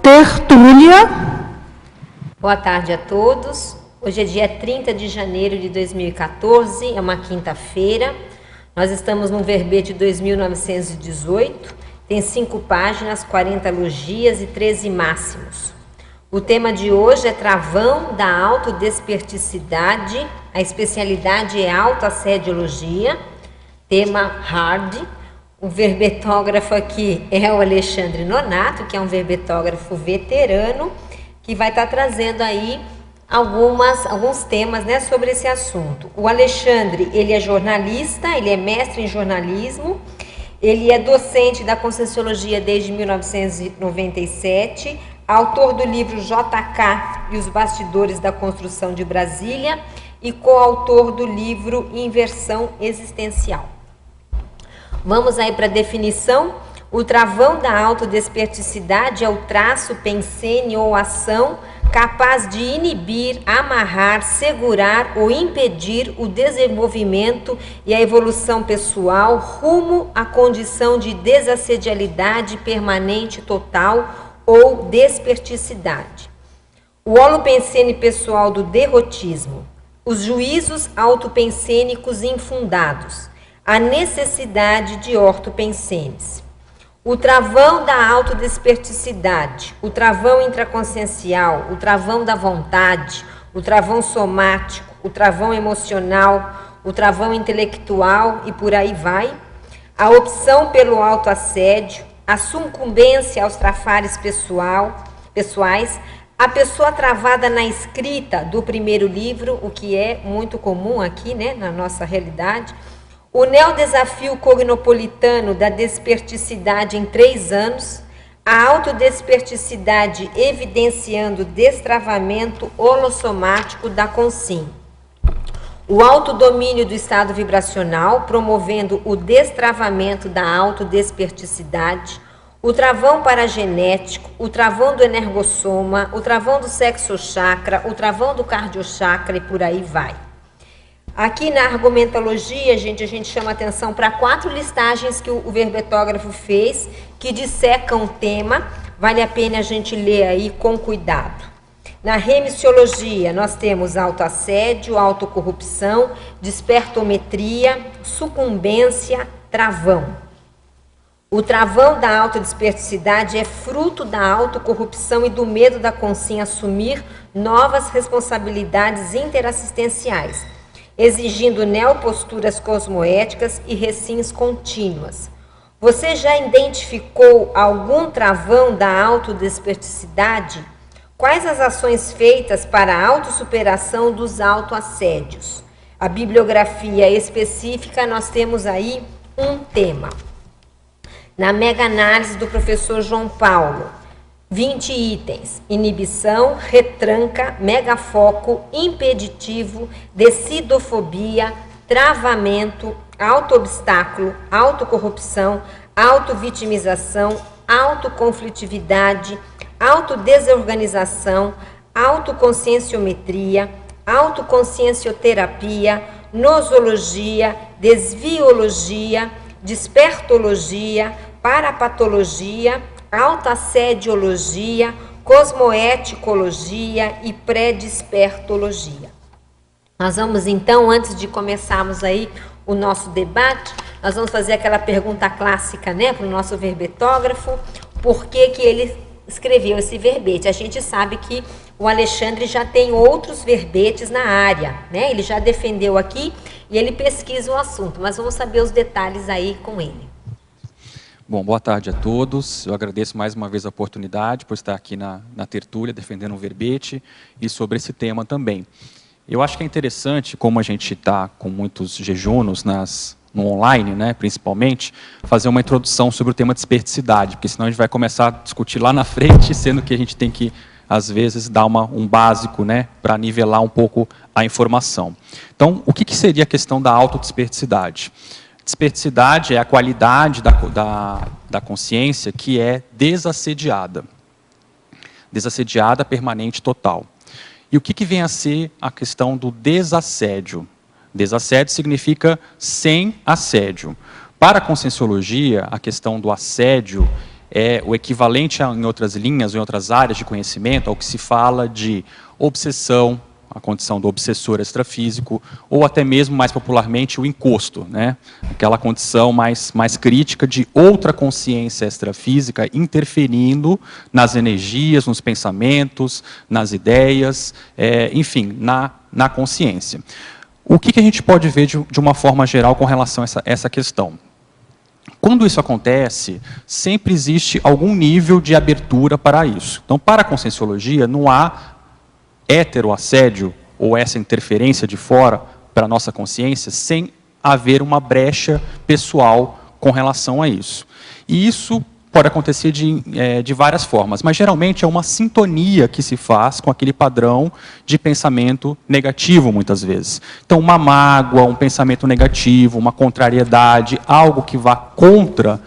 tertúlia. Boa tarde a todos. Hoje é dia 30 de janeiro de 2014, é uma quinta-feira. Nós estamos no verbete 2918, tem 5 páginas, 40 logias e 13 máximos. O tema de hoje é travão da autodesperticidade, a especialidade é autoassediologia, tema hard. O verbetógrafo aqui é o Alexandre Nonato, que é um verbetógrafo veterano, que vai estar trazendo aí alguns temas, né, sobre esse assunto. O Alexandre, ele é jornalista, ele é mestre em jornalismo, ele é docente da Conscienciologia desde 1997, autor do livro JK e os Bastidores da Construção de Brasília e coautor do livro Inversão Existencial. Vamos aí para a definição. O travão da autodesperticidade é o traço, pensene ou ação capaz de inibir, amarrar, segurar ou impedir o desenvolvimento e a evolução pessoal rumo à condição de desassedialidade permanente total ou desperticidade. O holopensene pessoal do derrotismo, os juízos autopensênicos infundados, a necessidade de ortopensenes. O travão da autodesperticidade, o travão intraconsciencial, o travão da vontade, o travão somático, o travão emocional, o travão intelectual e por aí vai. A opção pelo autoassédio, a sucumbência aos trafares pessoais, a pessoa travada na escrita do primeiro livro, o que é muito comum aqui, né, na nossa realidade. O neodesafio cognopolitano da desperticidade em 3 anos, a autodesperticidade evidenciando destravamento holossomático da consciência. O autodomínio do estado vibracional, promovendo o destravamento da autodesperticidade, o travão paragenético, o travão do energossoma, o travão do sexochakra, o travão do cardiochakra e por aí vai. Aqui na argumentologia, a gente chama atenção para 4 listagens que o verbetógrafo fez, que dissecam o tema, vale a pena a gente ler aí com cuidado. Na remissiologia, nós temos autoassédio, autocorrupção, despertometria, sucumbência, travão. O travão da autodesperticidade é fruto da autocorrupção e do medo da consciência assumir novas responsabilidades interassistenciais, exigindo neoposturas cosmoéticas e recins contínuas. Você já identificou algum travão da autodesperticidade? Quais as ações feitas para a autossuperação dos autoassédios? A bibliografia específica, nós temos aí um tema. Na mega-análise do professor João Paulo, 20 itens: inibição, retranca, megafoco, impeditivo, decidofobia, travamento, autoobstáculo, autocorrupção, autovitimização, autoconflitividade, autodesorganização, autoconscienciometria, autoconsciencioterapia, nosologia, desviologia, despertologia, parapatologia, autoassediologia, cosmoeticologia e pré-despertologia. Nós vamos então, antes de começarmos aí o nosso debate, nós vamos fazer aquela pergunta clássica, né, para o nosso verbetógrafo: por que que ele escreveu esse verbete? A gente sabe que o Alexandre já tem outros verbetes na área, né, ele já defendeu aqui e ele pesquisa o assunto, mas vamos saber os detalhes aí com ele. Bom, boa tarde a todos. Eu agradeço mais uma vez a oportunidade por estar aqui na tertúlia, defendendo um verbete e sobre esse tema também. Eu acho que é interessante, como a gente está com muitos jejunos no online, né, principalmente, fazer uma introdução sobre o tema desperticidade, porque senão a gente vai começar a discutir lá na frente, sendo que a gente tem que, às vezes, dar um básico, né, para nivelar um pouco a informação. Então, o que seria a questão da autodesperticidade? Desperticidade é a qualidade da consciência que é desassediada. Desassediada, permanente, total. E o que vem a ser a questão do desassédio? Desassédio significa sem assédio. Para a Conscienciologia, a questão do assédio é o equivalente em outras linhas, em outras áreas de conhecimento, ao que se fala de obsessão, a condição do obsessor extrafísico, ou até mesmo, mais popularmente, o encosto, né? Aquela condição mais crítica de outra consciência extrafísica interferindo nas energias, nos pensamentos, nas ideias, enfim, na consciência. O que a gente pode ver de uma forma geral com relação a essa questão? Quando isso acontece, sempre existe algum nível de abertura para isso. Então, para a conscienciologia, não há heteroassédio, ou essa interferência de fora para a nossa consciência, sem haver uma brecha pessoal com relação a isso. E isso pode acontecer de várias formas, mas geralmente é uma sintonia que se faz com aquele padrão de pensamento negativo, muitas vezes. Então, uma mágoa, um pensamento negativo, uma contrariedade, algo que vá contra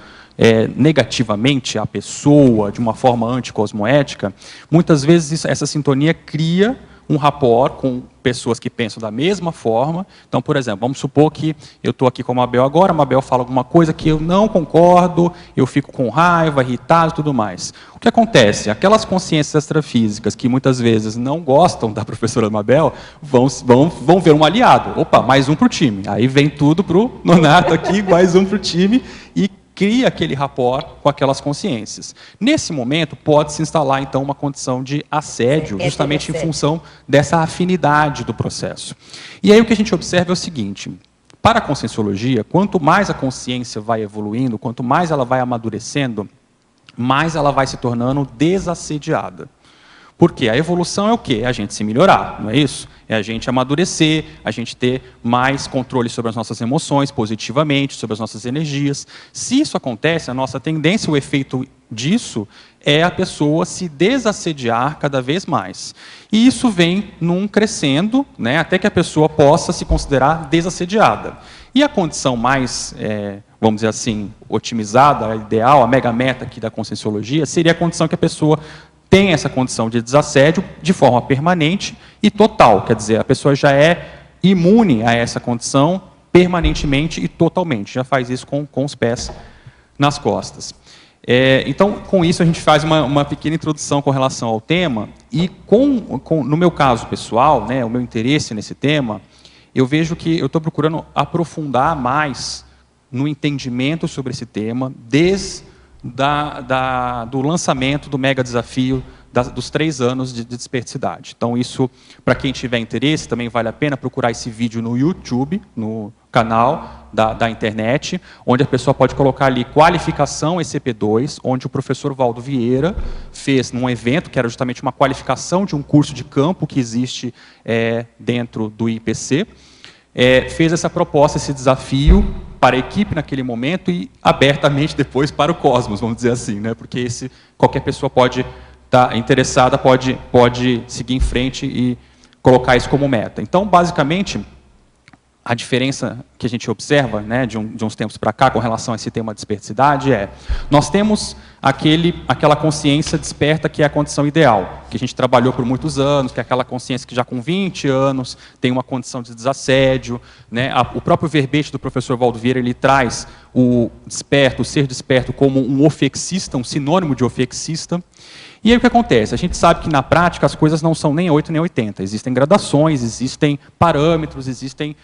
negativamente a pessoa, de uma forma anticosmoética, muitas vezes essa sintonia cria um rapport com pessoas que pensam da mesma forma. Então, por exemplo, vamos supor que eu estou aqui com a Mabel agora, a Mabel fala alguma coisa que eu não concordo, eu fico com raiva, irritado e tudo mais. O que acontece? Aquelas consciências extrafísicas que muitas vezes não gostam da professora Mabel, vão ver um aliado. Opa, mais um para o time. Aí vem tudo para o Nonato aqui, mais um para o time, e cria aquele rapport com aquelas consciências. Nesse momento, pode-se instalar, então, uma condição de assédio, justamente em função dessa afinidade do processo. E aí o que a gente observa é o seguinte: para a conscienciologia, quanto mais a consciência vai evoluindo, quanto mais ela vai amadurecendo, mais ela vai se tornando desassediada. Porque a evolução é o quê? É a gente se melhorar, não é isso? É a gente amadurecer, a gente ter mais controle sobre as nossas emoções, positivamente, sobre as nossas energias. Se isso acontece, a nossa tendência, o efeito disso, é a pessoa se desassediar cada vez mais. E isso vem num crescendo, né, até que a pessoa possa se considerar desassediada. E a condição mais, vamos dizer assim, otimizada, a ideal, a mega meta aqui da conscienciologia, seria a condição que a pessoa tem essa condição de desassédio de forma permanente e total, quer dizer, a pessoa já é imune a essa condição permanentemente e totalmente, já faz isso com os pés nas costas. Então, com isso, a gente faz uma pequena introdução com relação ao tema, e no meu caso pessoal, né, o meu interesse nesse tema, eu vejo que eu estou procurando aprofundar mais no entendimento sobre esse tema, desde do lançamento do mega desafio dos 3 anos de desperticidade. Então, isso, para quem tiver interesse, também vale a pena procurar esse vídeo no YouTube, no canal da internet, onde a pessoa pode colocar ali qualificação ECP2, onde o professor Valdo Vieira fez num evento, que era justamente uma qualificação de um curso de campo que existe dentro do IPC, fez essa proposta, esse desafio para a equipe naquele momento e abertamente depois para o cosmos, vamos dizer assim, né? Porque qualquer pessoa pode estar interessada, pode seguir em frente e colocar isso como meta. Então, basicamente, a diferença que a gente observa, né, de uns tempos para cá com relação a esse tema de desperticidade nós temos aquela consciência desperta que é a condição ideal, que a gente trabalhou por muitos anos, que é aquela consciência que já com 20 anos tem uma condição de desassédio, né? O próprio verbete do professor Valdo Vieira, ele traz o ser desperto como um ofexista, um sinônimo de ofexista. E aí o que acontece? A gente sabe que na prática as coisas não são nem 8 nem 80. Existem gradações, existem parâmetros, existem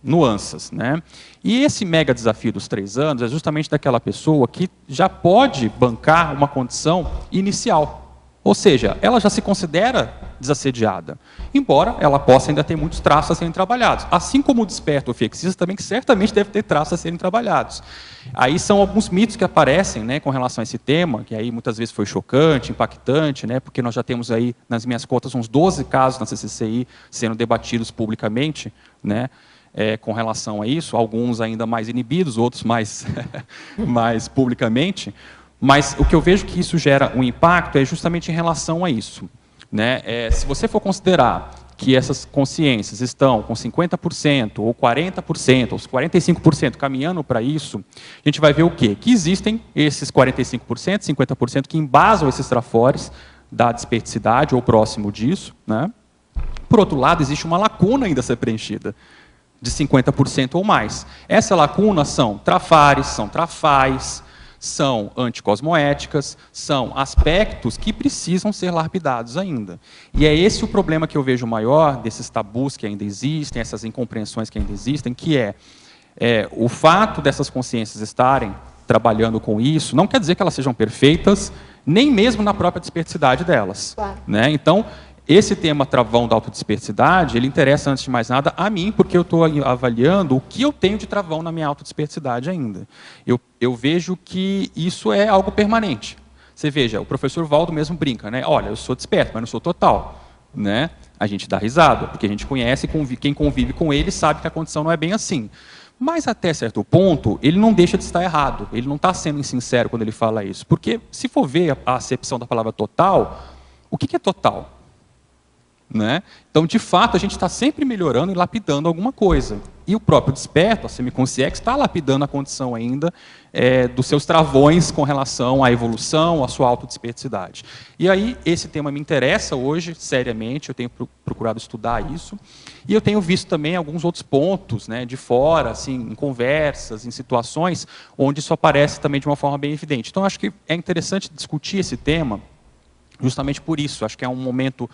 nuances, né? E esse mega desafio dos 3 anos é justamente daquela pessoa que já pode bancar uma condição inicial. Ou seja, ela já se considera desassediada, embora ela possa ainda ter muitos traços a serem trabalhados. Assim como o desperto ofexista também, que certamente deve ter traços a serem trabalhados. Aí são alguns mitos que aparecem, né, com relação a esse tema, que aí muitas vezes foi chocante, impactante, né, porque nós já temos aí, nas minhas contas, uns 12 casos na CCCI sendo debatidos publicamente, né, com relação a isso, alguns ainda mais inibidos, outros mais publicamente. Mas o que eu vejo que isso gera um impacto é justamente em relação a isso, né? Se você for considerar que essas consciências estão com 50%, ou 40%, ou 45% caminhando para isso, a gente vai ver o quê? Que existem esses 45%, 50% que embasam esses trafores da desperticidade, ou próximo disso, né? Por outro lado, existe uma lacuna ainda a ser preenchida, de 50% ou mais. Essa lacuna são trafares, são trafais, são anticosmoéticas, são aspectos que precisam ser lapidados ainda. E é esse o problema que eu vejo maior desses tabus que ainda existem, essas incompreensões que ainda existem, que o fato dessas consciências estarem trabalhando com isso, não quer dizer que elas sejam perfeitas, nem mesmo na própria desperticidade delas. Claro. Né? Então, esse tema travão da autodesperticidade, ele interessa, antes de mais nada, a mim, porque eu estou avaliando o que eu tenho de travão na minha autodesperticidade ainda. Eu vejo que isso é algo permanente. Você veja, o professor Valdo mesmo brinca, né? Olha, eu sou desperto, mas não sou total. Né? A gente dá risada, porque a gente conhece, quem convive com ele sabe que a condição não é bem assim. Mas, até certo ponto, ele não deixa de estar errado. Ele não está sendo insincero quando ele fala isso. Porque, se for ver a acepção da palavra total, o que é total? Né? Então, de fato, a gente está sempre melhorando e lapidando alguma coisa. E o próprio desperto, a semiconsciência, está lapidando a condição ainda dos seus travões com relação à evolução, à sua autodesperticidade. E aí, esse tema me interessa hoje, seriamente, eu tenho procurado estudar isso. E eu tenho visto também alguns outros pontos, né, de fora, assim, em conversas, em situações, onde isso aparece também de uma forma bem evidente. Então, acho que é interessante discutir esse tema justamente por isso. Acho que é um momento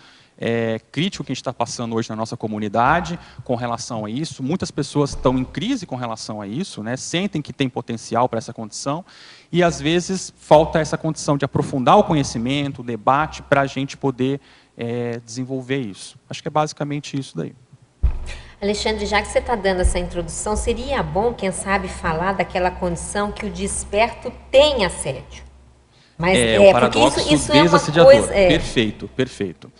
crítico que a gente está passando hoje na nossa comunidade com relação a isso. Muitas pessoas estão em crise com relação a isso, né? Sentem que tem potencial para essa condição e, às vezes, falta essa condição de aprofundar o conhecimento, o debate, para a gente poder desenvolver isso. Acho que é basicamente isso daí. Alexandre, já que você está dando essa introdução, seria bom, quem sabe, falar daquela condição que o desperto tem assédio. Mas o paradoxo isso desassediador. É uma coisa, Perfeito, perfeito.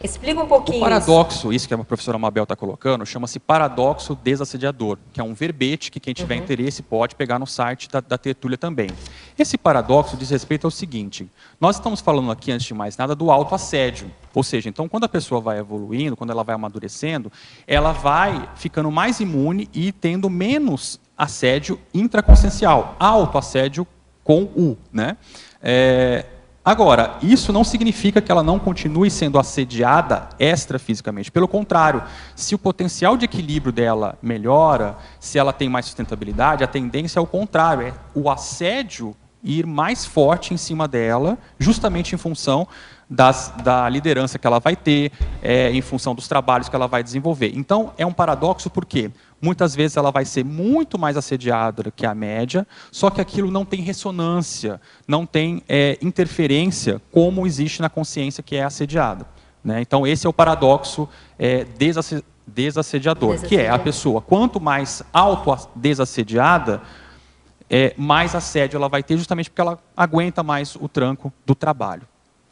Explica um pouquinho o paradoxo, isso que a professora Mabel está colocando, chama-se paradoxo desassediador, que é um verbete que quem tiver interesse pode pegar no site da tertúlia também. Esse paradoxo diz respeito ao seguinte: nós estamos falando aqui, antes de mais nada, do autoassédio. Ou seja, então, quando a pessoa vai evoluindo, quando ela vai amadurecendo, ela vai ficando mais imune e tendo menos assédio intraconsciencial, autoassédio com U, né? Agora, isso não significa que ela não continue sendo assediada extrafisicamente. Pelo contrário, se o potencial de equilíbrio dela melhora, se ela tem mais sustentabilidade, a tendência é o contrário, é o assédio ir mais forte em cima dela, justamente em função da liderança que ela vai ter, em função dos trabalhos que ela vai desenvolver. Então, é um paradoxo porque muitas vezes ela vai ser muito mais assediada que a média, só que aquilo não tem ressonância, não tem interferência como existe na consciência que é assediada. Né? Então, esse é o paradoxo desassediador, que é a pessoa, quanto mais auto-desassediada, mais assédio ela vai ter, justamente porque ela aguenta mais o tranco do trabalho.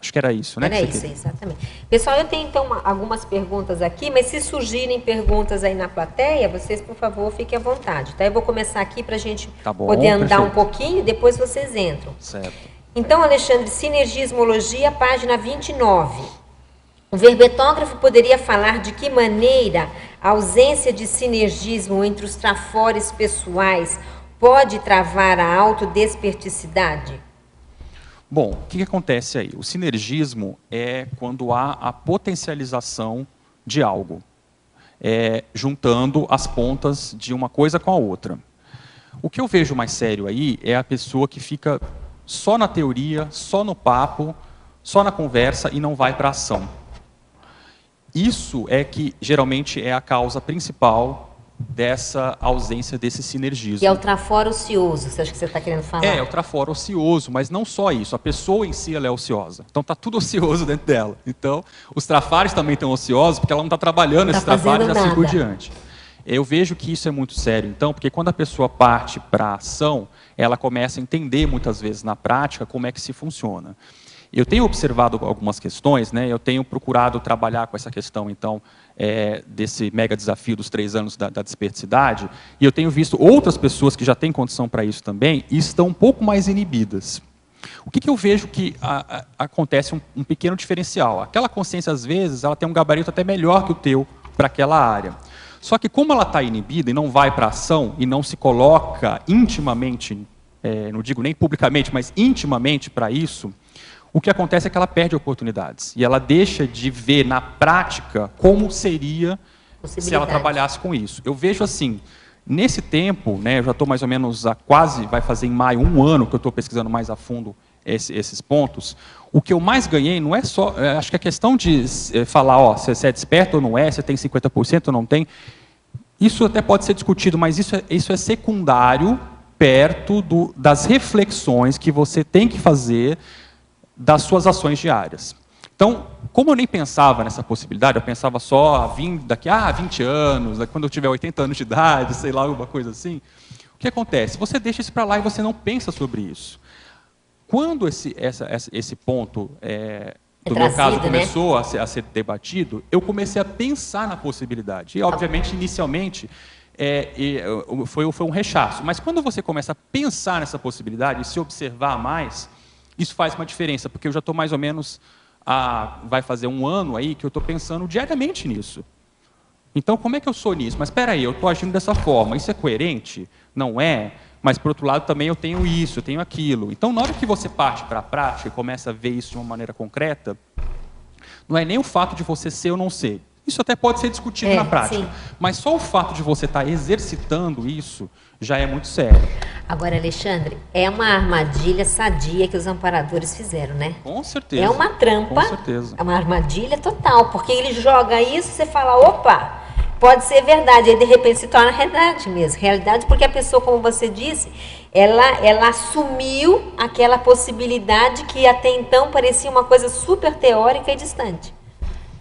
Acho que era isso, né? Era isso, exatamente. Pessoal, eu tenho então algumas perguntas aqui, mas se surgirem perguntas aí na plateia, vocês, por favor, fiquem à vontade. Tá? Eu vou começar aqui para a gente poder andar um pouquinho e depois vocês entram. Certo. Então, Alexandre, Sinergismologia, página 29. O verbetógrafo poderia falar de que maneira a ausência de sinergismo entre os trafores pessoais pode travar a autodesperticidade? Bom, o que acontece aí? O sinergismo é quando há a potencialização de algo, juntando as pontas de uma coisa com a outra. O que eu vejo mais sério aí é a pessoa que fica só na teoria, só no papo, só na conversa e não vai para a ação. Isso é que geralmente é a causa principal dessa ausência desse sinergismo. Que é o traforo ocioso, você acha que você está querendo falar? É o traforo ocioso, mas não só isso, a pessoa em si ela é ociosa. Então está tudo ocioso dentro dela. Então, os trafares também estão ociosos, porque ela não está trabalhando esses trafares e assim por diante. Eu vejo que isso é muito sério, então, porque quando a pessoa parte para a ação, ela começa a entender muitas vezes na prática como é que se funciona. Eu tenho observado algumas questões, né? Eu tenho procurado trabalhar com essa questão, então, desse mega desafio dos 3 anos da desperticidade, e eu tenho visto outras pessoas que já têm condição para isso também e estão um pouco mais inibidas. O que eu vejo que acontece um pequeno diferencial? Aquela consciência, às vezes, ela tem um gabarito até melhor que o teu para aquela área. Só que como ela está inibida e não vai para a ação e não se coloca intimamente, não digo nem publicamente, mas intimamente para isso, o que acontece é que ela perde oportunidades. E ela deixa de ver na prática como seria se ela trabalhasse com isso. Eu vejo assim, Nesse tempo, né, eu já estou mais ou menos há quase, vai fazer em maio, 1 ano que eu estou pesquisando mais a fundo esses pontos. O que eu mais ganhei não é só, acho que a questão de falar, ó, se você é desperto ou não é, se tem 50% ou não tem, isso até pode ser discutido, mas isso é secundário perto das reflexões que você tem que fazer das suas ações diárias. Então, como eu nem pensava nessa possibilidade, eu pensava só daqui a 20 anos, quando eu tiver 80 anos de idade, sei lá, alguma coisa assim. O que acontece? Você deixa isso para lá e você não pensa sobre isso. Quando esse ponto do meu caso começou, né, a ser debatido, eu comecei a pensar na possibilidade. E, obviamente, inicialmente, foi um rechaço. Mas quando você começa a pensar nessa possibilidade e se observar mais, isso faz uma diferença, porque eu já estou mais ou menos... vai fazer 1 ano aí que eu estou pensando diariamente nisso. Então, como é que eu sou nisso? Mas espera aí, eu estou agindo dessa forma, isso é coerente? Não é? Mas, por outro lado, também eu tenho isso, eu tenho aquilo. Então, na hora que você parte para a prática e começa a ver isso de uma maneira concreta, não é nem o fato de você ser ou não ser. Isso até pode ser discutido na prática. Sim. Mas só o fato de você estar exercitando isso já é muito sério. Agora, Alexandre, é uma armadilha sadia que os amparadores fizeram, né? Com certeza. É uma trampa, com certeza. É uma armadilha total, porque ele joga isso, você fala, opa, pode ser verdade, aí de repente se torna realidade mesmo. Realidade porque a pessoa, como você disse, ela assumiu aquela possibilidade que até então parecia uma coisa super teórica e distante.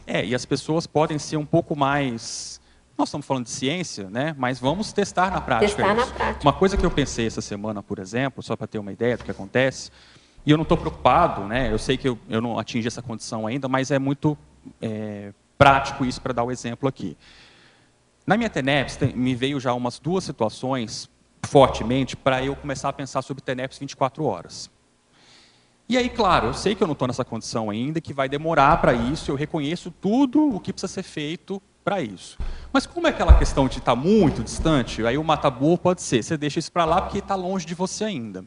E as pessoas podem ser um pouco mais... Nós estamos falando de ciência, né? Mas vamos testar na prática. Testar na prática. Uma coisa que eu pensei essa semana, por exemplo, só para ter uma ideia do que acontece, e eu não estou preocupado, né? Eu sei que eu não atingi essa condição ainda, mas é muito prático isso para dar o exemplo aqui. Na minha TENEPS, me veio já umas 2 situações fortemente para eu começar a pensar sobre TENEPS 24 horas. E aí, claro, eu sei que eu não estou nessa condição ainda, que vai demorar para isso, eu reconheço tudo o que precisa ser feito para isso. Mas como é aquela questão de estar muito distante, aí o mata-burro pode ser, você deixa isso para lá porque está longe de você ainda.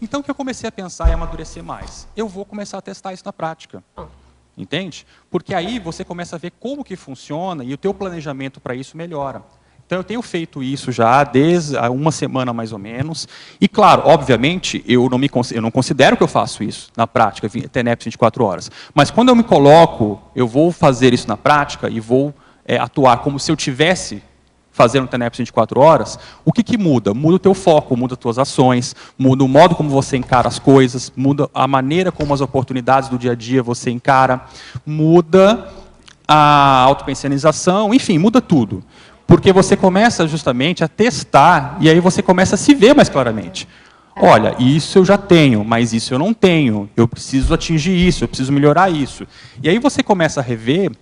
Então, o que eu comecei a pensar é amadurecer mais. Eu vou começar a testar isso na prática. Entende? Porque aí você começa a ver como que funciona e o teu planejamento para isso melhora. Então, eu tenho feito isso já desde há 1 semana, mais ou menos. E, claro, obviamente, eu não considero que eu faço isso na prática, TENEPS 24 horas. Mas, quando eu me coloco, eu vou fazer isso na prática e vou atuar como se eu tivesse fazendo TENEPS 24 horas, o que muda? Muda o teu foco, muda as tuas ações, muda o modo como você encara as coisas, muda a maneira como as oportunidades do dia a dia você encara, muda a autopensionização, enfim, muda tudo. Porque você começa justamente a testar e aí você começa a se ver mais claramente. Olha, isso eu já tenho, mas isso eu não tenho. Eu preciso atingir isso, eu preciso melhorar isso. E aí você começa a rever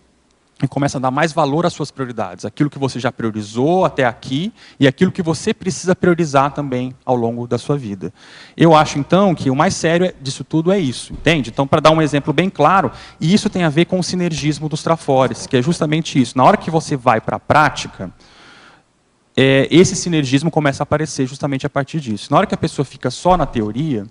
e começa a dar mais valor às suas prioridades. Aquilo que você já priorizou até aqui e aquilo que você precisa priorizar também ao longo da sua vida. Eu acho, então, que o mais sério disso tudo é isso, entende? Então, para dar um exemplo bem claro, e isso tem a ver com o sinergismo dos trafores, que é justamente isso. Na hora que você vai para a prática, esse sinergismo começa a aparecer justamente a partir disso. Na hora que a pessoa fica só na teoria,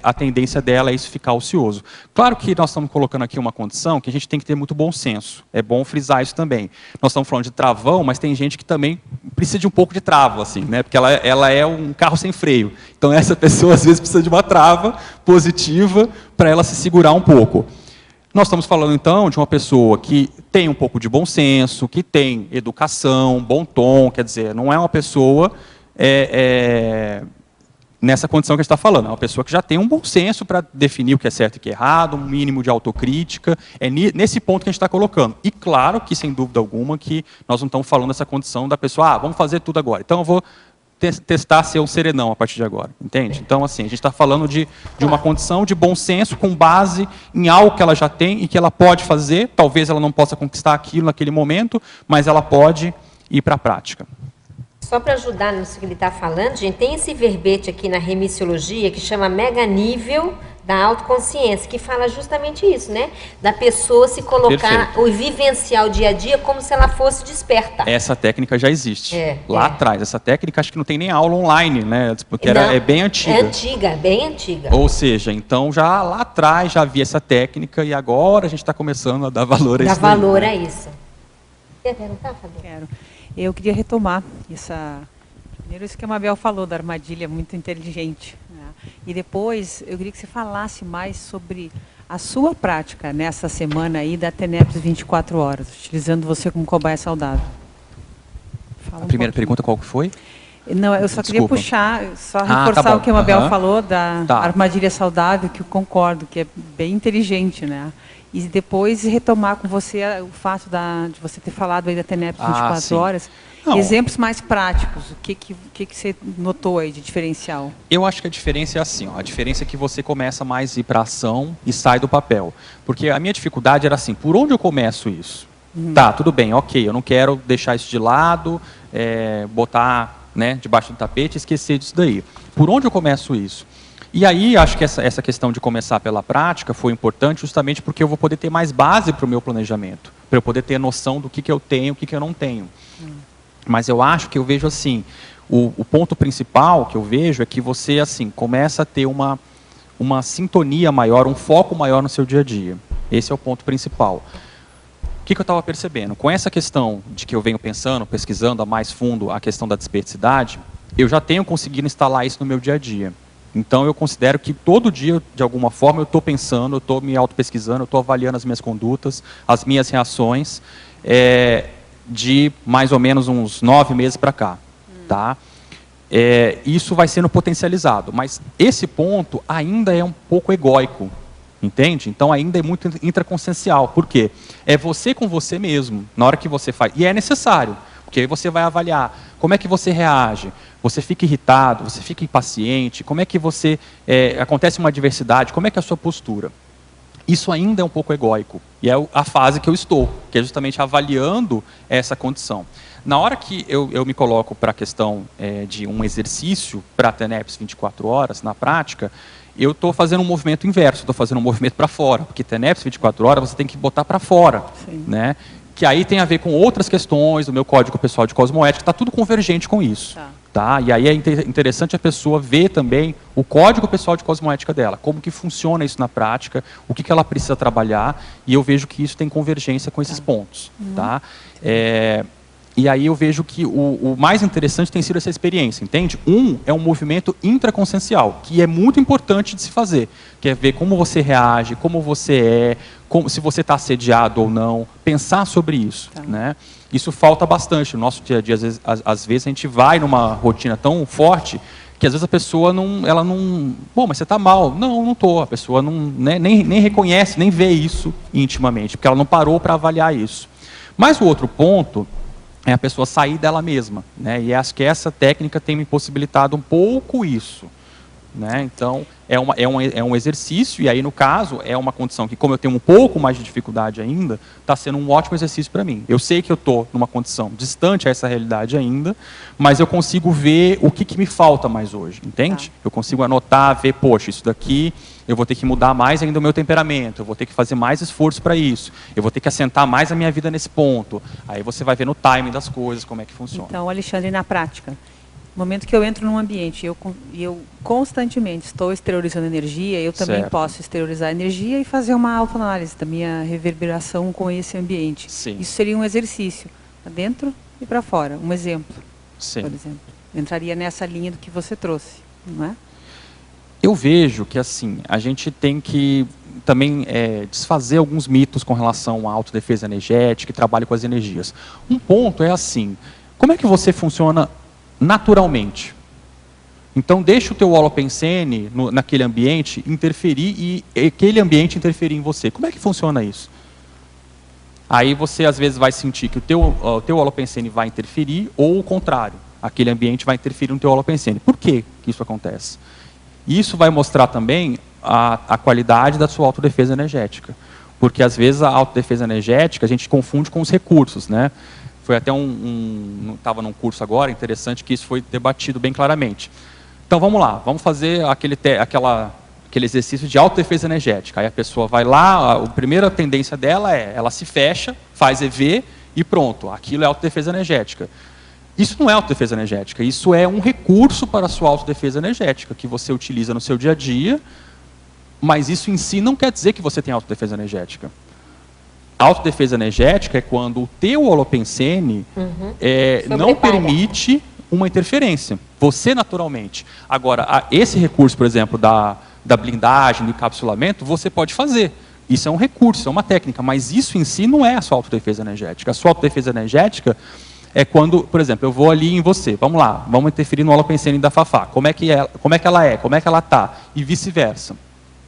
a tendência dela é isso ficar ocioso. Claro que nós estamos colocando aqui uma condição que a gente tem que ter muito bom senso. É bom frisar isso também. Nós estamos falando de travão, mas tem gente que também precisa de um pouco de trava, assim, né? Porque ela é um carro sem freio. Então, essa pessoa, às vezes, precisa de uma trava positiva para ela se segurar um pouco. Nós estamos falando, então, de uma pessoa que tem um pouco de bom senso, que tem educação, bom tom, quer dizer, não é uma pessoa... nessa condição que a gente está falando, é uma pessoa que já tem um bom senso para definir o que é certo e o que é errado, um mínimo de autocrítica, é nesse ponto que a gente está colocando. E claro que, sem dúvida alguma, que nós não estamos falando dessa condição da pessoa, vamos fazer tudo agora, então eu vou testar ser um serenão a partir de agora, entende? Então, assim, a gente está falando de uma condição de bom senso com base em algo que ela já tem e que ela pode fazer, talvez ela não possa conquistar aquilo naquele momento, mas ela pode ir para a prática. Só para ajudar nisso que ele está falando, gente, tem esse verbete aqui na remissiologia que chama mega nível da autoconsciência, que fala justamente isso, né? Da pessoa se colocar, ou vivenciar o dia a dia como se ela fosse desperta. Essa técnica já existe. Lá atrás. Essa técnica acho que não tem nem aula online, né? Porque é bem antiga. É antiga, bem antiga. Ou seja, então já lá atrás já havia essa técnica e agora a gente está começando a dar valor a isso. Dar valor a isso. Quer perguntar, Fabiana? Quero. Eu queria retomar primeiro isso que a Mabel falou, da armadilha muito inteligente, né? E depois, eu queria que você falasse mais sobre a sua prática nessa semana aí da TENEPS 24 horas, utilizando você como cobaia saudável. Fala a primeira pergunta qual que foi? Não, eu só queria puxar, só tá reforçar bom. o que a Mabel falou da Tá. armadilha saudável, que eu concordo, que é bem inteligente, né? E depois retomar com você o fato de você ter falado aí da TENEPS 24 sim. horas. Não. Exemplos mais práticos, o que você notou aí de diferencial? Eu acho que a diferença é assim, ó, a diferença é que você começa mais a ir para ação e sai do papel. Porque a minha dificuldade era assim, por onde eu começo isso? Tá, tudo bem, ok, eu não quero deixar isso de lado, botar, né, debaixo do tapete e esquecer disso daí. Por onde eu começo isso? E aí, acho que essa questão de começar pela prática foi importante justamente porque eu vou poder ter mais base para o meu planejamento, para eu poder ter noção do que eu tenho, o que eu não tenho. Mas eu acho que eu vejo assim, o ponto principal que eu vejo é que você assim começa a ter uma sintonia maior, um foco maior no seu dia a dia. Esse é o ponto principal. O que eu estava percebendo? Com essa questão de que eu venho pensando, pesquisando a mais fundo a questão da desperticidade, eu já tenho conseguido instalar isso no meu dia a dia. Então eu considero que todo dia, de alguma forma, eu estou pensando, eu estou me auto-pesquisando, eu estou avaliando as minhas condutas, as minhas reações, de mais ou menos uns 9 meses para cá. Tá? Isso vai sendo potencializado, mas esse ponto ainda é um pouco egóico, entende? Então ainda é muito intraconsciencial. Por quê? É você com você mesmo, na hora que você faz. E é necessário, porque aí você vai avaliar como é que você reage, você fica irritado, você fica impaciente, como é que você... acontece uma adversidade, como é que é a sua postura? Isso ainda é um pouco egóico, e é a fase que eu estou, que é justamente avaliando essa condição. Na hora que eu me coloco para a questão de um exercício para a TENEPS 24 horas, na prática, eu estou fazendo um movimento inverso, estou fazendo um movimento para fora, porque TENEPS 24 horas você tem que botar para fora, né? Que aí tem a ver com outras questões do meu código pessoal de cosmoética, está tudo convergente com isso. Tá? E aí é interessante a pessoa ver também o código pessoal de cosmoética dela, como que funciona isso na prática, o que ela precisa trabalhar, e eu vejo que isso tem convergência com esses pontos. Tá? E aí eu vejo que o mais interessante tem sido essa experiência, entende? É um movimento intraconsciencial, que é muito importante de se fazer, que é ver como você reage, como você se você está assediado ou não, pensar sobre isso. Né? Isso falta bastante no nosso dia a dia. Às vezes a gente vai numa rotina tão forte que às vezes a pessoa ela não... Bom, mas você está mal. Não, não estou. A pessoa não, né, nem reconhece, nem vê isso intimamente, porque ela não parou para avaliar isso. Mas o outro ponto é a pessoa sair dela mesma. Né? E acho que essa técnica tem me possibilitado um pouco isso. Né? Então, é um exercício, e aí, no caso, é uma condição que, como eu tenho um pouco mais de dificuldade ainda, está sendo um ótimo exercício para mim. Eu sei que eu estou numa condição distante a essa realidade ainda, mas eu consigo ver o que me falta mais hoje, entende? Eu consigo anotar, ver, poxa, isso daqui eu vou ter que mudar mais ainda o meu temperamento, eu vou ter que fazer mais esforço para isso, eu vou ter que assentar mais a minha vida nesse ponto. Aí você vai ver no timing das coisas, como é que funciona. Então, Alexandre, na prática, no momento que eu entro num ambiente e eu constantemente estou exteriorizando energia, eu também posso exteriorizar energia e fazer uma autoanálise da minha reverberação com esse ambiente. Sim. Isso seria um exercício, para dentro e para fora. Um exemplo, Sim. por exemplo. Entraria nessa linha do que você trouxe, não é? Eu vejo que assim, a gente tem que também desfazer alguns mitos com relação à autodefesa energética e trabalho com as energias. Um ponto é assim, como é que você funciona naturalmente? Então, deixa o teu holopensene naquele ambiente interferir e aquele ambiente interferir em você. Como é que funciona isso? Aí você, às vezes, vai sentir que o teu holopensene vai interferir ou o contrário. Aquele ambiente vai interferir no teu holopensene. Por que isso acontece? Isso vai mostrar também a qualidade da sua autodefesa energética. Porque, às vezes, a autodefesa energética a gente confunde com os recursos, né? Foi até estava num curso agora, interessante, que isso foi debatido bem claramente. Então, vamos lá, vamos fazer aquele exercício de autodefesa energética. Aí a pessoa vai lá, a primeira tendência dela ela se fecha, faz EV e pronto, aquilo é autodefesa energética. Isso não é autodefesa energética, isso é um recurso para a sua autodefesa energética, que você utiliza no seu dia a dia, mas isso em si não quer dizer que você tem autodefesa energética. Autodefesa energética é quando o teu holopensene não permite uma interferência. Você, naturalmente. Agora, esse recurso, por exemplo, da blindagem, do encapsulamento, você pode fazer. Isso é um recurso, é uma técnica, mas isso em si não é a sua autodefesa energética. A sua autodefesa energética é quando, por exemplo, eu vou ali em você, vamos lá, vamos interferir no holopensene da Fafá. Como é que ela é, como é que ela está, e vice-versa.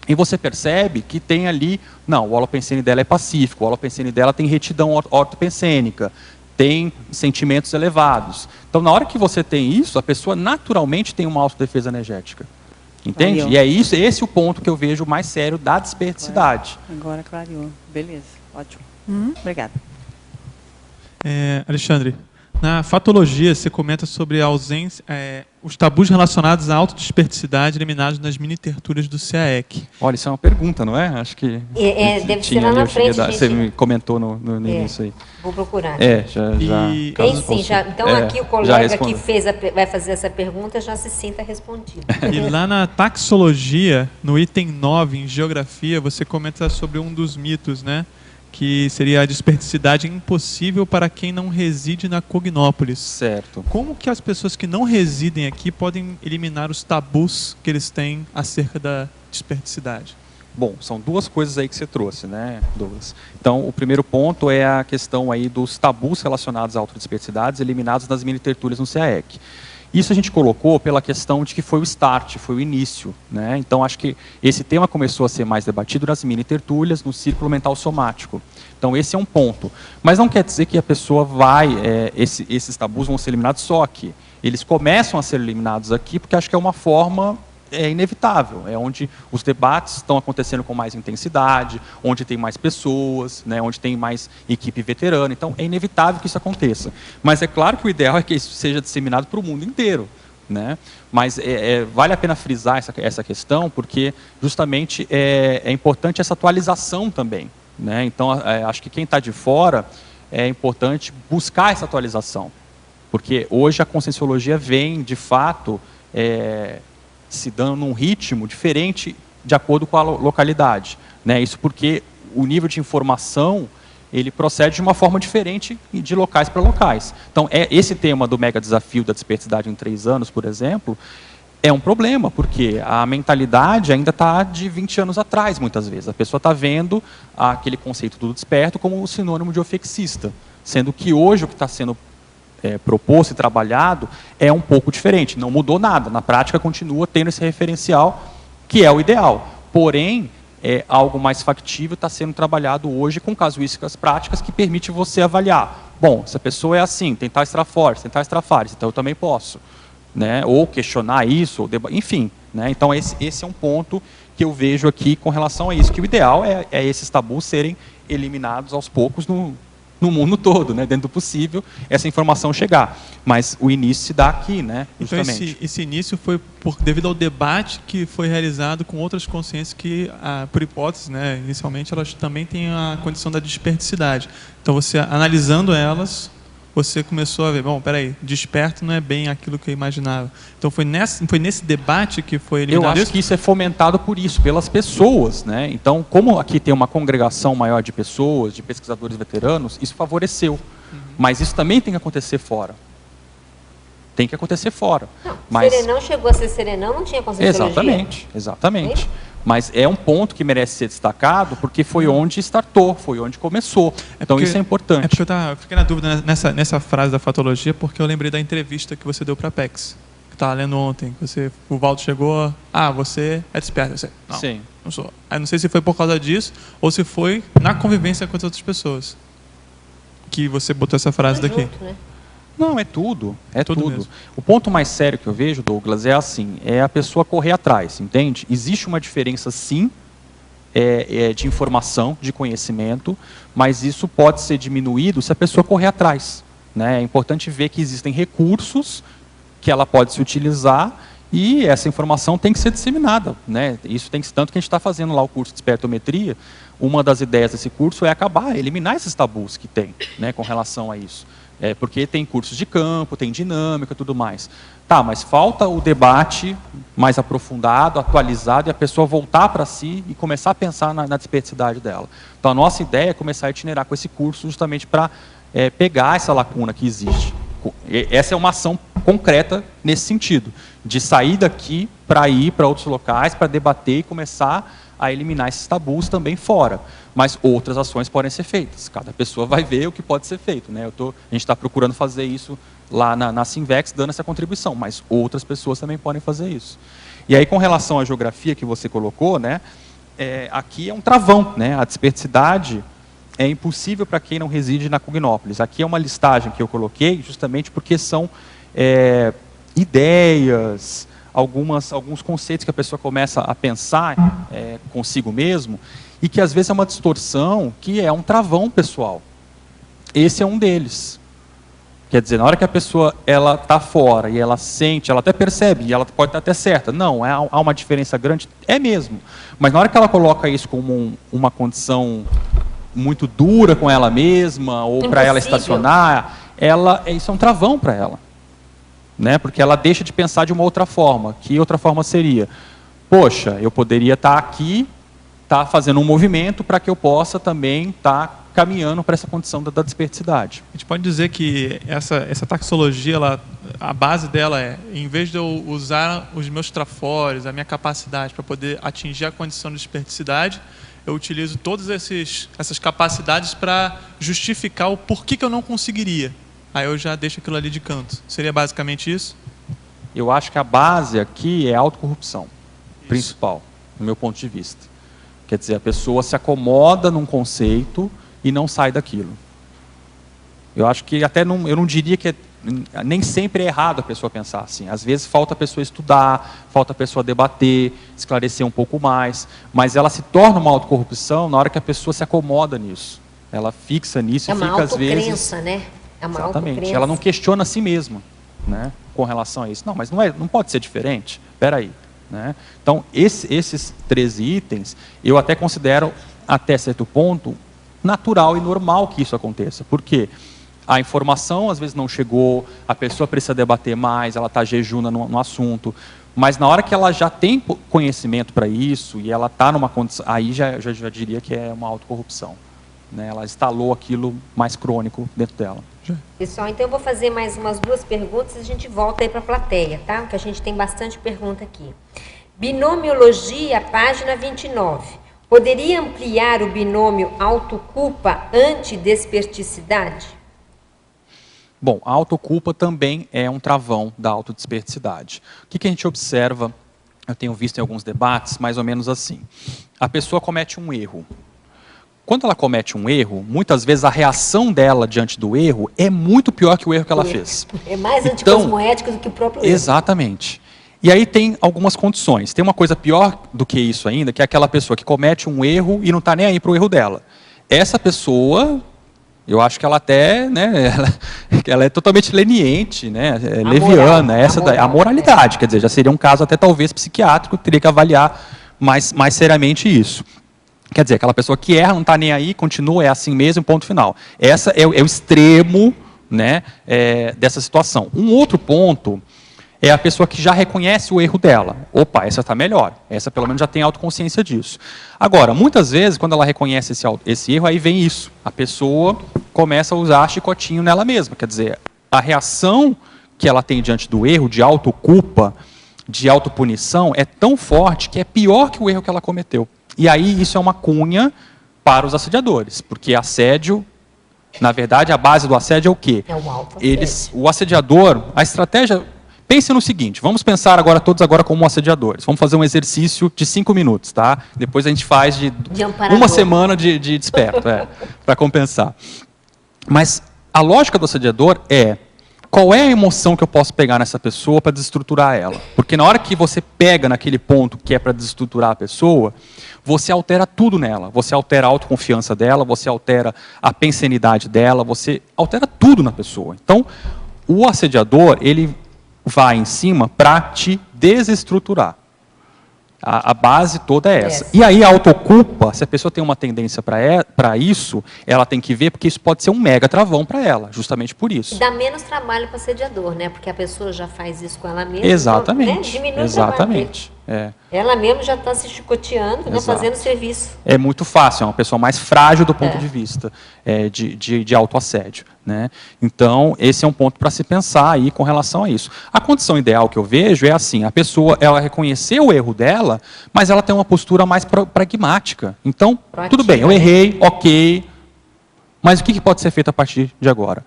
E você percebe que tem ali, não, o holopensene dela é pacífico, o holopensene dela tem retidão ortopensênica, tem sentimentos elevados. Então, na hora que você tem isso, a pessoa naturalmente tem uma autodefesa energética. Entende? E é esse o ponto que eu vejo mais sério da desperticidade. Agora clareou. Beleza, ótimo. Obrigada. Alexandre, na fatologia você comenta sobre a ausência, os tabus relacionados à autodesperticidade eliminados nas mini-tertúlias do CAEC. Olha, isso é uma pergunta, não é? Acho que deve ser lá na frente. Você me comentou no início aí. Vou procurar. Já. Tem sim, já. Então aqui o colega que vai fazer essa pergunta já se sinta respondido. E lá na taxologia, no item 9, em geografia, você comenta sobre um dos mitos, né? Que seria a desperticidade impossível para quem não reside na Cognópolis. Certo. Como que as pessoas que não residem aqui podem eliminar os tabus que eles têm acerca da desperticidade? Bom, são duas coisas aí que você trouxe, né, Douglas? Então, o primeiro ponto é a questão aí dos tabus relacionados à autodesperticidades eliminados nas mini-tertúlias no CAEC. Isso a gente colocou pela questão de que foi o start, foi o início, né? Então, acho que esse tema começou a ser mais debatido nas mini-tertúlias, no círculo mental somático. Então, esse é um ponto. Mas não quer dizer que a pessoa esses tabus vão ser eliminados só aqui. Eles começam a ser eliminados aqui porque acho que é uma forma inevitável, é onde os debates estão acontecendo com mais intensidade, onde tem mais pessoas, né, onde tem mais equipe veterana, então é inevitável que isso aconteça. Mas é claro que o ideal é que isso seja disseminado para o mundo inteiro, né? Mas vale a pena frisar essa questão, porque justamente é importante essa atualização também, né? Então, acho que quem está de fora é importante buscar essa atualização, porque hoje a conscienciologia vem, de fato, se dando num ritmo diferente de acordo com a localidade, né? Isso porque o nível de informação ele procede de uma forma diferente de locais para locais. Então, esse tema do mega desafio da desperticidade em 3 anos, por exemplo, é um problema, porque a mentalidade ainda está de 20 anos atrás, muitas vezes. A pessoa está vendo aquele conceito do desperto como sinônimo de ofexista, sendo que hoje o que está sendo proposto e trabalhado é um pouco diferente, não mudou nada, na prática continua tendo esse referencial que é o ideal, porém algo mais factível está sendo trabalhado hoje com casuísticas práticas que permite você avaliar, bom, se a pessoa é assim, tem tais trafortes, tem tais trafares, então eu também posso, né? Ou questionar isso, enfim, né? Então esse é um ponto que eu vejo aqui com relação a isso, que o ideal é esses tabus serem eliminados aos poucos no mundo todo, né, dentro do possível, essa informação chegar. Mas o início se dá aqui, né, justamente. Então esse início foi devido ao debate que foi realizado com outras consciências que, por hipótese, né, inicialmente, elas também têm a condição da desperticidade. Então, você analisando elas, você começou a ver, bom, peraí, desperto não é bem aquilo que eu imaginava. Então, foi nesse debate que foi eliminado. Eu acho que isso é fomentado por isso, pelas pessoas, né? Então, como aqui tem uma congregação maior de pessoas, de pesquisadores veteranos, isso favoreceu. Mas isso também tem que acontecer fora. Tem que acontecer fora. Não, mas... Serenão chegou a ser Serenão, não tinha conscienciologia? Exatamente. Mas é um ponto que merece ser destacado, porque foi onde startou, foi onde começou. Então isso é importante. É porque eu fiquei na dúvida nessa frase da fatologia, porque eu lembrei da entrevista que você deu para a PEX, que estava lendo ontem. O Valdo chegou, você é desperto. Você, não, sim. Não sou. Aí não sei se foi por causa disso, ou se foi na convivência com as outras pessoas, que você botou essa frase daqui. Junto, né? Não, é tudo. É tudo. Mesmo. O ponto mais sério que eu vejo, Douglas, é assim, é a pessoa correr atrás, entende? Existe uma diferença, sim, de informação, de conhecimento, mas isso pode ser diminuído se a pessoa correr atrás, né? É importante ver que existem recursos que ela pode se utilizar e essa informação tem que ser disseminada, né? Isso tem que ser tanto que a gente está fazendo lá o curso de despertometria. Uma das ideias desse curso é eliminar esses tabus que tem, né, com relação a isso. porque tem cursos de campo, tem dinâmica e tudo mais. Tá, mas falta o debate mais aprofundado, atualizado, e a pessoa voltar para si e começar a pensar na desperticidade dela. Então, a nossa ideia é começar a itinerar com esse curso justamente para pegar essa lacuna que existe. Essa é uma ação concreta nesse sentido, de sair daqui para ir para outros locais, para debater e começar a eliminar esses tabus também fora. Mas outras ações podem ser feitas. Cada pessoa vai ver o que pode ser feito, né? A gente está procurando fazer isso lá na Sinvex, dando essa contribuição, mas outras pessoas também podem fazer isso. E aí, com relação à geografia que você colocou, né, aqui é um travão, né? A desperticidade é impossível para quem não reside na Cognópolis. Aqui é uma listagem que eu coloquei justamente porque são ideias, alguns conceitos que a pessoa começa a pensar consigo mesmo, e que às vezes é uma distorção, que é um travão pessoal. Esse é um deles. Quer dizer, na hora que a pessoa está fora e ela sente, ela até percebe, e ela pode estar até certa, não, há uma diferença grande, é mesmo. Mas na hora que ela coloca isso como uma condição muito dura com ela mesma, ou para ela estacionar, isso é um travão para ela. Né? Porque ela deixa de pensar de uma outra forma. Que outra forma seria? Poxa, eu poderia estar aqui, estar fazendo um movimento para que eu possa também estar caminhando para essa condição da desperticidade. A gente pode dizer que essa taxologia, a base dela em vez de eu usar os meus trafores, a minha capacidade para poder atingir a condição de desperticidade, eu utilizo todas essas capacidades para justificar o porquê que eu não conseguiria. Aí eu já deixo aquilo ali de canto. Seria basicamente isso? Eu acho que a base aqui é a autocorrupção, principal, no meu ponto de vista. Quer dizer, a pessoa se acomoda num conceito e não sai daquilo. Eu acho que até eu não diria que nem sempre é errado a pessoa pensar assim. Às vezes falta a pessoa estudar, falta a pessoa debater, esclarecer um pouco mais, mas ela se torna uma autocorrupção na hora que a pessoa se acomoda nisso. Ela fixa nisso e fica às vezes... É uma autocrença, né? É uma exatamente. Ela não questiona a si mesma, né, com relação a isso. Não, mas não pode ser diferente. Espera aí. Né? Então, esses 13 itens, eu até considero, até certo ponto, natural e normal que isso aconteça. Por quê? A informação às vezes não chegou, a pessoa precisa debater mais, ela está jejuna no assunto, mas na hora que ela já tem conhecimento para isso e ela está numa condição, aí já diria que é uma autocorrupção. Né? Ela instalou aquilo mais crônico dentro dela. Pessoal, então eu vou fazer mais umas 2 perguntas e a gente volta aí para a plateia, tá? Porque a gente tem bastante pergunta aqui. Binomiologia, página 29. Poderia ampliar o binômio autoculpa antidesperticidade? Bom, a autoculpa também é um travão da autodesperticidade. O que a gente observa, eu tenho visto em alguns debates, mais ou menos assim. A pessoa comete um erro. Quando ela comete um erro, muitas vezes a reação dela diante do erro é muito pior que o erro que ela fez. É mais anticosmoético do que o próprio erro. Exatamente. E aí tem algumas condições. Tem uma coisa pior do que isso ainda, que é aquela pessoa que comete um erro e não está nem aí para o erro dela. Essa pessoa, eu acho que ela até, né, ela é totalmente leniente, né, leviana. A moralidade, quer dizer, já seria um caso até talvez psiquiátrico, teria que avaliar mais seriamente isso. Quer dizer, aquela pessoa que erra, não está nem aí, continua, é assim mesmo, ponto final. Essa é o extremo, né, dessa situação. Um outro ponto é a pessoa que já reconhece o erro dela. Opa, essa está melhor. Essa pelo menos já tem autoconsciência disso. Agora, muitas vezes, quando ela reconhece esse erro, aí vem isso. A pessoa começa a usar chicotinho nela mesma. Quer dizer, a reação que ela tem diante do erro, de autoculpa, de autopunição, é tão forte que é pior que o erro que ela cometeu. E aí isso é uma cunha para os assediadores. Porque assédio, na verdade, a base do assédio é o quê? É o autoassédio. O assediador, a estratégia... Pense no seguinte, vamos pensar todos agora como assediadores. Vamos fazer um exercício de 5 minutos, tá? Depois a gente faz de uma semana de desperto, para compensar. Mas a lógica do assediador é, qual é a emoção que eu posso pegar nessa pessoa para desestruturar ela? Porque na hora que você pega naquele ponto que é para desestruturar a pessoa, você altera tudo nela. Você altera a autoconfiança dela, você altera a pensenidade dela, você altera tudo na pessoa. Então, o assediador, ele vai em cima para te desestruturar. A base toda é essa. E aí a autoculpa, se a pessoa tem uma tendência para isso, ela tem que ver, porque isso pode ser um mega travão para ela, justamente por isso. E dá menos trabalho para o assediador, né? Porque a pessoa já faz isso com ela mesma. Exatamente. Então, né? Diminui Exatamente. o trabalho dele. Ela mesma já está se chicoteando, né? Fazendo serviço. É muito fácil, é uma pessoa mais frágil do ponto de vista de autoassédio, né? Então, esse é um ponto para se pensar aí com relação a isso. A condição ideal que eu vejo é assim, a pessoa, ela reconheceu o erro dela, mas ela tem uma postura mais pragmática. Então, tudo bem, eu errei, ok, mas o que pode ser feito a partir de agora?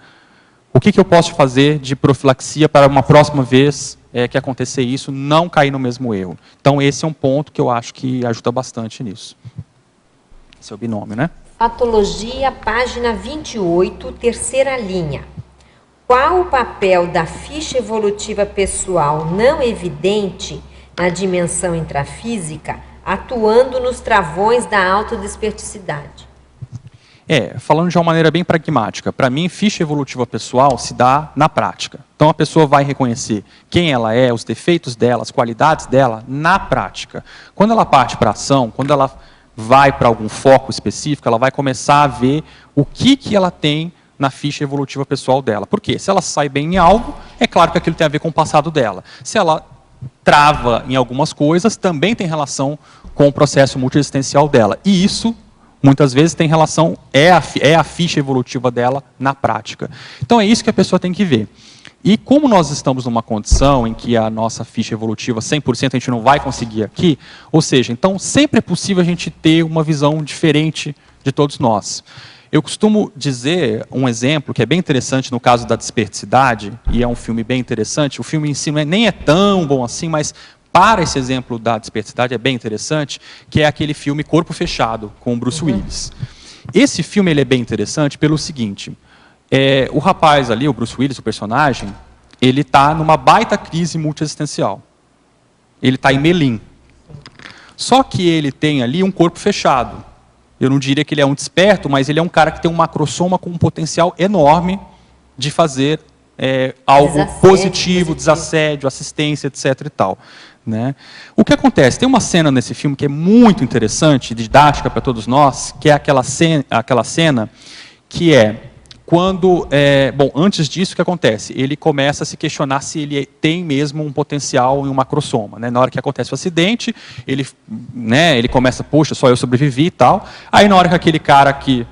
O que eu posso fazer de profilaxia para uma próxima vez que acontecer isso, não cair no mesmo erro? Então, esse é um ponto que eu acho que ajuda bastante nisso. Esse é o binômio, né? Patologia, página 28, terceira linha. Qual o papel da ficha evolutiva pessoal não evidente na dimensão intrafísica, atuando nos travões da autodesperticidade? Falando de uma maneira bem pragmática, para mim, ficha evolutiva pessoal se dá na prática. Então, a pessoa vai reconhecer quem ela é, os defeitos dela, as qualidades dela, na prática. Quando ela parte para a ação, quando ela vai para algum foco específico, ela vai começar a ver o que ela tem na ficha evolutiva pessoal dela. Por quê? Se ela sai bem em algo, é claro que aquilo tem a ver com o passado dela. Se ela trava em algumas coisas, também tem relação com o processo multiexistencial dela. E isso muitas vezes tem relação, é a ficha evolutiva dela na prática. Então é isso que a pessoa tem que ver. E como nós estamos numa condição em que a nossa ficha evolutiva 100% a gente não vai conseguir aqui, ou seja, então sempre é possível a gente ter uma visão diferente de todos nós. Eu costumo dizer um exemplo que é bem interessante no caso da desperticidade, e é um filme bem interessante, o filme em si nem é tão bom assim, mas para esse exemplo da desperticidade é bem interessante, que é aquele filme Corpo Fechado, com o Bruce Willis. Esse filme ele é bem interessante pelo seguinte, o rapaz ali, o Bruce Willis, o personagem, ele está numa baita crise multiexistencial. Ele está em Melim. Só que ele tem ali um corpo fechado. Eu não diria que ele é um desperto, mas ele é um cara que tem um macrossoma com um potencial enorme de fazer algo positivo, desassédio, assistência, etc. e tal. Né? O que acontece? Tem uma cena nesse filme que é muito interessante, didática para todos nós, que é aquela cena que é quando, antes disso, o que acontece? Ele começa a se questionar se ele tem mesmo um potencial em um macrossoma. Né? Na hora que acontece o acidente, ele começa, poxa, só eu sobrevivi e tal. Aí na hora que aquele cara que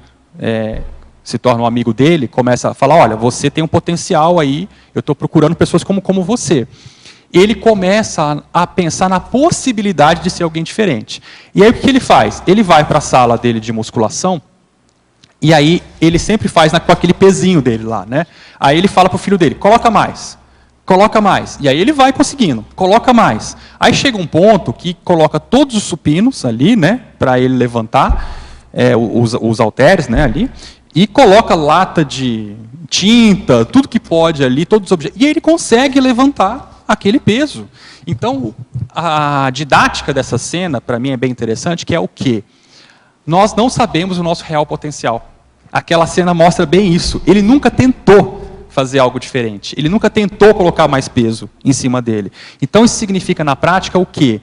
se torna um amigo dele, começa a falar, olha, você tem um potencial aí, eu estou procurando pessoas como você. Ele começa a pensar na possibilidade de ser alguém diferente. E aí o que ele faz? Ele vai para a sala dele de musculação, e aí ele sempre faz com aquele pezinho dele lá, né? Aí ele fala para o filho dele, coloca mais. E aí ele vai conseguindo, coloca mais. Aí chega um ponto que coloca todos os supinos ali, né? Para ele levantar, os halteres, né? Ali, e coloca lata de tinta, tudo que pode ali, todos os objetos. E aí ele consegue levantar aquele peso. Então, a didática dessa cena, para mim, é bem interessante, que é o quê? Nós não sabemos o nosso real potencial. Aquela cena mostra bem isso. Ele nunca tentou fazer algo diferente. Ele nunca tentou colocar mais peso em cima dele. Então, isso significa, na prática, o quê?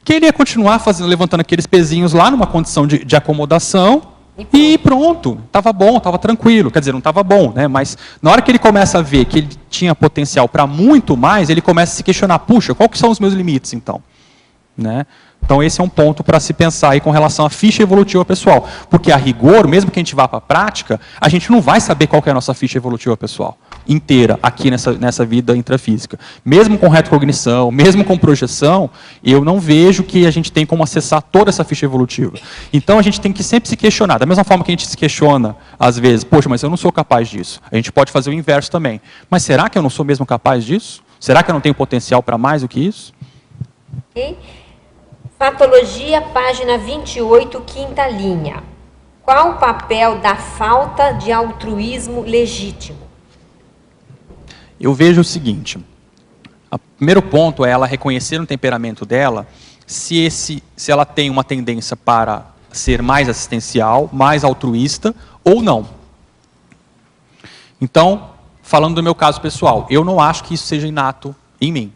Que ele ia continuar levantando aqueles pezinhos lá numa condição de acomodação, e pronto, estava bom, estava tranquilo. Quer dizer, não estava bom, né? Mas na hora que ele começa a ver que ele tinha potencial para muito mais, ele começa a se questionar, puxa, quais são os meus limites, então? Né? Então esse é um ponto para se pensar aí com relação à ficha evolutiva pessoal. Porque a rigor, mesmo que a gente vá para a prática, a gente não vai saber qual que é a nossa ficha evolutiva pessoal inteira aqui nessa vida intrafísica. Mesmo com retrocognição, mesmo com projeção, eu não vejo que a gente tem como acessar toda essa ficha evolutiva. Então a gente tem que sempre se questionar. Da mesma forma que a gente se questiona, às vezes, poxa, mas eu não sou capaz disso. A gente pode fazer o inverso também. Mas será que eu não sou mesmo capaz disso? Será que eu não tenho potencial para mais do que isso? Ok. Patologia, página 28, quinta linha. Qual o papel da falta de altruísmo legítimo? Eu vejo o seguinte, o primeiro ponto é ela reconhecer no temperamento dela se ela tem uma tendência para ser mais assistencial, mais altruísta ou não. Então, falando do meu caso pessoal, eu não acho que isso seja inato em mim.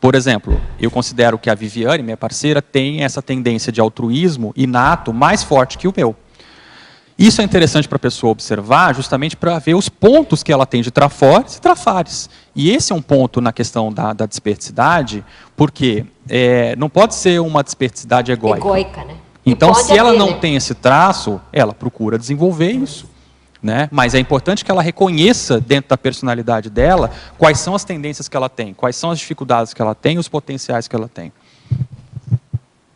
Por exemplo, eu considero que a Viviane, minha parceira, tem essa tendência de altruísmo inato mais forte que o meu. Isso é interessante para a pessoa observar, justamente para ver os pontos que ela tem de trafores e trafares. E esse é um ponto na questão da desperticidade, porque não pode ser uma desperticidade egóica. Egóica, né? Então, se ela não tem esse traço, ela procura desenvolver isso. Né? Mas é importante que ela reconheça dentro da personalidade dela quais são as tendências que ela tem, quais são as dificuldades que ela tem e os potenciais que ela tem.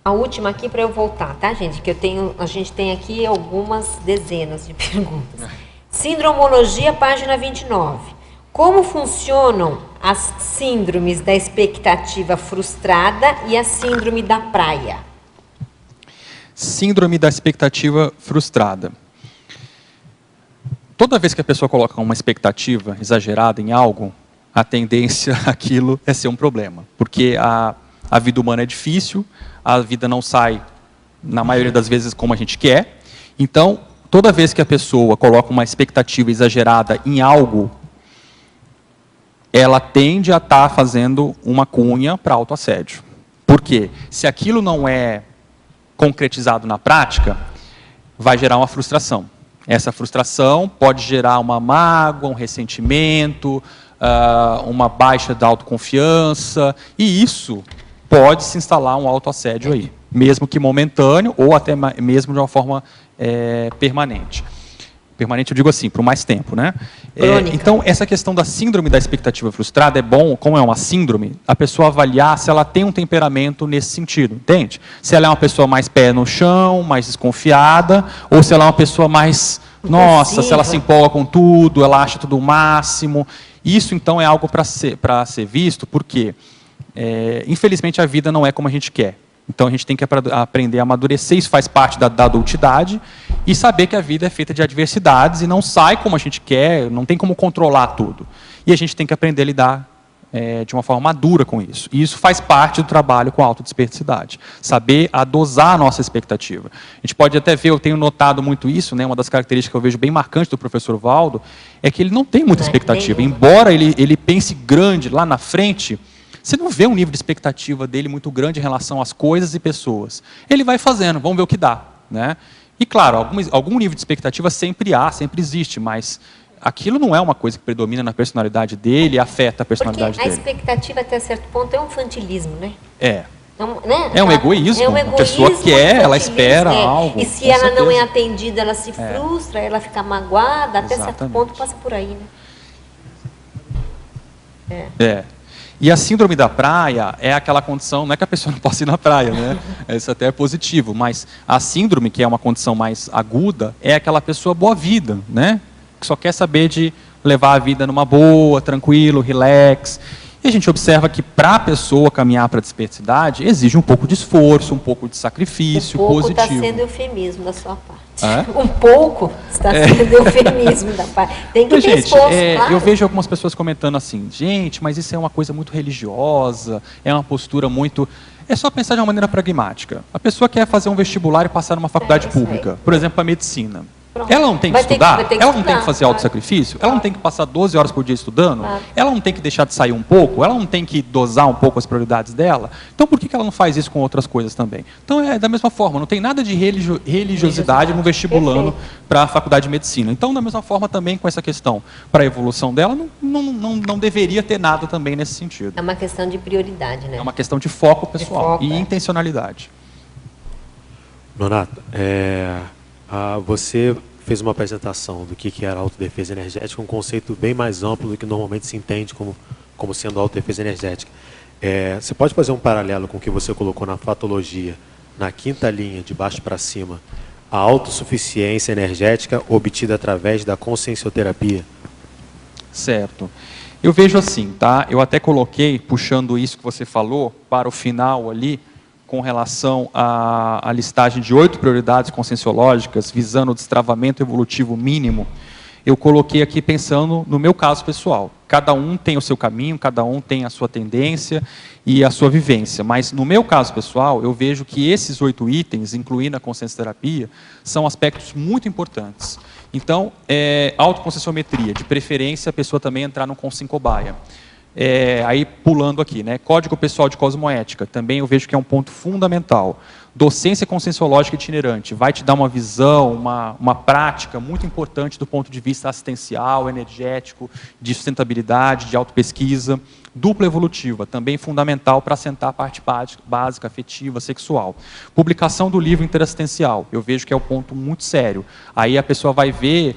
A última aqui para eu voltar, tá, gente? Que a gente tem aqui algumas dezenas de perguntas. Síndromologia, página 29. Como funcionam as síndromes da expectativa frustrada e a síndrome da praia? Síndrome da expectativa frustrada. Toda vez que a pessoa coloca uma expectativa exagerada em algo, a tendência àquilo é ser um problema. Porque a vida humana é difícil, a vida não sai, na maioria das vezes, como a gente quer. Então, toda vez que a pessoa coloca uma expectativa exagerada em algo, ela tende a estar fazendo uma cunha para autoassédio. Por quê? Se aquilo não é concretizado na prática, vai gerar uma frustração. Essa frustração pode gerar uma mágoa, um ressentimento, uma baixa da autoconfiança, e isso pode se instalar um autoassédio aí, mesmo que momentâneo ou até mesmo de uma forma permanente. Permanente eu digo assim, por mais tempo, né? Então, essa questão da síndrome da expectativa frustrada é bom, como é uma síndrome, a pessoa avaliar se ela tem um temperamento nesse sentido, entende? Se ela é uma pessoa mais pé no chão, mais desconfiada, ou se ela é uma pessoa mais, nossa, se ela se empolga com tudo, ela acha tudo o máximo. Isso, então, é algo para ser visto, porque, infelizmente, a vida não é como a gente quer. Então, a gente tem que aprender a amadurecer, isso faz parte da adultidade, e saber que a vida é feita de adversidades e não sai como a gente quer, não tem como controlar tudo. E a gente tem que aprender a lidar de uma forma madura com isso. E isso faz parte do trabalho com a autodesperticidade. Saber dosar a nossa expectativa. A gente pode até ver, eu tenho notado muito isso, né, uma das características que eu vejo bem marcante do professor Valdo, é que ele não tem muita expectativa. Embora ele pense grande lá na frente, você não vê um nível de expectativa dele muito grande em relação às coisas e pessoas. Ele vai fazendo, vamos ver o que dá. Né? E, claro, algum nível de expectativa sempre existe, mas aquilo não é uma coisa que predomina na personalidade dele e afeta a personalidade dele. Porque a expectativa, até certo ponto, é um infantilismo, né? É um egoísmo. A pessoa quer, ela espera algo. E se ela não é atendida, ela se frustra, ela fica magoada, até certo ponto passa por aí, né? E a síndrome da praia é aquela condição, não é que a pessoa não possa ir na praia, né? Isso até é positivo, mas a síndrome, que é uma condição mais aguda, é aquela pessoa boa-vida, né? Que só quer saber de levar a vida numa boa, tranquilo, relax. E a gente observa que para a pessoa caminhar para a desperticidade, exige um pouco de esforço, um pouco de sacrifício positivo. Está sendo eufemismo da sua parte. Um pouco está sendo eufemismo da parte. Tem que ter esforço, claro. Eu vejo algumas pessoas comentando assim, gente, mas isso é uma coisa muito religiosa, é uma postura muito... É só pensar de uma maneira pragmática. A pessoa quer fazer um vestibular e passar numa faculdade pública, por exemplo, a medicina. Pronto. Ela não tem que estudar? Ela não tem que fazer autossacrifício? Ela não tem que passar 12 horas por dia estudando? Ela não tem que deixar de sair um pouco? Ela não tem que dosar um pouco as prioridades dela? Então, por que ela não faz isso com outras coisas também? Então, é da mesma forma, não tem nada de religiosidade no vestibulando para a faculdade de medicina. Então, da mesma forma, também com essa questão para a evolução dela, não deveria ter nada também nesse sentido. É uma questão de prioridade, né? É uma questão de foco pessoal e intencionalidade. Nonata, você fez uma apresentação do que era autodefesa energética, um conceito bem mais amplo do que normalmente se entende como sendo autodefesa energética. Você pode fazer um paralelo com o que você colocou na fatologia, na quinta linha, de baixo para cima, a autossuficiência energética obtida através da consciencioterapia? Certo. Eu vejo assim, tá? Eu até coloquei, puxando isso que você falou, para o final ali, com relação à listagem de 8 prioridades conscienciológicas, visando o destravamento evolutivo mínimo, eu coloquei aqui pensando no meu caso pessoal. Cada um tem o seu caminho, cada um tem a sua tendência e a sua vivência. Mas no meu caso pessoal, eu vejo que esses 8 itens, incluindo a consciencioterapia, são aspectos muito importantes. Então, autoconscienciometria, de preferência a pessoa também entrar no conscienciobaia. Aí pulando aqui, né? Código pessoal de cosmoética, também eu vejo que é um ponto fundamental. Docência conscienciológica itinerante, vai te dar uma visão, uma prática muito importante do ponto de vista assistencial, energético, de sustentabilidade, de autopesquisa. Dupla evolutiva, também fundamental para assentar a parte básica, afetiva, sexual. Publicação do livro interassistencial, eu vejo que é um ponto muito sério. Aí a pessoa vai ver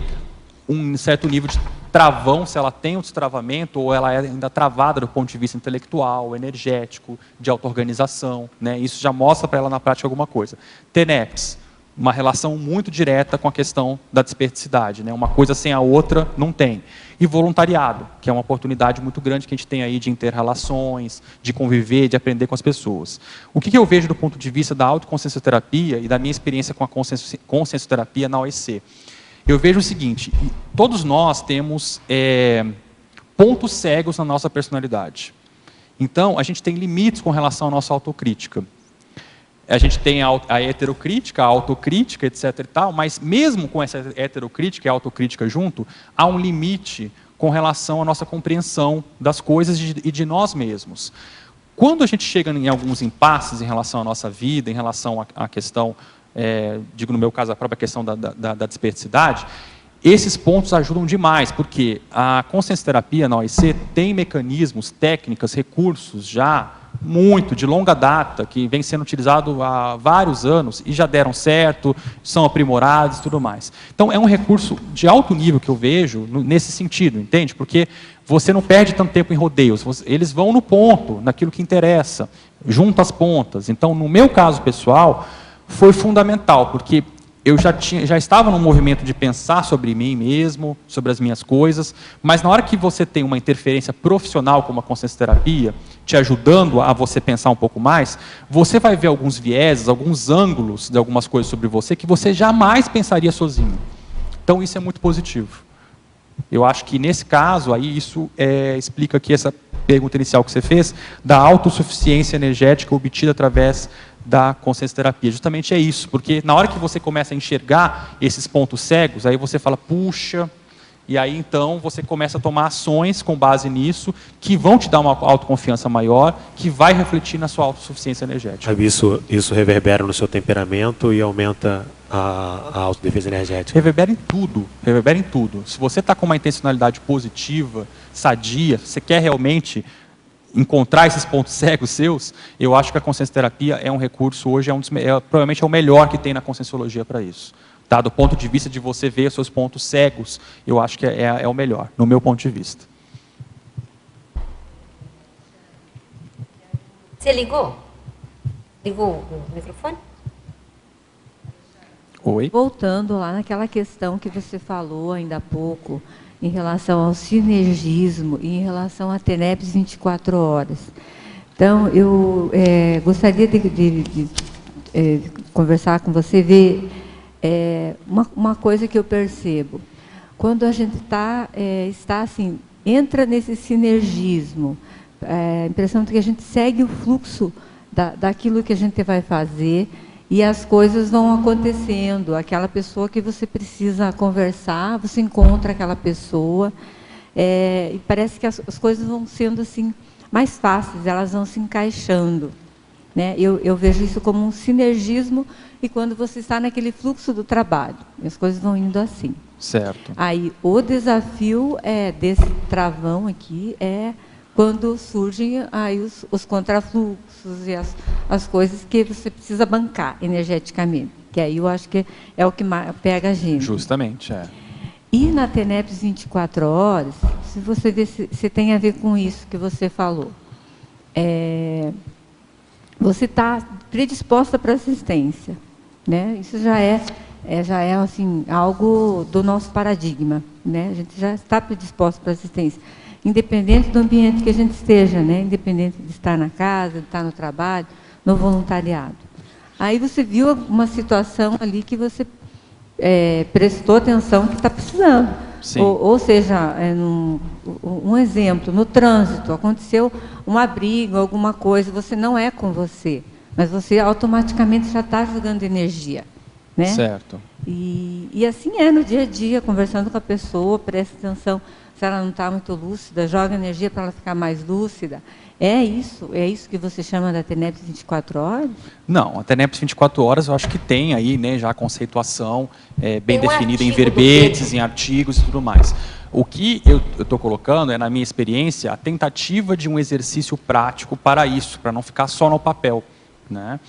um certo nível de travão, se ela tem um destravamento ou ela é ainda travada do ponto de vista intelectual, energético, de auto-organização, né? Isso já mostra para ela na prática alguma coisa. TENEPS, uma relação muito direta com a questão da desperticidade, né? Uma coisa sem a outra não tem. E voluntariado, que é uma oportunidade muito grande que a gente tem aí de interrelações, de conviver, de aprender com as pessoas. O que eu vejo do ponto de vista da autoconsciencioterapia e da minha experiência com a consciencioterapia na OEC? Eu vejo o seguinte, todos nós temos pontos cegos na nossa personalidade. Então, a gente tem limites com relação à nossa autocrítica. A gente tem a heterocrítica, a autocrítica, etc. e tal, mas mesmo com essa heterocrítica e autocrítica junto, há um limite com relação à nossa compreensão das coisas e de nós mesmos. Quando a gente chega em alguns impasses em relação à nossa vida, em relação à questão, digo no meu caso, a própria questão da desperticidade, esses pontos ajudam demais, porque a consciencioterapia na OIC tem mecanismos, técnicas, recursos já muito de longa data, que vem sendo utilizado há vários anos e já deram certo, são aprimorados e tudo mais. Então, é um recurso de alto nível que eu vejo nesse sentido, entende? Porque você não perde tanto tempo em rodeios, eles vão no ponto, naquilo que interessa, junto às pontas. Então, no meu caso pessoal, foi fundamental, porque eu já estava num movimento de pensar sobre mim mesmo, sobre as minhas coisas, mas na hora que você tem uma interferência profissional como a consciencioterapia, te ajudando a você pensar um pouco mais, você vai ver alguns vieses, alguns ângulos de algumas coisas sobre você que você jamais pensaria sozinho. Então isso é muito positivo. Eu acho que nesse caso, aí isso explica aqui essa pergunta inicial que você fez, da autossuficiência energética obtida através da consciencioterapia. Justamente é isso, porque na hora que você começa a enxergar esses pontos cegos, aí você fala, puxa, e aí então você começa a tomar ações com base nisso, que vão te dar uma autoconfiança maior, que vai refletir na sua autossuficiência energética. Isso reverbera no seu temperamento e aumenta a autodefesa energética? Reverbera em tudo, reverbera em tudo. Se você está com uma intencionalidade positiva, sadia, você quer realmente encontrar esses pontos cegos seus, eu acho que a consciencioterapia é um recurso hoje, provavelmente é o melhor que tem na conscienciologia para isso. Tá? Do ponto de vista de você ver os seus pontos cegos, eu acho que é o melhor, no meu ponto de vista. Você ligou? Ligou o microfone? Oi? Voltando lá naquela questão que você falou ainda há pouco, em relação ao sinergismo e em relação a TENEPS 24 horas. Então, eu gostaria de conversar com você, ver uma coisa que eu percebo. Quando a gente está assim, entra nesse sinergismo, a impressão de que a gente segue o fluxo daquilo que a gente vai fazer, e as coisas vão acontecendo. Aquela pessoa que você precisa conversar, você encontra aquela pessoa, e parece que as coisas vão sendo assim mais fáceis, elas vão se encaixando, né? Eu vejo isso como um sinergismo, e quando você está naquele fluxo do trabalho, as coisas vão indo assim. Certo. Aí o desafio desse travão aqui quando surgem aí os contrafluxos e as coisas que você precisa bancar energeticamente, que aí eu acho que é o que pega a gente. Justamente, E na TENEPS 24 horas, se você ver se tem a ver com isso que você falou, você está predisposta para assistência, né? Isso já é assim, algo do nosso paradigma, né? A gente já está predisposto para assistência, independente do ambiente que a gente esteja, né? Independente de estar na casa, de estar no trabalho, no voluntariado. Aí você viu uma situação ali que você prestou atenção que está precisando. Sim. Ou seja, um exemplo, no trânsito, aconteceu uma briga, alguma coisa, você não é com você, mas você automaticamente já está jogando energia, né? Certo. E assim no dia a dia, conversando com a pessoa, presta atenção. se ela não está muito lúcida, joga energia para ela ficar mais lúcida. É isso que você chama da TENEPS 24 horas? Não, a TENEPS 24 horas eu acho que tem aí, né, já a conceituação bem definida em artigo do verbetes, Pedro. em artigos e tudo mais. O que eu estou colocando é, na minha experiência, a tentativa de um exercício prático para isso, para não ficar só no papel. Né?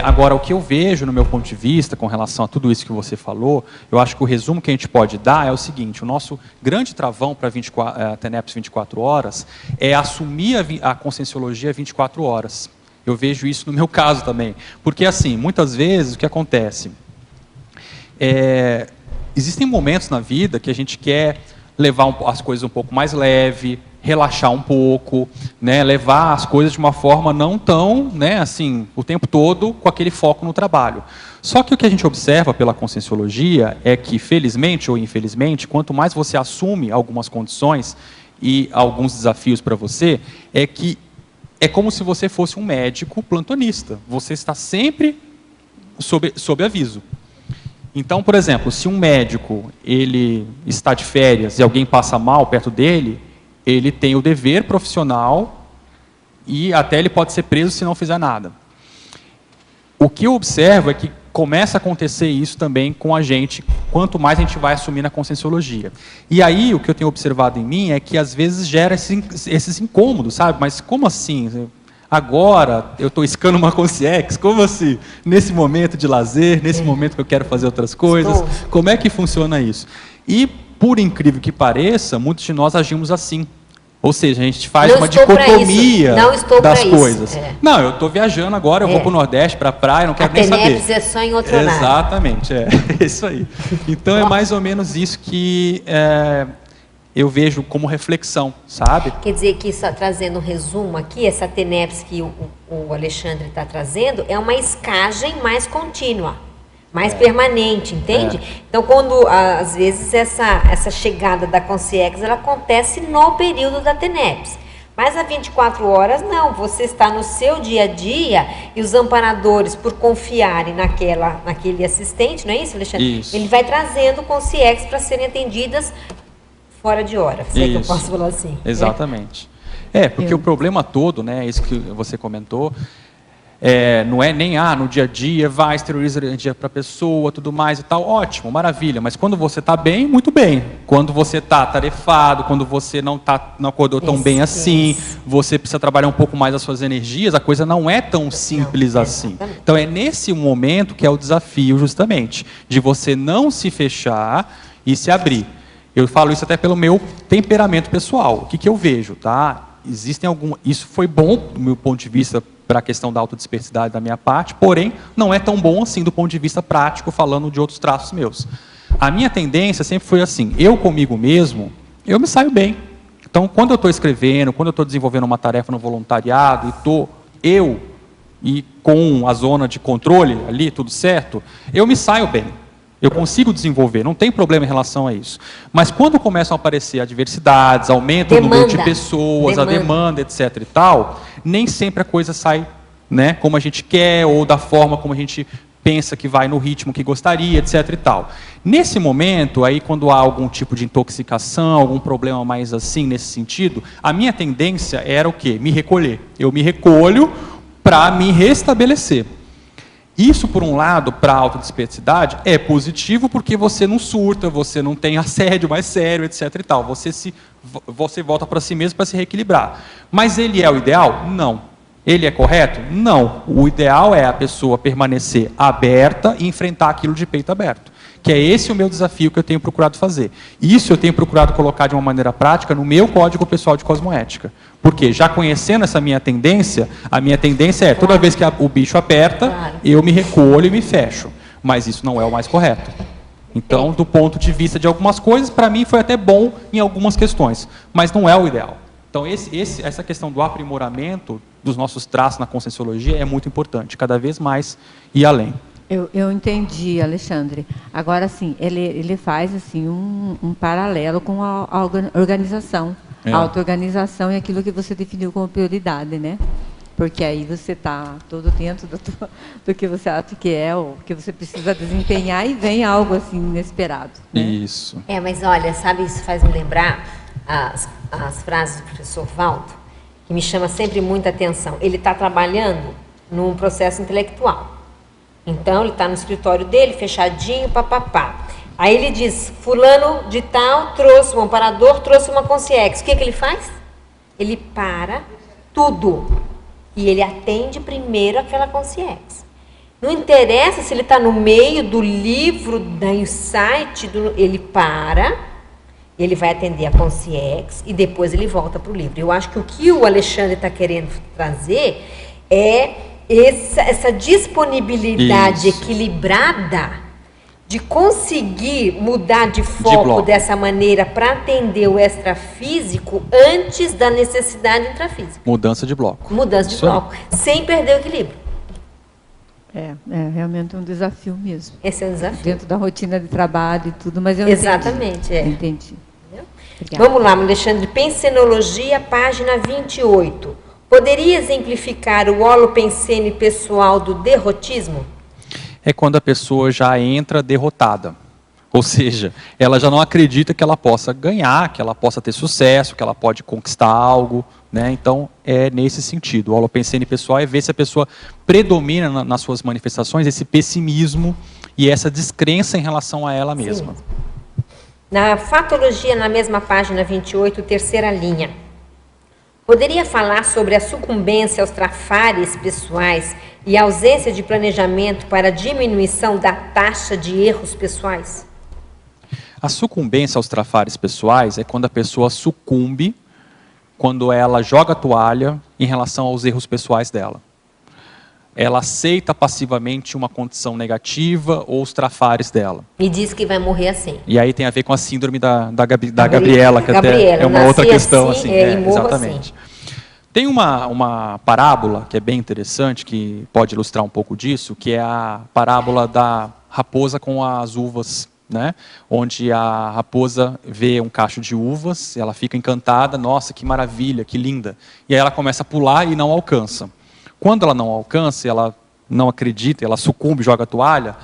Agora, o que eu vejo no meu ponto de vista com relação a tudo isso que você falou, eu acho que o resumo que a gente pode dar é o seguinte: o nosso grande travão para a TENEPS 24 horas é assumir a conscienciologia 24 horas. Eu vejo isso no meu caso também. Porque, assim, muitas vezes o que acontece? Existem momentos na vida que a gente quer levar as coisas um pouco mais leve, relaxar um pouco, né, levar as coisas de uma forma não tão, né, assim, o tempo todo com aquele foco no trabalho. Só que o que a gente observa pela conscienciologia é que, felizmente ou infelizmente, quanto mais você assume algumas condições e alguns desafios para você, é que é como se você fosse um médico plantonista. Você está sempre sob aviso. Então, por exemplo, se um médico ele está de férias e alguém passa mal perto dele, ele tem o dever profissional e até ele pode ser preso se não fizer nada. O que eu observo é que começa a acontecer isso também com a gente, quanto mais a gente vai assumir na conscienciologia. E aí, o que eu tenho observado em mim é que às vezes gera esses incômodos, sabe? Mas como assim? Agora eu estou iscando uma consciex, como assim? Nesse momento de lazer, nesse momento que eu quero fazer outras coisas, como é que funciona isso? E, por incrível que pareça, muitos de nós agimos assim. Ou seja, a gente faz uma dicotomia das coisas. Não, eu estou viajando agora, eu vou para o Nordeste, para a praia, não quero nem saber. A TENEPS é só em outro horário. Exatamente, é isso aí. Então é mais ou menos isso que eu vejo como reflexão, sabe? Quer dizer que, só trazendo um resumo aqui, essa TENEPS que o Alexandre está trazendo é uma escagem mais contínua, mais permanente, entende? Então, quando, às vezes, essa chegada da consciex, ela acontece no período da TENEPS. Mas a 24 horas, não. Você está no seu dia a dia e os amparadores, por confiarem naquele assistente, não é isso, Alexandre? Isso. Ele vai trazendo consciex para serem atendidas fora de hora, se é que eu posso falar assim. Exatamente. Porque o problema todo, né, isso que você comentou, não é nem no dia a dia, vai, exterioriza energia para a pessoa, tudo mais e tal, ótimo, maravilha, mas quando você está bem, muito bem. Quando você está tarefado, quando você não acordou tão bem assim, você precisa trabalhar um pouco mais as suas energias, a coisa não é tão simples assim. Então é nesse momento que é o desafio, justamente, de você não se fechar e se abrir. Eu falo isso até pelo meu temperamento pessoal. O que eu vejo, tá? Isso foi bom do meu ponto de vista para a questão da autodispersidade da minha parte, porém não é tão bom assim do ponto de vista prático, falando de outros traços meus. A minha tendência sempre foi assim: eu comigo mesmo, eu me saio bem. Então, quando eu estou escrevendo, quando eu estou desenvolvendo uma tarefa no voluntariado e estou e com a zona de controle ali, tudo certo, eu me saio bem. Eu consigo desenvolver, não tem problema em relação a isso. Mas quando começam a aparecer adversidades, aumenta o número de pessoas, a demanda, etc. e tal, nem sempre a coisa sai, né, como a gente quer ou da forma como a gente pensa que vai, no ritmo que gostaria, etc. e tal. Nesse momento, aí, quando há algum tipo de intoxicação, algum problema mais assim, nesse sentido, a minha tendência era o quê? Me recolher. Eu me recolho para me restabelecer. Isso, por um lado, para a autodispersidade, é positivo porque você não surta, você não tem assédio mais sério, etc. e tal. Você volta para si mesmo para se reequilibrar. Mas ele é o ideal? Não. Ele é correto? Não. O ideal é a pessoa permanecer aberta e enfrentar aquilo de peito aberto. Que é esse o meu desafio que eu tenho procurado fazer. Isso eu tenho procurado colocar de uma maneira prática no meu código pessoal de cosmoética. Porque, já conhecendo essa minha tendência, a minha tendência é, toda vez que o bicho aperta, eu me recolho e me fecho. Mas isso não é o mais correto. Então, do ponto de vista de algumas coisas, para mim foi até bom em algumas questões. Mas não é o ideal. Então, essa questão do aprimoramento dos nossos traços na conscienciologia é muito importante. Cada vez mais ir além. Eu entendi, Alexandre. Agora, sim, ele faz assim, um paralelo com a organização. A auto-organização é aquilo que você definiu como prioridade, né? Porque aí você está todo dentro do que você acha que é, ou que você precisa desempenhar, e vem algo assim inesperado. Né? Isso. Mas olha, sabe, isso faz me lembrar as frases do professor Valdo, que me chama sempre muita atenção. Ele está trabalhando num processo intelectual. Então, ele está no escritório dele, fechadinho, papapá. Aí ele diz, fulano de tal trouxe um amparador, trouxe uma consciência. O que ele faz? Ele para tudo. E ele atende primeiro aquela consciência. Não interessa se ele está no meio do livro, da insight, ele para, ele vai atender a consciência e depois ele volta para o livro. Eu acho que o que o Alexandre está querendo trazer é essa disponibilidade equilibrada de conseguir mudar de foco dessa maneira para atender o extrafísico antes da necessidade intrafísica. Mudança de bloco. Mudança de bloco, sem perder o equilíbrio. É realmente um desafio mesmo. Esse é um desafio. Dentro da rotina de trabalho e tudo, mas eu Exatamente, entendi. Vamos lá, Alexandre. Pensenologia, página 28. Poderia exemplificar o holopensene pessoal do derrotismo? É quando a pessoa já entra derrotada. Ou seja, ela já não acredita que ela possa ganhar, que ela possa ter sucesso, que ela pode conquistar algo, né? Então, é nesse sentido. O holopensene pessoal é ver se a pessoa predomina nas suas manifestações esse pessimismo e essa descrença em relação a ela mesma. Sim. Na fatologia, na mesma página 28, terceira linha. Poderia falar sobre a sucumbência aos trafares pessoais e a ausência de planejamento para a diminuição da taxa de erros pessoais? A sucumbência aos trafares pessoais é quando a pessoa sucumbe, quando ela joga a toalha em relação aos erros pessoais dela. Ela aceita passivamente uma condição negativa ou os trafares dela. E diz que vai morrer assim. E aí tem a ver com a síndrome da Gabriela, que até é uma outra questão. Assim, exatamente. Assim. Tem uma parábola que é bem interessante, que pode ilustrar um pouco disso, que é a parábola da raposa com as uvas, né? Onde a raposa vê um cacho de uvas, ela fica encantada, nossa, que maravilha, que linda. E aí ela começa a pular e não alcança. Quando ela não alcança, ela não acredita, ela sucumbe, joga a toalha,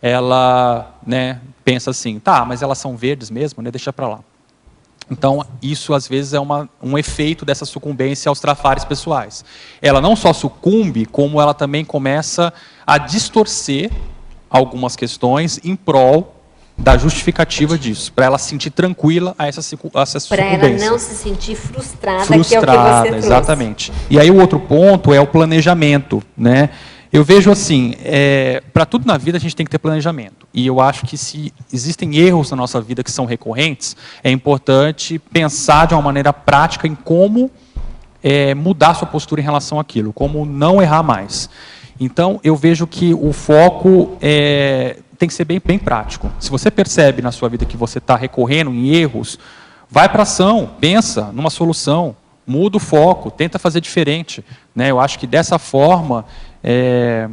ela, né, pensa assim, tá, mas elas são verdes mesmo, né, deixa para lá. Então, isso às vezes é um efeito dessa sucumbência aos trafares pessoais. Ela não só sucumbe, como ela também começa a distorcer algumas questões em prol da justificativa disso, para ela se sentir tranquila a essa sucumbência. Para ela não se sentir frustrada, que é o que você trouxe. Exatamente. E aí o outro ponto é o planejamento, né? Eu vejo assim, para tudo na vida a gente tem que ter planejamento. E eu acho que se existem erros na nossa vida que são recorrentes, é importante pensar de uma maneira prática em como mudar sua postura em relação àquilo, como não errar mais. Então, eu vejo que o foco tem que ser bem prático. Se você percebe na sua vida que você está recorrendo em erros, vai para a ação, pensa numa solução, muda o foco, tenta fazer diferente, né? Eu acho que dessa forma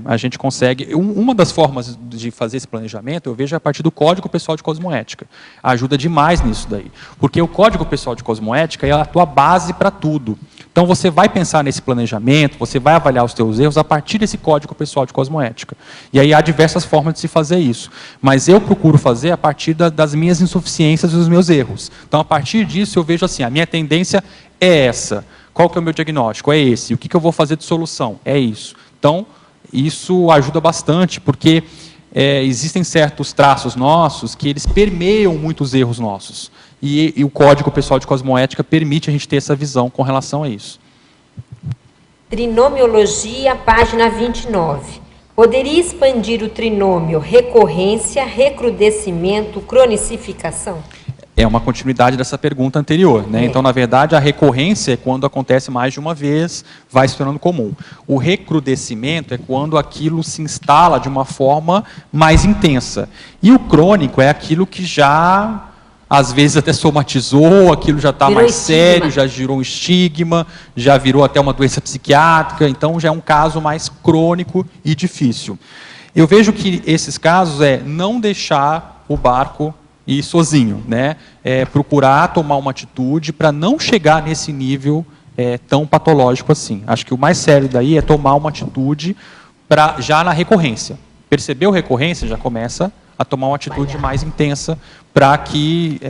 a gente consegue. Uma das formas de fazer esse planejamento, eu vejo a partir do Código Pessoal de Cosmoética. Ajuda demais nisso daí. Porque o Código Pessoal de Cosmoética é a tua base para tudo. Então, você vai pensar nesse planejamento, você vai avaliar os teus erros a partir desse Código Pessoal de Cosmoética. E aí há diversas formas de se fazer isso. Mas eu procuro fazer a partir das minhas insuficiências e dos meus erros. Então, a partir disso, eu vejo assim, a minha tendência é essa. Qual que é o meu diagnóstico? É esse. O que eu vou fazer de solução? É isso. Então, isso ajuda bastante, porque existem certos traços nossos que eles permeiam muitos erros nossos. E o Código Pessoal de Cosmoética permite a gente ter essa visão com relação a isso. Trinomiologia, página 29. Poderia expandir o trinômio recorrência, recrudescimento, cronicificação? É uma continuidade dessa pergunta anterior, né? Então, na verdade, a recorrência é quando acontece mais de uma vez, vai se tornando comum. O recrudescimento é quando aquilo se instala de uma forma mais intensa. E o crônico é aquilo que já, às vezes, até somatizou, aquilo já está mais sério, já girou um estigma, já virou até uma doença psiquiátrica, então já é um caso mais crônico e difícil. Eu vejo que esses casos não deixar o barco ir sozinho, né? Procurar tomar uma atitude para não chegar nesse nível tão patológico assim. Acho que o mais sério daí é tomar uma atitude já na recorrência. Percebeu recorrência, já começa a tomar uma atitude mais intensa para que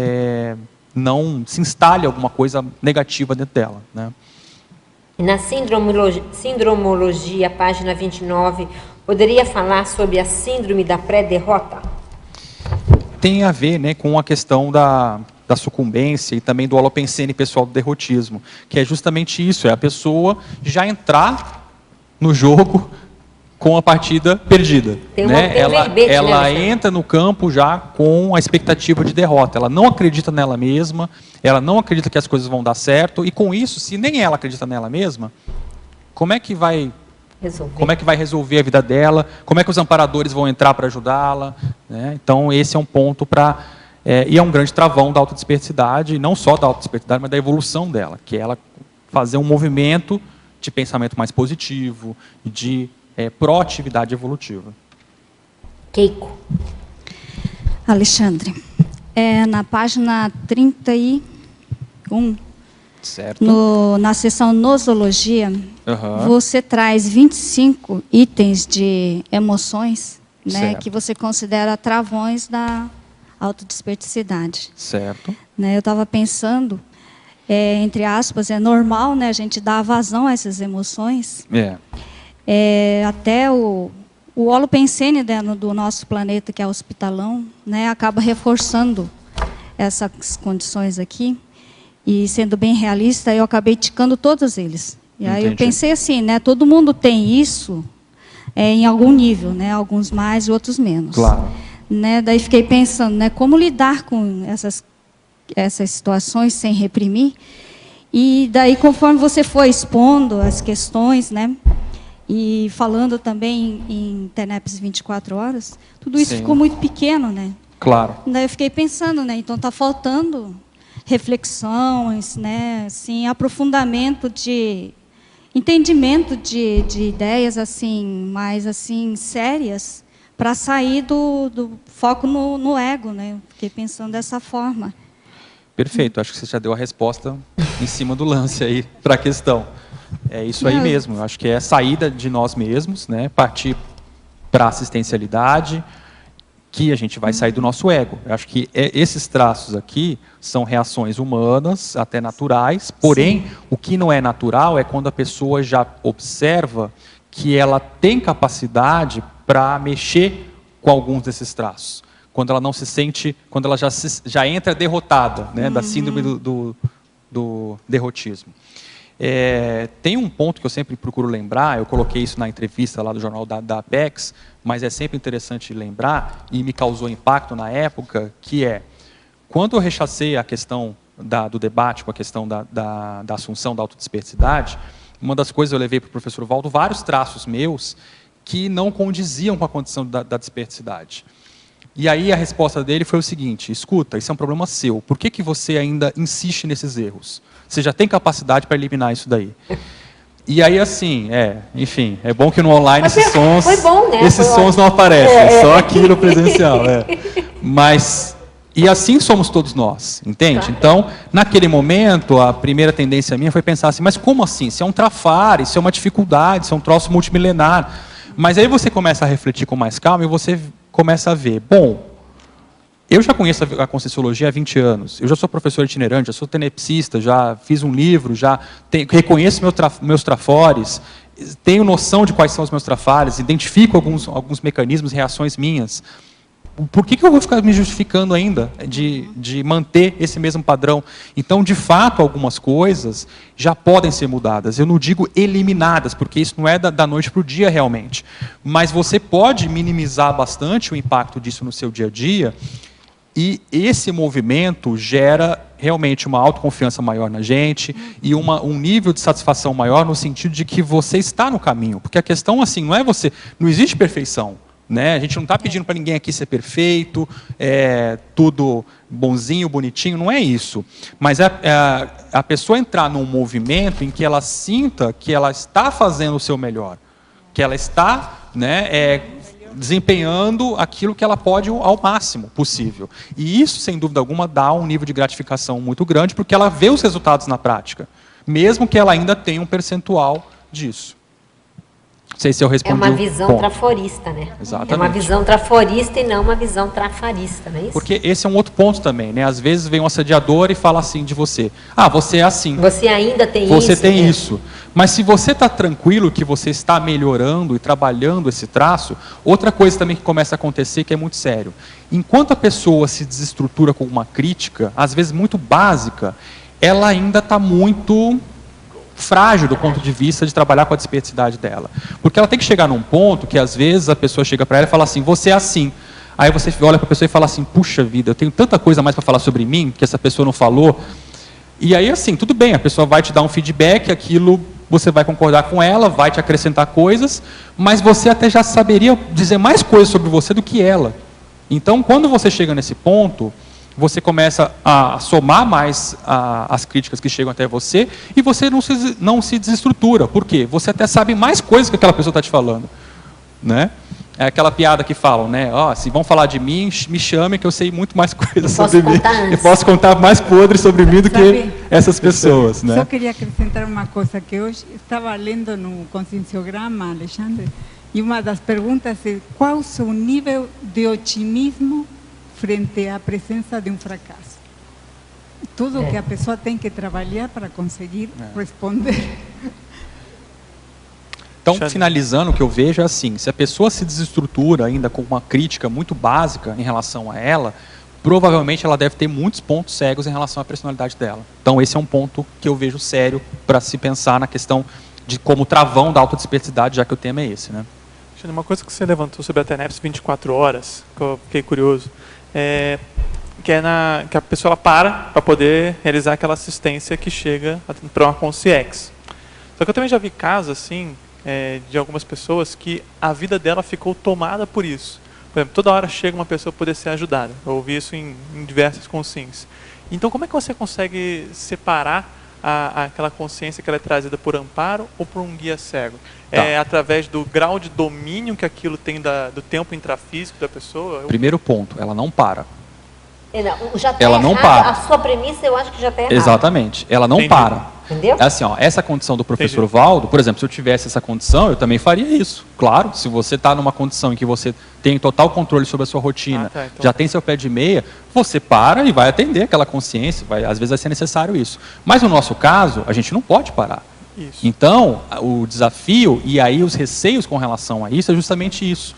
não se instale alguma coisa negativa dentro dela, né? Na sindromologia, página 29, poderia falar sobre a síndrome da pré-derrota? Tem a ver, né, com a questão da sucumbência e também do holopensene pessoal do derrotismo, que é justamente isso, é a pessoa já entrar no jogo com a partida perdida. Tem né? Ela né, entra no campo já com a expectativa de derrota, ela não acredita nela mesma, ela não acredita que as coisas vão dar certo, e com isso, se nem ela acredita nela mesma, como é que vai resolver a vida dela, como é que os amparadores vão entrar para ajudá-la, né? Então esse é um ponto e é um grande travão da autodesperticidade, não só da autodesperticidade, mas da evolução dela, que é ela fazer um movimento de pensamento mais positivo, de proatividade evolutiva. Keiko. Alexandre, na página 31, certo. na seção nosologia, você traz 25 itens de emoções, né, que você considera travões da autodesperticidade. Certo. Né, eu estava pensando, entre aspas, é normal, né, a gente dar vazão a essas emoções. Até o holopensene, né, do nosso planeta, que é o hospitalão, né, acaba reforçando essas condições aqui. E, sendo bem realista, eu acabei ticando todos eles. E aí eu pensei assim, né, todo mundo tem isso em algum nível, né, alguns mais e outros menos. Claro. Né, daí fiquei pensando, né, como lidar com essas situações sem reprimir. E daí, conforme você foi expondo as questões, né, e falando também em TENEPS 24 horas, tudo isso ficou muito pequeno, né? Claro. Daí eu fiquei pensando, né, então está faltando reflexões, né, assim, aprofundamento de entendimento de ideias assim, mais assim sérias, para sair do foco no ego, né? Eu fiquei pensando dessa forma. Perfeito, acho que você já deu a resposta em cima do lance aí para a questão. É isso aí mesmo, eu acho que é a saída de nós mesmos, né? Partir para a assistencialidade, que a gente vai sair do nosso ego. Eu acho que esses traços aqui são reações humanas, até naturais, porém, o que não é natural é quando a pessoa já observa que ela tem capacidade para mexer com alguns desses traços. Quando ela não se sente, quando ela já entra derrotada, né, da síndrome do derrotismo. Tem um ponto que eu sempre procuro lembrar, eu coloquei isso na entrevista lá do jornal da Apex, mas é sempre interessante lembrar, e me causou impacto na época, que quando eu rechacei a questão do debate com a questão da assunção da autodesperticidade, uma das coisas eu levei para o professor Valdo vários traços meus que não condiziam com a condição da desperticidade. E aí a resposta dele foi o seguinte: escuta, isso é um problema seu, por que você ainda insiste nesses erros? Você já tem capacidade para eliminar isso daí. E aí, assim, enfim, é bom que no online esses sons, né? Esses sons não aparecem, só aqui no presencial. Mas, e assim somos todos nós, entende? Então, naquele momento, a primeira tendência minha foi pensar assim, mas como assim? Isso é um trafar, isso é uma dificuldade, isso é um troço multimilenar. Mas aí você começa a refletir com mais calma e você começa a ver, bom, eu já conheço a Conscienciologia há 20 anos, eu já sou professor itinerante, já sou tenepsista, já fiz um livro, já reconheço meus trafores, tenho noção de quais são os meus trafores, identifico alguns mecanismos, reações minhas. Por que eu vou ficar me justificando ainda de manter esse mesmo padrão? Então, de fato, algumas coisas já podem ser mudadas. Eu não digo eliminadas, porque isso não é da noite para o dia realmente. Mas você pode minimizar bastante o impacto disso no seu dia a dia, e esse movimento gera realmente uma autoconfiança maior na gente e um nível de satisfação maior no sentido de que você está no caminho. Porque a questão, assim, não existe perfeição. Né? A gente não está pedindo para ninguém aqui ser perfeito, tudo bonzinho, bonitinho, não é isso. Mas a pessoa entrar num movimento em que ela sinta que ela está fazendo o seu melhor, que ela está, né, desempenhando aquilo que ela pode ao máximo possível. E isso, sem dúvida alguma, dá um nível de gratificação muito grande, porque ela vê os resultados na prática, mesmo que ela ainda tenha um percentual disso. Não sei se eu respondi. É uma visão traforista, né? Exatamente. É uma visão traforista e não uma visão trafarista, não é isso? Porque esse é um outro ponto também, né? Às vezes vem um assediador e fala assim de você: ah, você é assim. Você ainda tem isso. Você tem isso. Mas se você está tranquilo que você está melhorando e trabalhando esse traço, outra coisa também que começa a acontecer que é muito sério. Enquanto a pessoa se desestrutura com uma crítica, às vezes muito básica, ela ainda está muito frágil do ponto de vista de trabalhar com a desperticidade dela. Porque ela tem que chegar num ponto que às vezes a pessoa chega para ela e fala assim: você é assim. Aí você olha para a pessoa e fala assim: puxa vida, eu tenho tanta coisa mais para falar sobre mim que essa pessoa não falou. E aí assim, tudo bem, a pessoa vai te dar um feedback, aquilo você vai concordar com ela, vai te acrescentar coisas, mas você até já saberia dizer mais coisas sobre você do que ela. Então, quando você chega nesse ponto, você começa a somar mais as críticas que chegam até você e você não se desestrutura. Por quê? Você até sabe mais coisas que aquela pessoa está te falando. Né? É aquela piada que falam, né? Oh, se vão falar de mim, me chame que eu sei muito mais coisas sobre mim. Eu posso contar mais podres sobre mim do que essas pessoas. Né? Só queria acrescentar uma coisa que hoje estava lendo no Conscienciograma, Alexandre, e uma das perguntas é: qual o seu nível de otimismo frente à presença de um fracasso? Tudo que a pessoa tem que trabalhar para conseguir responder. Então, finalizando, o que eu vejo é assim: se a pessoa se desestrutura ainda com uma crítica muito básica em relação a ela, provavelmente ela deve ter muitos pontos cegos em relação à personalidade dela. Então, esse é um ponto que eu vejo sério para se pensar na questão de como travão da autodesperticidade, já que o tema é esse, né? Uma coisa que você levantou sobre a TENEPS 24 horas, que eu fiquei curioso, que a pessoa para poder realizar aquela assistência que chega para uma consciex. Só que eu também já vi casos assim, de algumas pessoas que a vida dela ficou tomada por isso. Por exemplo, toda hora chega uma pessoa para poder ser ajudada. Eu ouvi isso em diversas consciências. Então, como é que você consegue separar aquela consciência que ela é trazida por amparo ou por um guia cego? É através do grau de domínio que aquilo tem do tempo intrafísico da pessoa? Primeiro ponto, ela não para. Ela não para. A sua premissa eu acho que já está errada. Exatamente, ela não para. Entendeu? É assim, ó, essa condição do professor Valdo, por exemplo, se eu tivesse essa condição, eu também faria isso. Claro, se você está numa condição em que você tem total controle sobre a sua rotina, então já tem seu pé de meia, você para e vai atender aquela consciência, às vezes vai ser necessário isso. Mas no nosso caso, a gente não pode parar. Isso. Então, o desafio e aí os receios com relação a isso é justamente isso.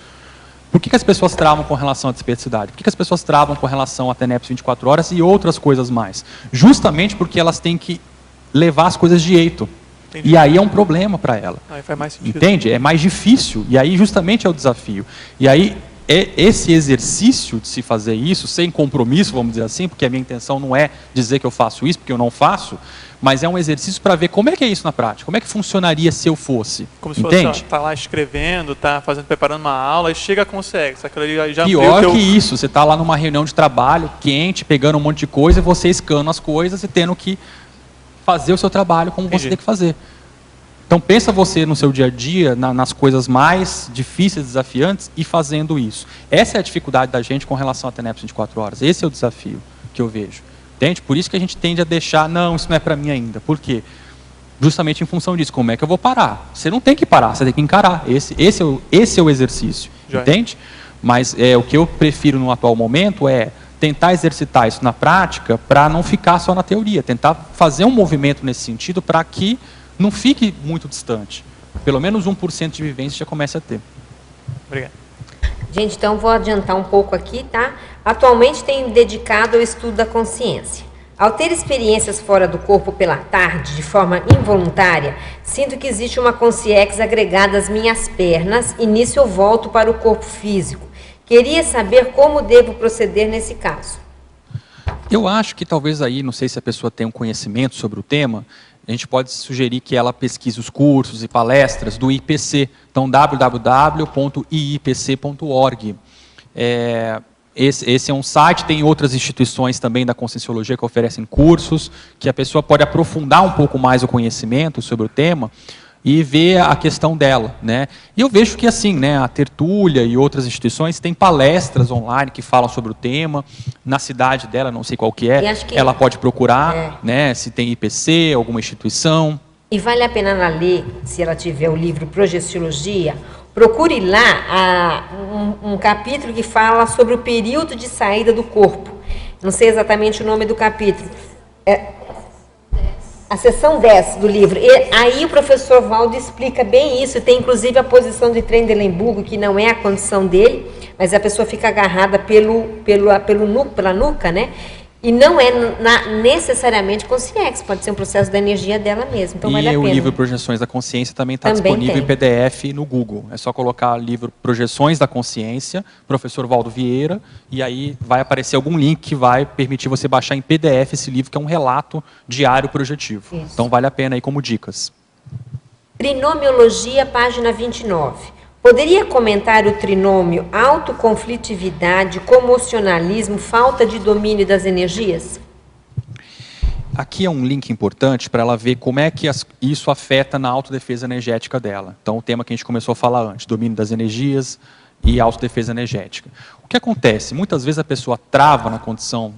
Por que as pessoas travam com relação à desperticidade? Por que as pessoas travam com relação à TENEPS 24 horas e outras coisas mais? Justamente porque elas têm que levar as coisas de jeito. Entendi. E aí é um problema para ela. Aí faz mais sentido. Entende? É mais difícil. E aí justamente é o desafio. E aí esse exercício de se fazer isso, sem compromisso, vamos dizer assim, porque a minha intenção não é dizer que eu faço isso, porque eu não faço, mas é um exercício para ver como é que é isso na prática, como é que funcionaria se eu fosse. Como se Entende? fosse, tá lá escrevendo, tá preparando uma aula, e chega consegue. Já pior que isso, você está lá numa reunião de trabalho, quente, pegando um monte de coisa, e você escando as coisas e tendo que fazer o seu trabalho como você tem que fazer. Então pensa você no seu dia a dia, nas coisas mais difíceis, desafiantes, e fazendo isso. Essa é a dificuldade da gente com relação à TENEPS 24 horas. Esse é o desafio que eu vejo. Entende? Por isso que a gente tende a deixar, não, isso não é para mim ainda. Por quê? Justamente em função disso, como é que eu vou parar? Você não tem que parar, você tem que encarar. Esse é o exercício. Já entende? Mas o que eu prefiro no atual momento é tentar exercitar isso na prática para não ficar só na teoria. Tentar fazer um movimento nesse sentido para que não fique muito distante. Pelo menos 1% de vivência já começa a ter. Obrigado. Gente, então vou adiantar um pouco aqui, tá? Atualmente tenho me dedicado ao estudo da consciência. Ao ter experiências fora do corpo pela tarde, de forma involuntária, sinto que existe uma consciex agregada às minhas pernas e nisso eu volto para o corpo físico. Queria saber como devo proceder nesse caso. Eu acho que talvez aí, não sei se a pessoa tem um conhecimento sobre o tema, a gente pode sugerir que ela pesquise os cursos e palestras do IPC, então www.iipc.org. Esse é um site, tem outras instituições também da Conscienciologia que oferecem cursos, que a pessoa pode aprofundar um pouco mais o conhecimento sobre o tema e ver a questão dela, né? E eu vejo que assim, né, a Tertúlia e outras instituições têm palestras online que falam sobre o tema, na cidade dela, não sei qual que é, ela pode procurar, né, se tem IPC, alguma instituição. E vale a pena ela ler, se ela tiver o livro Projeciologia, procure lá um capítulo que fala sobre o período de saída do corpo. Não sei exatamente o nome do capítulo. A seção 10 do livro. E aí o professor Valdo explica bem isso. Tem inclusive a posição de Trendelenburgo, que não é a condição dele, mas a pessoa fica agarrada pela nuca, né? E não é necessariamente consciência, pode ser um processo da energia dela mesma. Então vale a pena. E o livro Projeções da Consciência também está disponível em PDF no Google. É só colocar livro Projeções da Consciência, professor Valdo Vieira, e aí vai aparecer algum link que vai permitir você baixar em PDF esse livro, que é um relato diário projetivo. Isso. Então vale a pena aí como dicas. Trinomiologia, página 29. Poderia comentar o trinômio autoconflitividade, comocionalismo, falta de domínio das energias? Aqui é um link importante para ela ver como é que isso afeta na autodefesa energética dela. Então, o tema que a gente começou a falar antes, domínio das energias e autodefesa energética. O que acontece? Muitas vezes a pessoa trava na condição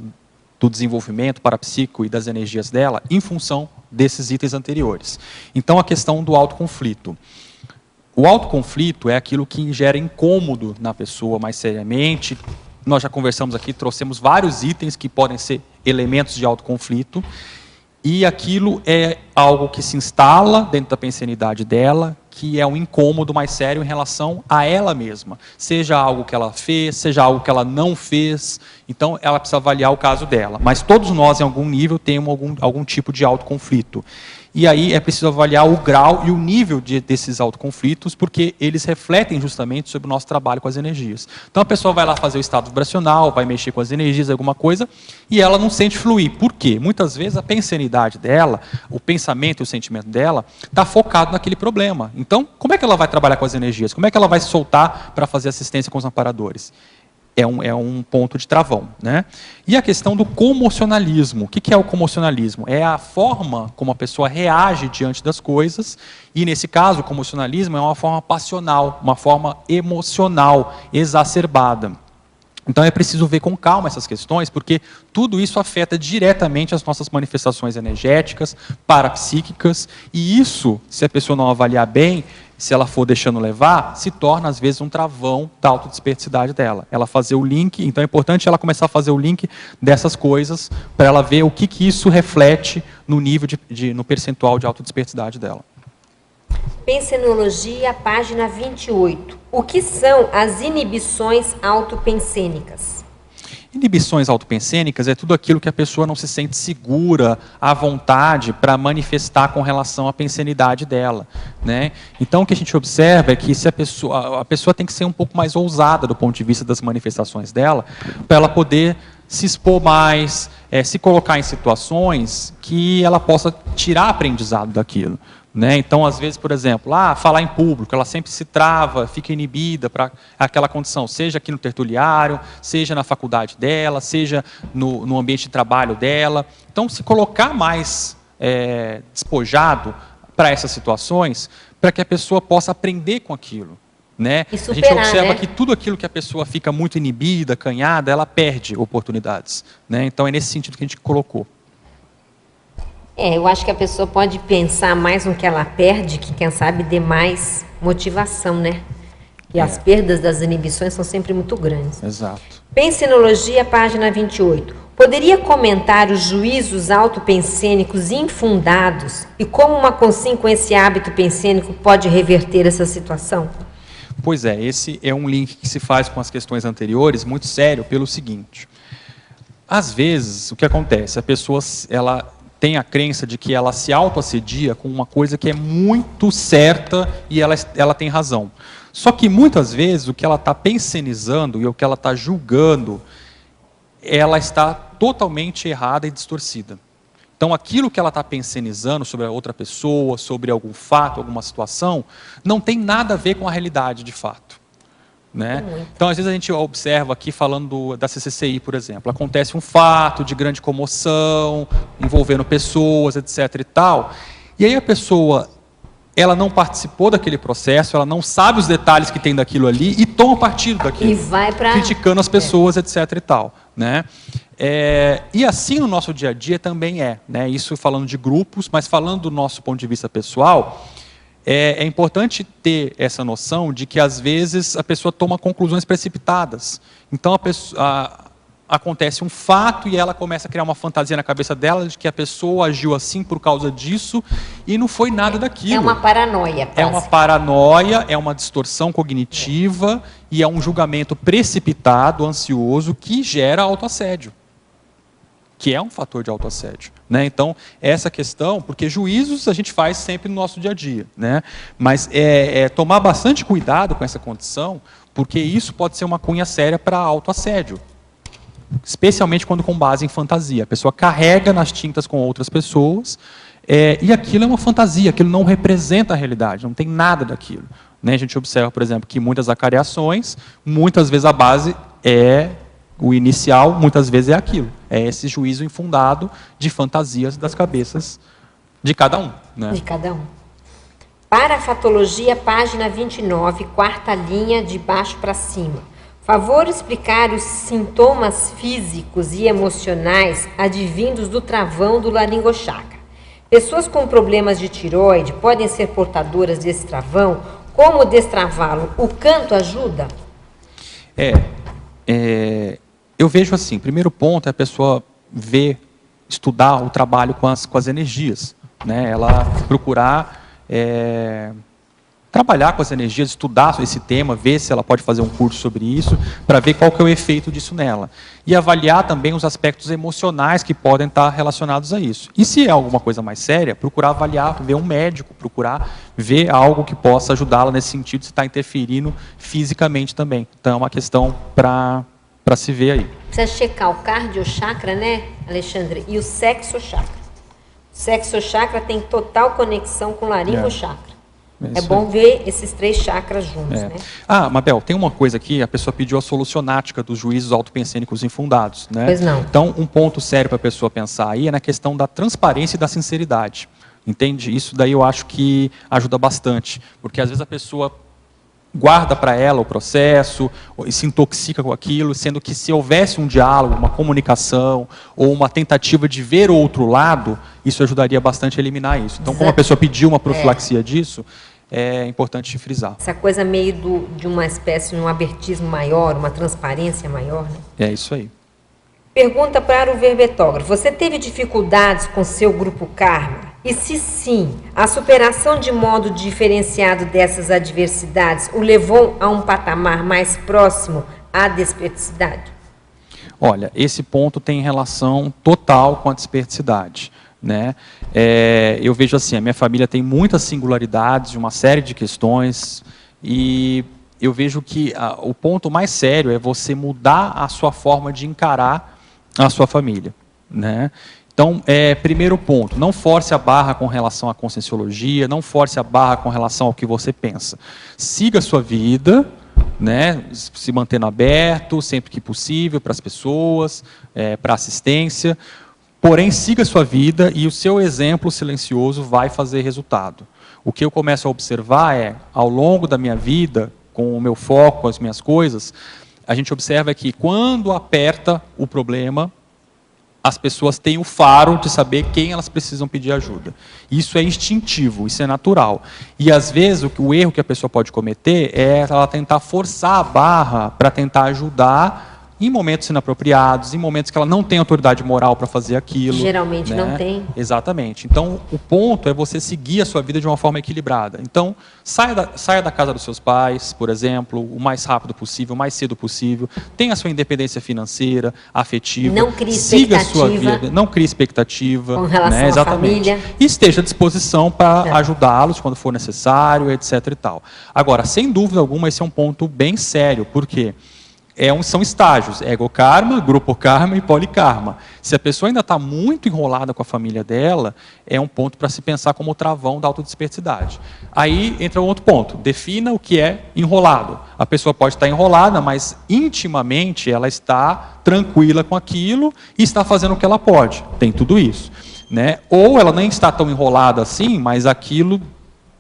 do desenvolvimento parapsíquico e das energias dela em função desses itens anteriores. Então, a questão do autoconflito. O autoconflito é aquilo que gera incômodo na pessoa mais seriamente. Nós já conversamos aqui, trouxemos vários itens que podem ser elementos de autoconflito. E aquilo é algo que se instala dentro da pensenidade dela, que é um incômodo mais sério em relação a ela mesma. Seja algo que ela fez, seja algo que ela não fez. Então, ela precisa avaliar o caso dela. Mas todos nós, em algum nível, temos algum tipo de autoconflito. E aí é preciso avaliar o grau e o nível desses autoconflitos, porque eles refletem justamente sobre o nosso trabalho com as energias. Então a pessoa vai lá fazer o estado vibracional, vai mexer com as energias, alguma coisa, e ela não sente fluir. Por quê? Muitas vezes a pensenidade dela, o pensamento e o sentimento dela, está focado naquele problema. Então, como é que ela vai trabalhar com as energias? Como é que ela vai se soltar para fazer assistência com os amparadores? É um ponto de travão, né? E a questão do comocionalismo. O que é o comocionalismo? É a forma como a pessoa reage diante das coisas, e nesse caso o comocionalismo é uma forma passional, uma forma emocional, exacerbada. Então é preciso ver com calma essas questões, porque tudo isso afeta diretamente as nossas manifestações energéticas, parapsíquicas, e isso, se a pessoa não avaliar bem, se ela for deixando levar, se torna às vezes um travão da autodesperticidade dela. Ela fazer o link, então é importante ela começar a fazer o link dessas coisas, para ela ver o que isso reflete no nível, no percentual de autodesperticidade dela. Pensenologia, página 28. O que são as inibições autopensênicas? Inibições autopensênicas é tudo aquilo que a pessoa não se sente segura, à vontade, para manifestar com relação à pensenidade dela, né? Então, o que a gente observa é que se a pessoa tem que ser um pouco mais ousada do ponto de vista das manifestações dela, para ela poder se expor mais, se colocar em situações que ela possa tirar aprendizado daquilo. Né? Então, às vezes, por exemplo, falar em público, ela sempre se trava, fica inibida para aquela condição, seja aqui no tertuliário, seja na faculdade dela, seja no ambiente de trabalho dela. Então, se colocar mais despojado para essas situações, para que a pessoa possa aprender com aquilo. Né? E superar, a gente observa, né? que tudo aquilo que a pessoa fica muito inibida, acanhada, ela perde oportunidades. Né? Então, é nesse sentido que a gente colocou. Eu acho que a pessoa pode pensar mais no que ela perde, que quem sabe dê mais motivação, né? E as perdas das inibições são sempre muito grandes. Exato. Pensenologia, página 28. Poderia comentar os juízos autopensênicos infundados e como uma consciência com esse hábito pensênico pode reverter essa situação? Pois é, esse é um link que se faz com as questões anteriores, muito sério, pelo seguinte. Às vezes, o que acontece? A pessoa, ela tem a crença de que ela se autoassedia com uma coisa que é muito certa e ela tem razão. Só que muitas vezes o que ela está pensenizando e o que ela está julgando, ela está totalmente errada e distorcida. Então aquilo que ela está pensenizando sobre a outra pessoa, sobre algum fato, alguma situação, não tem nada a ver com a realidade de fato. Né? Então, às vezes a gente observa aqui, falando da CCCI, por exemplo, acontece um fato de grande comoção, envolvendo pessoas, etc. e tal, e aí a pessoa, ela não participou daquele processo, ela não sabe os detalhes que tem daquilo ali e toma partido daquilo, e vai pra... criticando as pessoas, etc. e tal. Né? E assim no nosso dia a dia também né? Isso falando de grupos, mas falando do nosso ponto de vista pessoal, é importante ter essa noção de que às vezes a pessoa toma conclusões precipitadas. Então acontece um fato e ela começa a criar uma fantasia na cabeça dela de que a pessoa agiu assim por causa disso e não foi nada daquilo. É uma paranoia. É uma paranoia, é uma distorção cognitiva e é um julgamento precipitado, ansioso, que gera autoassédio, que é um fator de autoassédio, né? Então, essa questão, porque juízos a gente faz sempre no nosso dia a dia, né? Mas tomar bastante cuidado com essa condição, porque isso pode ser uma cunha séria para autoassédio, especialmente quando com base em fantasia. A pessoa carrega nas tintas com outras pessoas, e aquilo é uma fantasia, aquilo não representa a realidade, não tem nada daquilo, né? A gente observa, por exemplo, que muitas acariações, muitas vezes a base o inicial, muitas vezes é aquilo. É esse juízo infundado de fantasias das cabeças de cada um. Né? De cada um. Parafatologia, página 29, quarta linha, de baixo para cima. Favor explicar os sintomas físicos e emocionais advindos do travão do laringochakra. Pessoas com problemas de tireoide podem ser portadoras desse travão? Como destravá-lo? O canto ajuda? Eu vejo assim, primeiro ponto é a pessoa estudar o trabalho com as energias, né? Ela procurar trabalhar com as energias, estudar esse tema, ver se ela pode fazer um curso sobre isso, para ver qual que é o efeito disso nela. E avaliar também os aspectos emocionais que podem estar relacionados a isso. E se é alguma coisa mais séria, procurar avaliar, ver um médico, procurar ver algo que possa ajudá-la nesse sentido, se está interferindo fisicamente também. Então é uma questão para se ver aí. Precisa checar o cardiochakra, né, Alexandre? E o sexochakra. O sexochakra tem total conexão com o laringochakra. É bom ver esses 3 chakras juntos, né? Mabel, tem uma coisa aqui, a pessoa pediu a solucionática dos juízos autopensênicos infundados, né? Pois não. Então, um ponto sério para a pessoa pensar aí é na questão da transparência e da sinceridade. Entende? Isso daí eu acho que ajuda bastante, porque às vezes a pessoa guarda para ela o processo e se intoxica com aquilo, sendo que se houvesse um diálogo, uma comunicação ou uma tentativa de ver o outro lado, isso ajudaria bastante a eliminar isso. Então, como a pessoa pediu uma profilaxia disso, é importante frisar. Essa coisa meio de uma espécie de um abertismo maior, uma transparência maior, né? É isso aí. Pergunta para o verbetógrafo. Você teve dificuldades com seu grupo Karma? E se sim, a superação de modo diferenciado dessas adversidades o levou a um patamar mais próximo à desperticidade? Olha, esse ponto tem relação total com a desperticidade, né? Eu vejo assim, a minha família tem muitas singularidades, uma série de questões, e eu vejo que o ponto mais sério é você mudar a sua forma de encarar a sua família, né? Então, primeiro ponto, não force a barra com relação à conscienciologia, não force a barra com relação ao que você pensa. Siga a sua vida, né, se mantendo aberto, sempre que possível, para as pessoas, para assistência, porém, siga a sua vida e o seu exemplo silencioso vai fazer resultado. O que eu começo a observar ao longo da minha vida, com o meu foco, com as minhas coisas, a gente observa que quando aperta o problema, as pessoas têm o faro de saber quem elas precisam pedir ajuda. Isso é instintivo, isso é natural. E às vezes o erro que a pessoa pode cometer é ela tentar forçar a barra para tentar ajudar em momentos inapropriados, em momentos que ela não tem autoridade moral para fazer aquilo. Geralmente, né? Não tem. Exatamente. Então, o ponto é você seguir a sua vida de uma forma equilibrada. Então, saia da casa dos seus pais, por exemplo, o mais rápido possível, o mais cedo possível. Tenha a sua independência financeira, afetiva. Não crie siga expectativa. A sua vida, não crie expectativa. Com relação à família. E esteja à disposição para ajudá-los quando for necessário, etc. e tal. Agora, sem dúvida alguma, esse é um ponto bem sério, porque são estágios, egokarma, grupo karma e polikarma. Se a pessoa ainda está muito enrolada com a família dela, é um ponto para se pensar como o travão da autodesperticidade. Aí entra outro ponto, defina o que é enrolado. A pessoa pode estar enrolada, mas intimamente ela está tranquila com aquilo e está fazendo o que ela pode. Tem tudo isso, né? Ou ela nem está tão enrolada assim, mas aquilo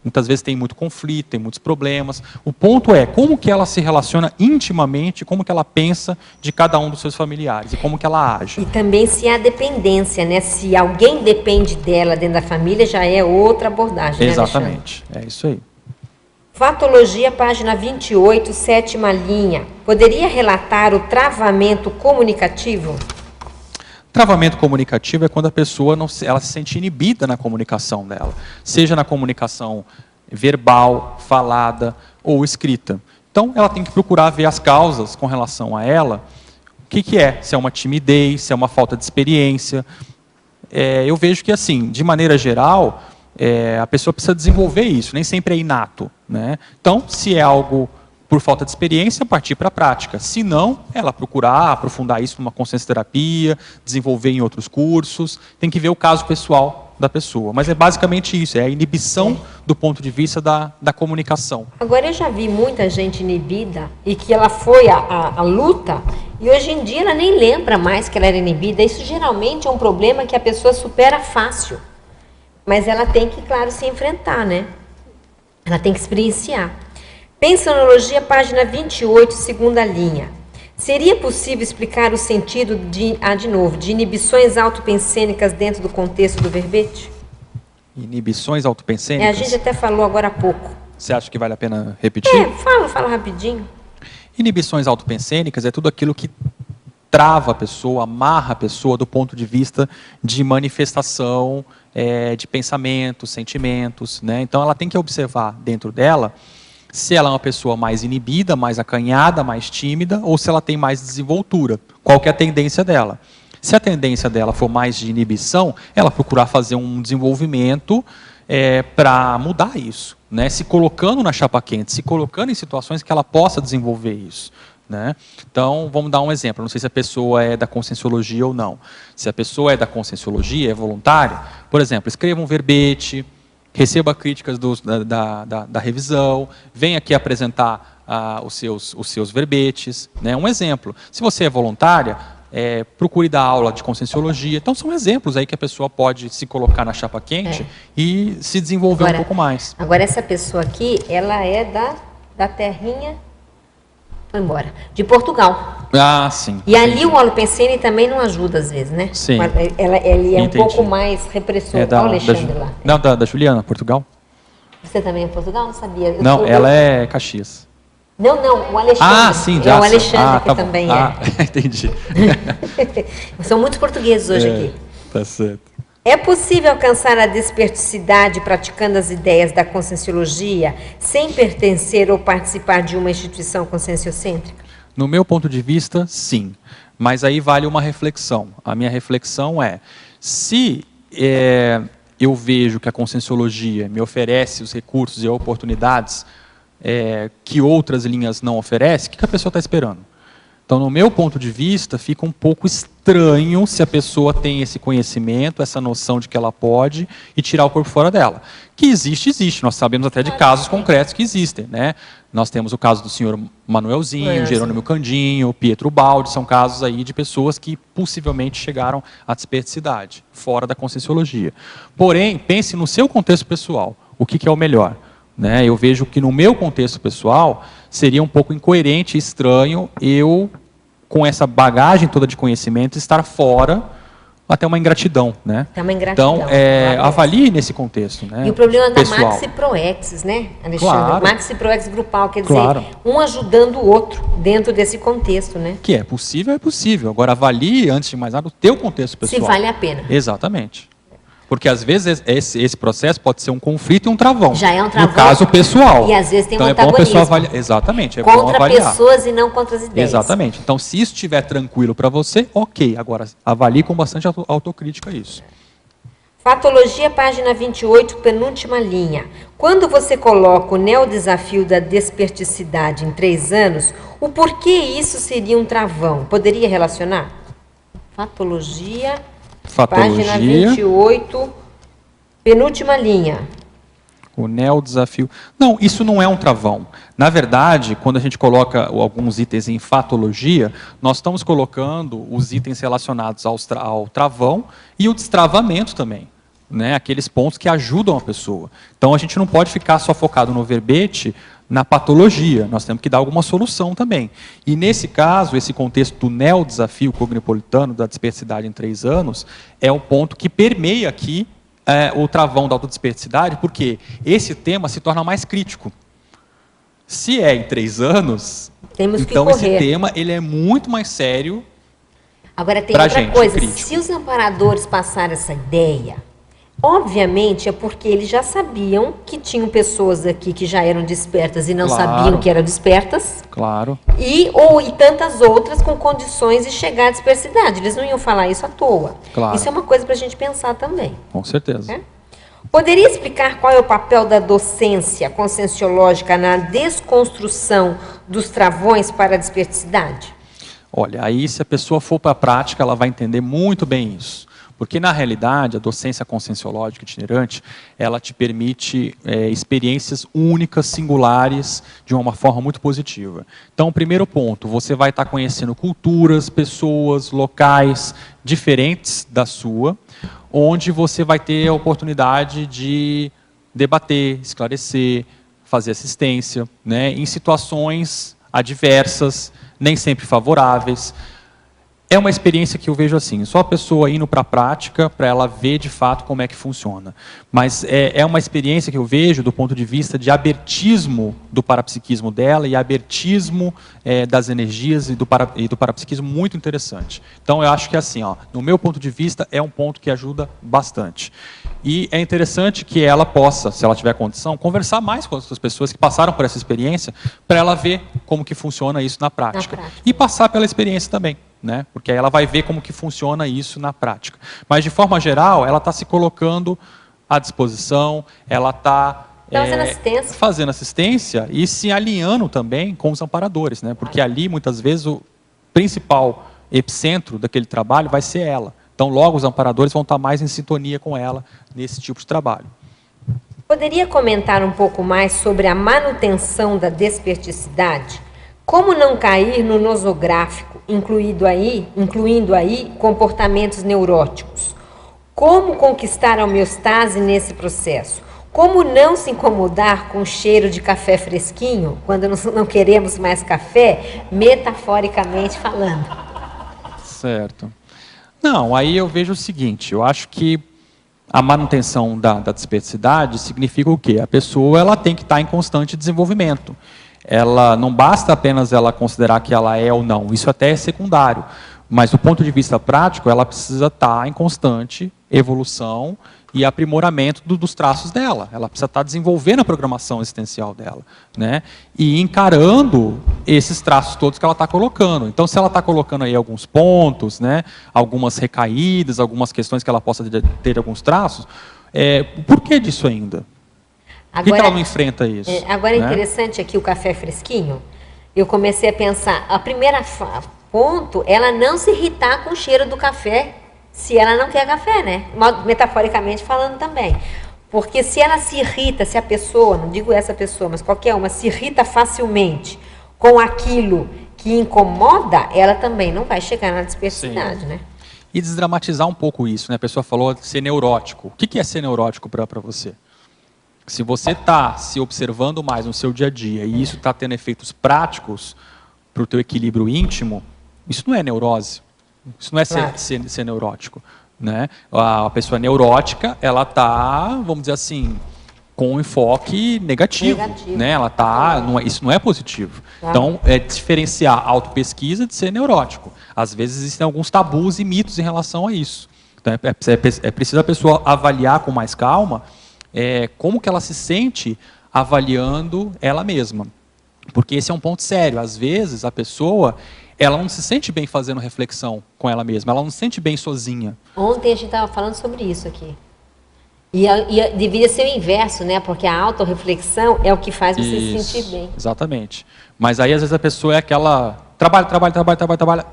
muitas vezes tem muito conflito, tem muitos problemas. O ponto é como que ela se relaciona intimamente, como que ela pensa de cada um dos seus familiares e como que ela age. E também se há dependência, né? Se alguém depende dela dentro da família, já é outra abordagem, Exatamente, né, é isso aí. Fatologia, página 28, 7ª linha. Poderia relatar o travamento comunicativo? Travamento comunicativo é quando a pessoa ela se sente inibida na comunicação dela, seja na comunicação verbal, falada ou escrita. Então, ela tem que procurar ver as causas com relação a ela, o que é, se é uma timidez, se é uma falta de experiência. Eu vejo que, assim, de maneira geral, a pessoa precisa desenvolver isso, nem sempre é inato, né? Então, se é algo por falta de experiência, partir para a prática. Se não, ela procurar aprofundar isso numa consciência terapia, desenvolver em outros cursos, tem que ver o caso pessoal da pessoa. Mas é basicamente isso, é a inibição do ponto de vista da comunicação. Agora, eu já vi muita gente inibida e que ela foi à luta e hoje em dia ela nem lembra mais que ela era inibida. Isso geralmente é um problema que a pessoa supera fácil. Mas ela tem que, claro, se enfrentar, né? Ela tem que experienciar. Pensonologia, página 28, 2ª linha. Seria possível explicar o sentido de inibições autopensênicas dentro do contexto do verbete? Inibições autopensênicas? A gente até falou agora há pouco. Você acha que vale a pena repetir? Fala rapidinho. Inibições autopensênicas é tudo aquilo que trava a pessoa, amarra a pessoa do ponto de vista de manifestação de pensamentos, sentimentos, né? Então ela tem que observar dentro dela se ela é uma pessoa mais inibida, mais acanhada, mais tímida, ou se ela tem mais desenvoltura. Qual que é a tendência dela? Se a tendência dela for mais de inibição, ela procurar fazer um desenvolvimento para mudar isso, né? Se colocando na chapa quente, se colocando em situações que ela possa desenvolver isso, né? Então, vamos dar um exemplo. Não sei se a pessoa é da conscienciologia ou não. Se a pessoa é da conscienciologia, é voluntária, por exemplo, escreva um verbete, receba críticas da revisão, venha aqui apresentar os seus verbetes, né? Um exemplo. Se você é voluntária, procure dar aula de conscienciologia. Então, são exemplos aí que a pessoa pode se colocar na chapa quente e se desenvolver um pouco mais. Agora, essa pessoa aqui, ela é da terrinha, foi embora, de Portugal. Ah, sim. E ali o holopensene também não ajuda às vezes, né? Sim. Ele é um pouco mais repressor. Olha o Alexandre lá. Não, da Juliana, Portugal. Você também é Portugal? Não sabia. Não, ela é Caxias. Não, o Alexandre. Ah, sim, já. É o Alexandre que também entendi. São muitos portugueses hoje aqui. Tá certo. É possível alcançar a desperticidade praticando as ideias da conscienciologia sem pertencer ou participar de uma instituição conscienciocêntrica? No meu ponto de vista, sim. Mas aí vale uma reflexão. A minha reflexão é, se eu vejo que a conscienciologia me oferece os recursos e oportunidades que outras linhas não oferecem, o que a pessoa está esperando? Então, no meu ponto de vista, fica um pouco estranho se a pessoa tem esse conhecimento, essa noção de que ela pode e tirar o corpo fora dela. Que existe. Nós sabemos até de casos concretos que existem, né? Nós temos o caso do senhor Manuelzinho, Jerônimo Candinho, Pietro Baldi, são casos aí de pessoas que possivelmente chegaram à desperticidade, fora da conscienciologia. Porém, pense no seu contexto pessoal, o que é o melhor? Né? Eu vejo que no meu contexto pessoal seria um pouco incoerente e estranho eu, com essa bagagem toda de conhecimento, estar fora até uma ingratidão. Né? Até uma ingratidão. Então, avalie nesse contexto. Né? E o problema pessoal. da maxi proexis, né, Alexandre? Claro. Maxi proexis grupal, quer dizer, um ajudando o outro dentro desse contexto. Né? Que é possível. Agora, avalie, antes de mais nada, o teu contexto pessoal. Se vale a pena. Exatamente. Porque, às vezes, esse processo pode ser um conflito e um travão. Já é um travão. No caso pessoal. E, às vezes, tem um antagonismo. antagonismo. Então, é bom a pessoa avaliar. Exatamente, é bom avaliar. Contra pessoas e não contra as ideias. Exatamente. Então, se isso estiver tranquilo para você, ok. Agora, avalie com bastante autocrítica isso. Fatologia, página 28, penúltima linha. Quando você coloca o neodesafio da desperticidade em 3 anos, o porquê isso seria um travão? Poderia relacionar? Fatologia... Página 28, penúltima linha. O neodesafio. Não, isso não é um travão. Na verdade, quando a gente coloca alguns itens em fatologia, nós estamos colocando os itens relacionados ao travão e o destravamento também. né? Aqueles pontos que ajudam a pessoa. Então, a gente não pode ficar só focado no verbete, na patologia, nós temos que dar alguma solução também. E nesse caso, esse contexto do neo-desafio cognipolitano da dispersidade em 3 anos, é o ponto que permeia aqui o travão da autodispersidade, porque esse tema se torna mais crítico. Se é em 3 anos, então esse tema ele é muito mais sério. Agora tem outra coisa, se os amparadores passarem essa ideia, obviamente é porque eles já sabiam que tinham pessoas aqui que já eram despertas e não sabiam que eram despertas. Claro. E tantas outras com condições de chegar à dispersidade. Eles não iam falar isso à toa. Claro. Isso é uma coisa para a gente pensar também. Com certeza. É? Poderia explicar qual é o papel da docência conscienciológica na desconstrução dos travões para a dispersidade? Olha, aí se a pessoa for para a prática, ela vai entender muito bem isso. Porque, na realidade, a docência conscienciológica itinerante, ela te permite experiências únicas, singulares, de uma forma muito positiva. Então, primeiro ponto, você vai estar conhecendo culturas, pessoas, locais diferentes da sua, onde você vai ter a oportunidade de debater, esclarecer, fazer assistência, né, em situações adversas, nem sempre favoráveis. É uma experiência que eu vejo assim, só a pessoa indo para a prática, para ela ver de fato como é que funciona. Mas é uma experiência que eu vejo do ponto de vista de abertismo do parapsiquismo dela e abertismo das energias e do parapsiquismo muito interessante. Então eu acho que assim, ó, no meu ponto de vista, é um ponto que ajuda bastante. E é interessante que ela possa, se ela tiver condição, conversar mais com outras pessoas que passaram por essa experiência, para ela ver como que funciona isso na prática. E passar pela experiência também. Né? Porque aí ela vai ver como que funciona isso na prática. Mas, de forma geral, ela está se colocando à disposição, ela está fazendo assistência e se alinhando também com os amparadores, né? Porque ali, muitas vezes, o principal epicentro daquele trabalho vai ser ela. Então, logo, os amparadores vão estar mais em sintonia com ela nesse tipo de trabalho. Poderia comentar um pouco mais sobre a manutenção da desperticidade? Como não cair no nosográfico, incluindo aí comportamentos neuróticos? Como conquistar a homeostase nesse processo? Como não se incomodar com o cheiro de café fresquinho, quando não queremos mais café, metaforicamente falando? Certo. Não, aí eu vejo o seguinte, eu acho que a manutenção da dispersidade significa o quê? A pessoa ela tem que estar em constante desenvolvimento. Ela não basta apenas ela considerar que ela é ou não, isso até é secundário, mas do ponto de vista prático, ela precisa estar em constante evolução e aprimoramento dos traços dela, ela precisa estar desenvolvendo a programação existencial dela, né? E encarando esses traços todos que ela está colocando. Então, se ela está colocando aí alguns pontos, né, algumas recaídas, algumas questões que ela possa ter alguns traços, por que disso ainda? Por que ela não enfrenta isso? Agora é interessante aqui o café fresquinho. Eu comecei a pensar, a primeira ponto, ela não se irritar com o cheiro do café, se ela não quer café, né? Metaforicamente falando também. Porque se ela se irrita, se a pessoa, não digo essa pessoa, mas qualquer uma, se irrita facilmente com aquilo que incomoda, ela também não vai chegar na dispersidade, né? E desdramatizar um pouco isso, né? A pessoa falou de ser neurótico. O que é ser neurótico para você? Se você está se observando mais no seu dia a dia e isso está tendo efeitos práticos para o teu equilíbrio íntimo, isso não é neurose. Isso não é ser neurótico. Né? A pessoa neurótica, ela está, vamos dizer assim, com um enfoque negativo. Né? Ela tá, isso não é positivo. Então, é diferenciar a autopesquisa de ser neurótico. Às vezes existem alguns tabus e mitos em relação a isso. Então, é preciso a pessoa avaliar com mais calma como que ela se sente avaliando ela mesma. Porque esse é um ponto sério. Às vezes, a pessoa ela não se sente bem fazendo reflexão com ela mesma, ela não se sente bem sozinha. Ontem a gente estava falando sobre isso aqui. E deveria ser o inverso, né? Porque a autorreflexão é o que faz você se sentir bem. Exatamente. Mas aí, às vezes, a pessoa é aquela... Trabalha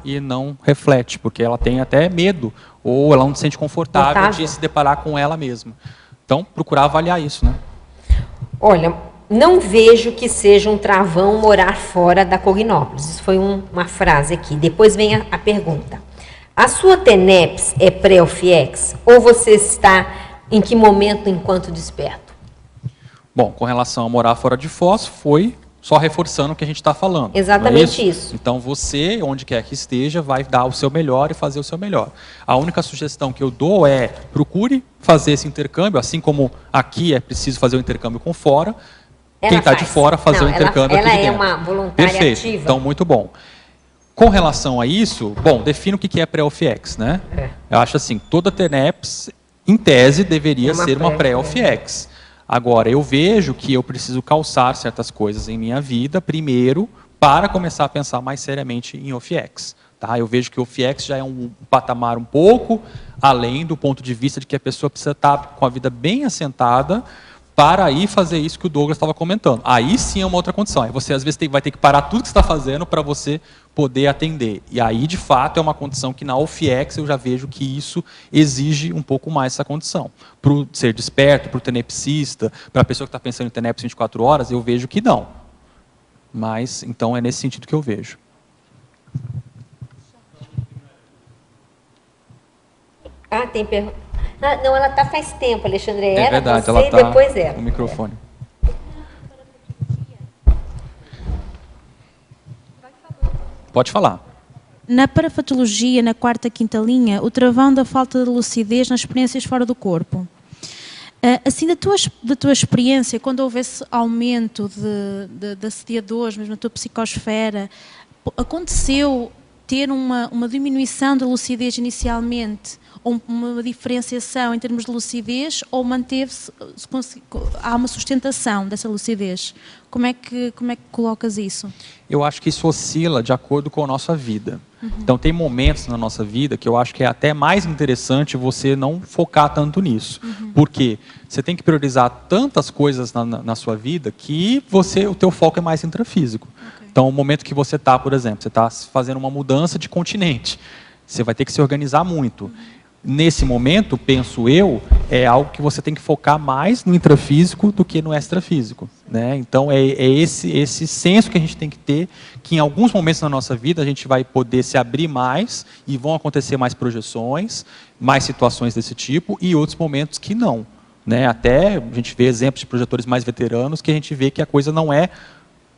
e não reflete, porque ela tem até medo, ou ela não se sente confortável de se deparar com ela mesma. Então, procurar avaliar isso, né? Olha, não vejo que seja um travão morar fora da Cognópolis. Isso foi uma frase aqui. Depois vem a pergunta. A sua TENEPS é pré ou FIEX? Ou você está Em que momento, enquanto desperto? Bom, com relação a morar fora de Foz, foi só reforçando o que a gente está falando. Exatamente isso. Então você, onde quer que esteja, vai dar o seu melhor e fazer o seu melhor. A única sugestão que eu dou é procure fazer esse intercâmbio, assim como aqui é preciso fazer o intercâmbio com fora, quem está de fora fazer o intercâmbio aqui de dentro. Ela é uma voluntária Perfeito. ativa. Então, muito bom. Com relação a isso, bom, defino o que é pré-OFIEX, né? Eu acho assim, toda TENEPS, em tese, deveria ser uma pré-OFIEX. Agora, eu vejo que eu preciso calçar certas coisas em minha vida, primeiro, para começar a pensar mais seriamente em OFIEX. Tá? Eu vejo que o OFIEX já é um patamar um pouco além do ponto de vista de que a pessoa precisa estar com a vida bem assentada para aí fazer isso que o Douglas estava comentando. Aí sim é uma outra condição. Aí você, às vezes, vai ter que parar tudo que você está fazendo para você poder atender. E aí, de fato, é uma condição que na OFIEX eu já vejo que isso exige um pouco mais essa condição. Para o ser desperto, para o tenepsista, para a pessoa que está pensando em TENEPS 24 horas, eu vejo que não. Mas, então, é nesse sentido que eu vejo. Ah, tem pergunta. Ah, não, ela está faz tempo, Alexandre. É verdade, você ela está depois ela. no microfone. Pode falar. Na parafatologia, na quarta, quinta linha, o travão da falta de lucidez nas experiências fora do corpo. Assim, da tua experiência, quando houve esse aumento de assediadores, mesmo na tua psicosfera, aconteceu ter uma diminuição da lucidez inicialmente, ou uma diferenciação em termos de lucidez, ou manteve-se, há uma sustentação dessa lucidez? Como é que colocas isso? Eu acho que isso oscila de acordo com a nossa vida. Então, tem momentos na nossa vida que eu acho que é até mais interessante você não focar tanto nisso. Porque você tem que priorizar tantas coisas na sua vida que o teu foco é mais intrafísico. Então, o momento que você está, por exemplo, você está fazendo uma mudança de continente, você vai ter que se organizar muito. Nesse momento, penso eu, é algo que você tem que focar mais no intrafísico do que no extrafísico, né? Então, é esse senso que a gente tem que ter, que em alguns momentos na nossa vida a gente vai poder se abrir mais e vão acontecer mais projeções, mais situações desse tipo, e outros momentos que não, né? Até a gente vê exemplos de projetores mais veteranos que a gente vê que a coisa não é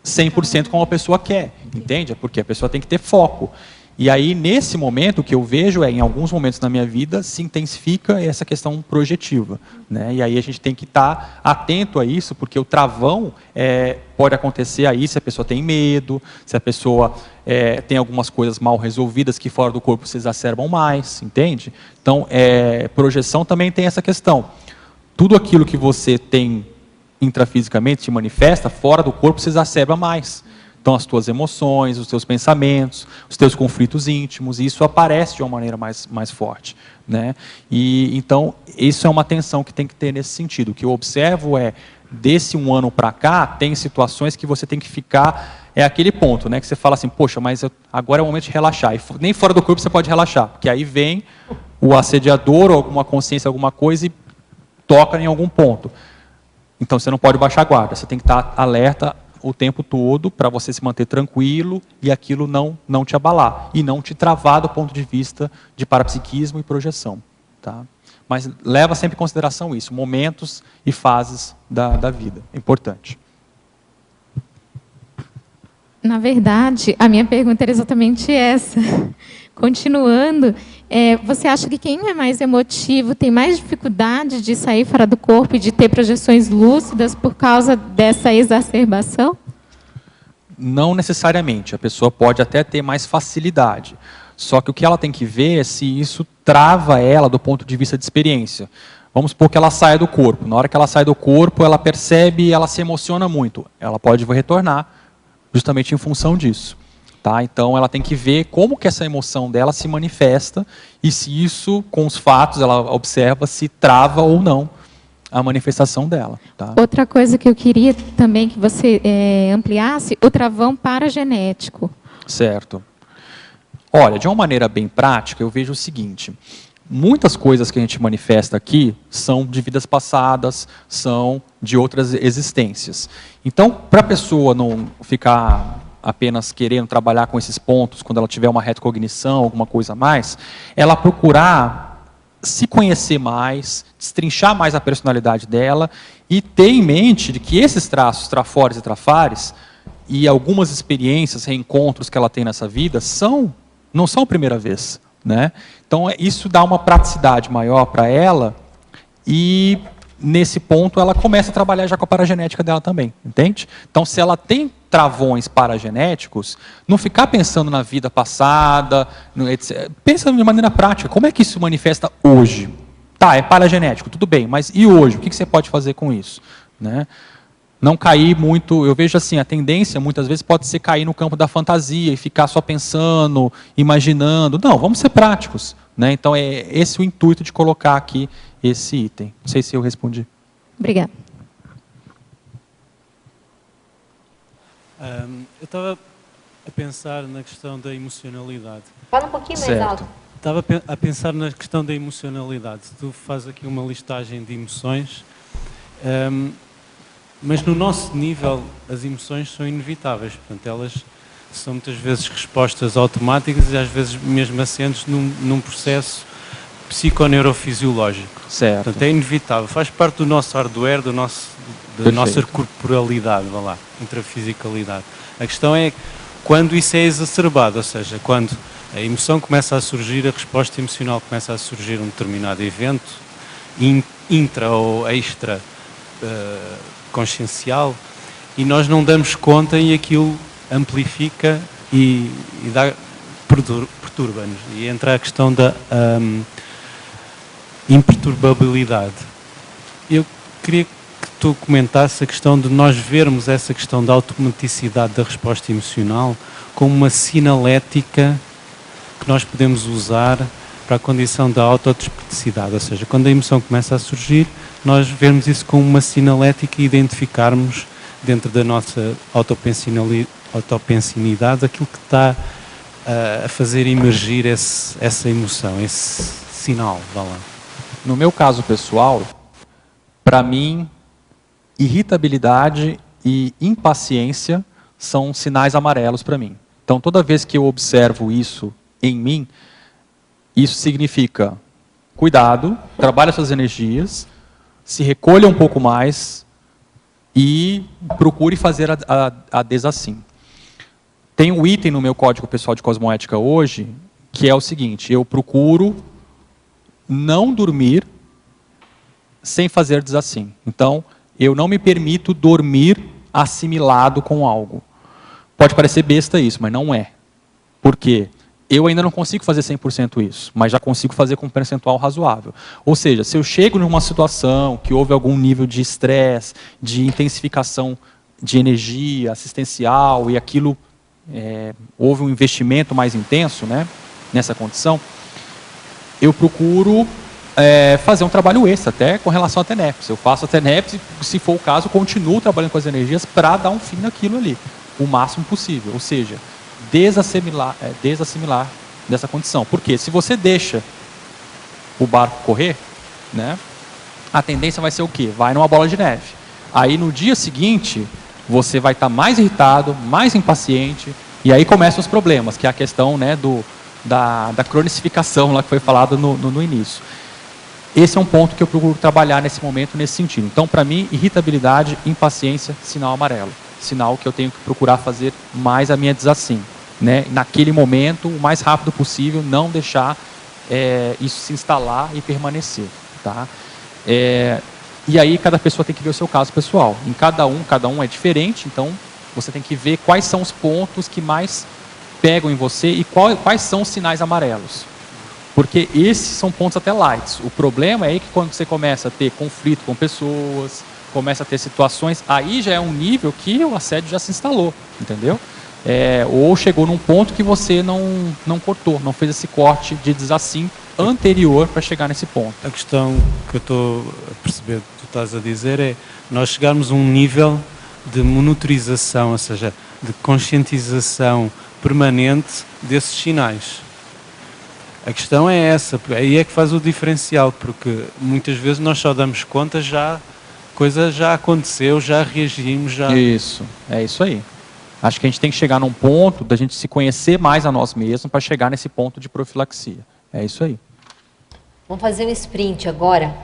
100% como a pessoa quer, entende? É porque a pessoa tem que ter foco. E aí, nesse momento, o que eu vejo em alguns momentos na minha vida, se intensifica essa questão projetiva, né? E aí a gente tem que estar atento a isso, porque o travão pode acontecer aí se a pessoa tem medo, se a pessoa tem algumas coisas mal resolvidas que fora do corpo se exacerbam mais, entende? Então, projeção também tem essa questão. Tudo aquilo que você tem intrafisicamente, se manifesta, fora do corpo se exacerba mais. Então, as tuas emoções, os teus pensamentos, os teus conflitos íntimos, e isso aparece de uma maneira mais forte, né? E, então, isso é uma atenção que tem que ter nesse sentido. O que eu observo desse um ano para cá, tem situações que você tem que ficar, aquele ponto, né? Que você fala assim, poxa, mas agora é o momento de relaxar. E nem fora do corpo você pode relaxar, porque aí vem o assediador ou alguma consciência, alguma coisa e toca em algum ponto. Então, você não pode baixar a guarda, você tem que estar alerta o tempo todo para você se manter tranquilo e aquilo não te abalar e não te travar do ponto de vista de parapsiquismo e projeção. Tá? Mas leva sempre em consideração isso, momentos e fases da vida. É importante. Na verdade, a minha pergunta era exatamente essa. Continuando, você acha que quem é mais emotivo tem mais dificuldade de sair fora do corpo e de ter projeções lúcidas por causa dessa exacerbação? Não necessariamente. A pessoa pode até ter mais facilidade. Só que o que ela tem que ver é se isso trava ela do ponto de vista de experiência. Vamos supor que ela saia do corpo. Na hora que ela sai do corpo, ela percebe e ela se emociona muito. Ela pode retornar justamente em função disso. Tá? Então, ela tem que ver como que essa emoção dela se manifesta e se isso, com os fatos, ela observa se trava ou não a manifestação dela. Tá? Outra coisa que eu queria também que você ampliasse, o travão paragenético. Certo. Olha, de uma maneira bem prática, eu vejo o seguinte. Muitas coisas que a gente manifesta aqui são de vidas passadas, são de outras existências. Então, para a pessoa não ficar apenas querendo trabalhar com esses pontos, quando ela tiver uma retrocognição, alguma coisa a mais, ela procurar se conhecer mais, destrinchar mais a personalidade dela e ter em mente de que esses traços, trafores e trafares, e algumas experiências, reencontros que ela tem nessa vida, não são a primeira vez, né? Então, isso dá uma praticidade maior para ela e, nesse ponto, ela começa a trabalhar já com a paragenética dela também, entende? Então, se ela tem travões paragenéticos, não ficar pensando na vida passada, etc. Pensa de maneira prática, como é que isso se manifesta hoje? Tá, é paragenético, tudo bem, mas e hoje? O que você pode fazer com isso? Né? Não cair muito, eu vejo assim, a tendência muitas vezes pode ser cair no campo da fantasia e ficar só pensando, imaginando. Não, vamos ser práticos. Né? Então, é esse o intuito de colocar aqui esse item. Não sei se eu respondi. Obrigada. Eu estava a pensar na questão da emocionalidade. Fala um pouquinho mais alto. Estava a pensar na questão da emocionalidade. Tu fazes aqui uma listagem de emoções, mas no nosso nível as emoções são inevitáveis. Portanto, elas são muitas vezes respostas automáticas e às vezes mesmo assentes num processo psiconeurofisiológico. Certo. Portanto, é inevitável. Faz parte do nosso hardware, da nossa corporalidade, vá lá, intrafisicalidade. A questão é quando isso é exacerbado, ou seja, quando a emoção começa a surgir, a resposta emocional começa a surgir um determinado evento, intra ou extra consciencial, e nós não damos conta e aquilo amplifica e perturba-nos. E entra a questão da imperturbabilidade. Eu queria que tu comentasse a questão de nós vermos essa questão da automaticidade da resposta emocional como uma sinalética que nós podemos usar para a condição da autodesperticidade, ou seja, quando a emoção começa a surgir, nós vermos isso como uma sinalética e identificarmos dentro da nossa autopensinidade aquilo que está a fazer emergir essa emoção, esse sinal, vá lá. No meu caso pessoal, para mim, irritabilidade e impaciência são sinais amarelos para mim. Então, toda vez que eu observo isso em mim, isso significa cuidado, trabalhe suas energias, se recolha um pouco mais e procure fazer a desassim. Tem um item no meu código pessoal de cosmoética hoje, que é o seguinte: eu procuro não dormir sem fazer desassim. Então, eu não me permito dormir assimilado com algo. Pode parecer besta isso, mas não é. Por quê? Eu ainda não consigo fazer 100% isso, mas já consigo fazer com um percentual razoável. Ou seja, se eu chego numa situação que houve algum nível de estresse, de intensificação de energia assistencial e aquilo, houve um investimento mais intenso, né, nessa condição, eu procuro fazer um trabalho extra, até com relação à TENEPS. Eu faço a TENEPS e, se for o caso, continuo trabalhando com as energias para dar um fim naquilo ali, o máximo possível. Ou seja, desassimilar dessa condição. Porque se você deixa o barco correr, né, a tendência vai ser o quê? Vai numa bola de neve. Aí no dia seguinte, você vai estar mais irritado, mais impaciente, e aí começam os problemas, que é a questão, né, da cronicificação lá que foi falado no início. Esse é um ponto que eu procuro trabalhar nesse momento, nesse sentido. Então, para mim, irritabilidade, impaciência, sinal amarelo. Sinal que eu tenho que procurar fazer mais a minha desassim. Né? Naquele momento, o mais rápido possível, não deixar isso se instalar e permanecer. Tá? E aí, cada pessoa tem que ver o seu caso pessoal. Em cada um é diferente, então você tem que ver quais são os pontos que mais pegam em você e quais são os sinais amarelos. Porque esses são pontos até lights. O problema é aí que quando você começa a ter conflito com pessoas, começa a ter situações, aí já é um nível que o assédio já se instalou, entendeu? Ou chegou num ponto que você não cortou, não fez esse corte de desassim anterior para chegar nesse ponto. A questão que eu estou a perceber que tu estás a dizer é nós chegarmos a um nível de monitorização, ou seja, de conscientização permanente desses sinais. A questão é essa, aí é que faz o diferencial, porque muitas vezes nós só damos conta já, coisa já aconteceu, já reagimos, já... Isso, é isso aí. Acho que a gente tem que chegar num ponto da gente se conhecer mais a nós mesmos para chegar nesse ponto de profilaxia. É isso aí. Vamos fazer um sprint agora,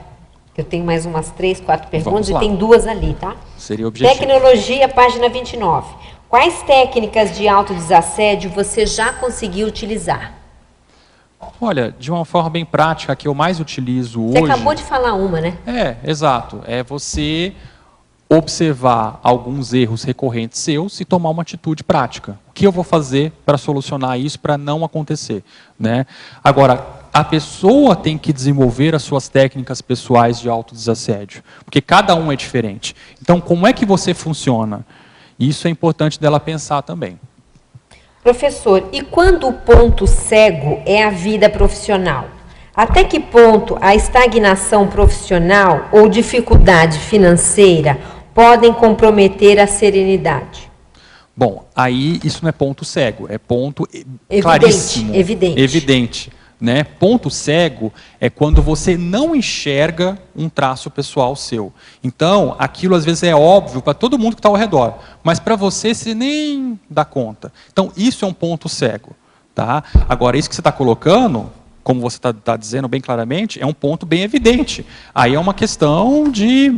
que eu tenho mais umas 3, 4 perguntas e tem 2 ali, tá? Seria o objetivo. Tecnologia, página 29. Quais técnicas de autodesassédio você já conseguiu utilizar? Olha, de uma forma bem prática, a que eu mais utilizo hoje... Você acabou de falar uma, né? Exato. É você observar alguns erros recorrentes seus e tomar uma atitude prática. O que eu vou fazer para solucionar isso, para não acontecer, né? Agora, a pessoa tem que desenvolver as suas técnicas pessoais de autodesassédio, porque cada um é diferente. Então, como é que você funciona? Isso é importante dela pensar também. Professor, e quando o ponto cego é a vida profissional? Até que ponto a estagnação profissional ou dificuldade financeira podem comprometer a serenidade? Bom, aí isso não é ponto cego, é ponto claríssimo. Evidente. Né? Ponto cego é quando você não enxerga um traço pessoal seu. Então, aquilo às vezes é óbvio para todo mundo que está ao redor, mas para você nem dá conta. Então, isso é um ponto cego. Tá? Agora, isso que você está colocando, como você está dizendo bem claramente, é um ponto bem evidente. Aí é uma questão de,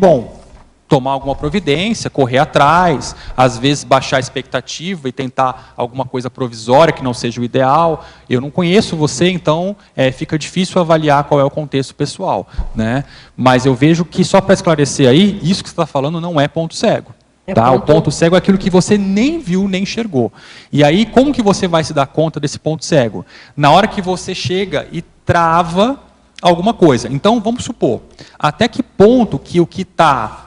tomar alguma providência, correr atrás, às vezes baixar a expectativa e tentar alguma coisa provisória que não seja o ideal. Eu não conheço você, então fica difícil avaliar qual é o contexto pessoal, né? Mas eu vejo que, só para esclarecer aí, isso que você está falando não é ponto cego. Tá? O ponto cego é aquilo que você nem viu, nem enxergou. E aí, como que você vai se dar conta desse ponto cego? Na hora que você chega e trava alguma coisa. Então, vamos supor, até que ponto que o que está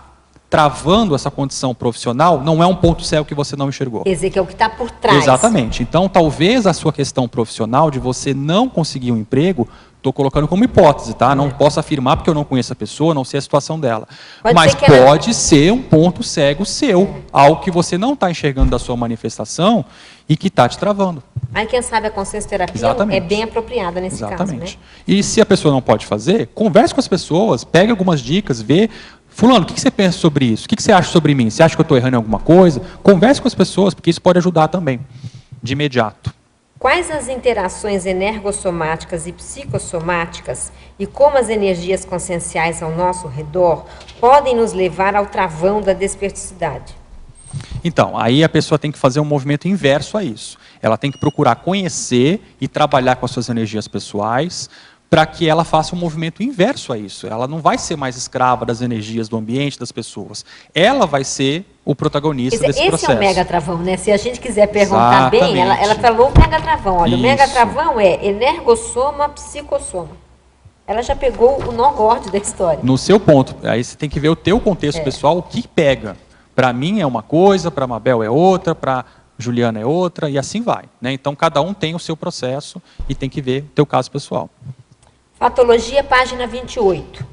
travando essa condição profissional não é um ponto cego que você não enxergou. Quer dizer, que é o que está por trás. Exatamente. Então, talvez a sua questão profissional de você não conseguir um emprego, estou colocando como hipótese, tá? Não posso afirmar porque eu não conheço a pessoa, não sei a situação dela. Mas pode ser um ponto cego seu, algo que você não está enxergando da sua manifestação e que está te travando. Aí, quem sabe a consciencioterapia é bem apropriada nesse caso, né? E se a pessoa não pode fazer, converse com as pessoas, pegue algumas dicas, vê... Fulano, o que você pensa sobre isso? O que você acha sobre mim? Você acha que eu estou errando em alguma coisa? Converse com as pessoas, porque isso pode ajudar também, de imediato. Quais as interações energossomáticas e psicossomáticas e como as energias conscienciais ao nosso redor podem nos levar ao travão da desperticidade? Então, aí a pessoa tem que fazer um movimento inverso a isso. Ela tem que procurar conhecer e trabalhar com as suas energias pessoais, para que ela faça um movimento inverso a isso. Ela não vai ser mais escrava das energias do ambiente, das pessoas. Ela vai ser o protagonista desse processo. Esse é o mega-travão, né? Se a gente quiser perguntar bem, ela falou o mega-travão. Olha, o mega-travão é energossoma, psicossoma. Ela já pegou o nó gordo da história. No seu ponto. Aí você tem que ver o teu contexto pessoal, o que pega. Para mim é uma coisa, para a Mabel é outra, para Juliana é outra, e assim vai. Né? Então, cada um tem o seu processo e tem que ver o teu caso pessoal. Patologia, página 28.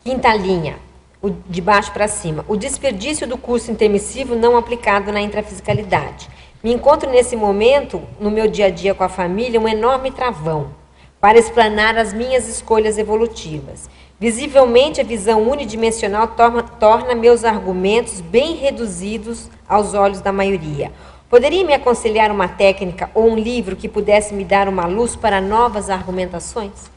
Quinta linha, de baixo para cima. O desperdício do curso intermissivo não aplicado na intrafisicalidade. Me encontro nesse momento, no meu dia a dia com a família, um enorme travão para explanar as minhas escolhas evolutivas. Visivelmente, a visão unidimensional torna meus argumentos bem reduzidos aos olhos da maioria. Poderia me aconselhar uma técnica ou um livro que pudesse me dar uma luz para novas argumentações?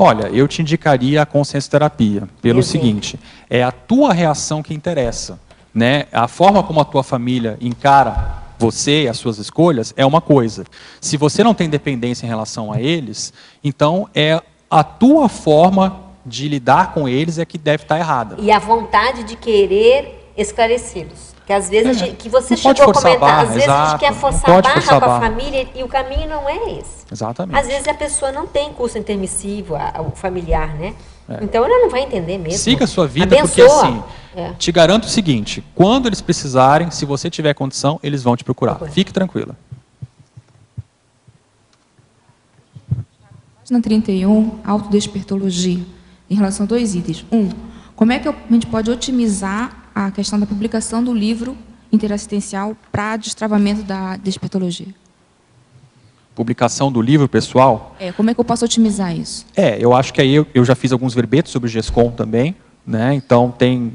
Olha, eu te indicaria a consciencioterapia, pelo seguinte, é a tua reação que interessa, né? A forma como a tua família encara você e as suas escolhas é uma coisa. Se você não tem dependência em relação a eles, então é a tua forma de lidar com eles é que deve estar errada. E a vontade de querer esclarecê-los. Que às vezes que você chegou a comentar, às vezes a gente quer forçar a barra com a família e o caminho não é esse. Exatamente. Às vezes a pessoa não tem curso intermissivo, o familiar, né? Então ela não vai entender mesmo. Siga a sua vida, porque assim, te garanto o seguinte, quando eles precisarem, se você tiver condição, eles vão te procurar. Fique tranquila. Página 31, autodespertologia, em relação a 2 itens. Como é que a gente pode otimizar a questão da publicação do livro interassistencial para destravamento da despertologia? Publicação do livro, pessoal? Como é que eu posso otimizar isso? Eu acho que aí eu já fiz alguns verbetes sobre o GESCOM também, né? Então tem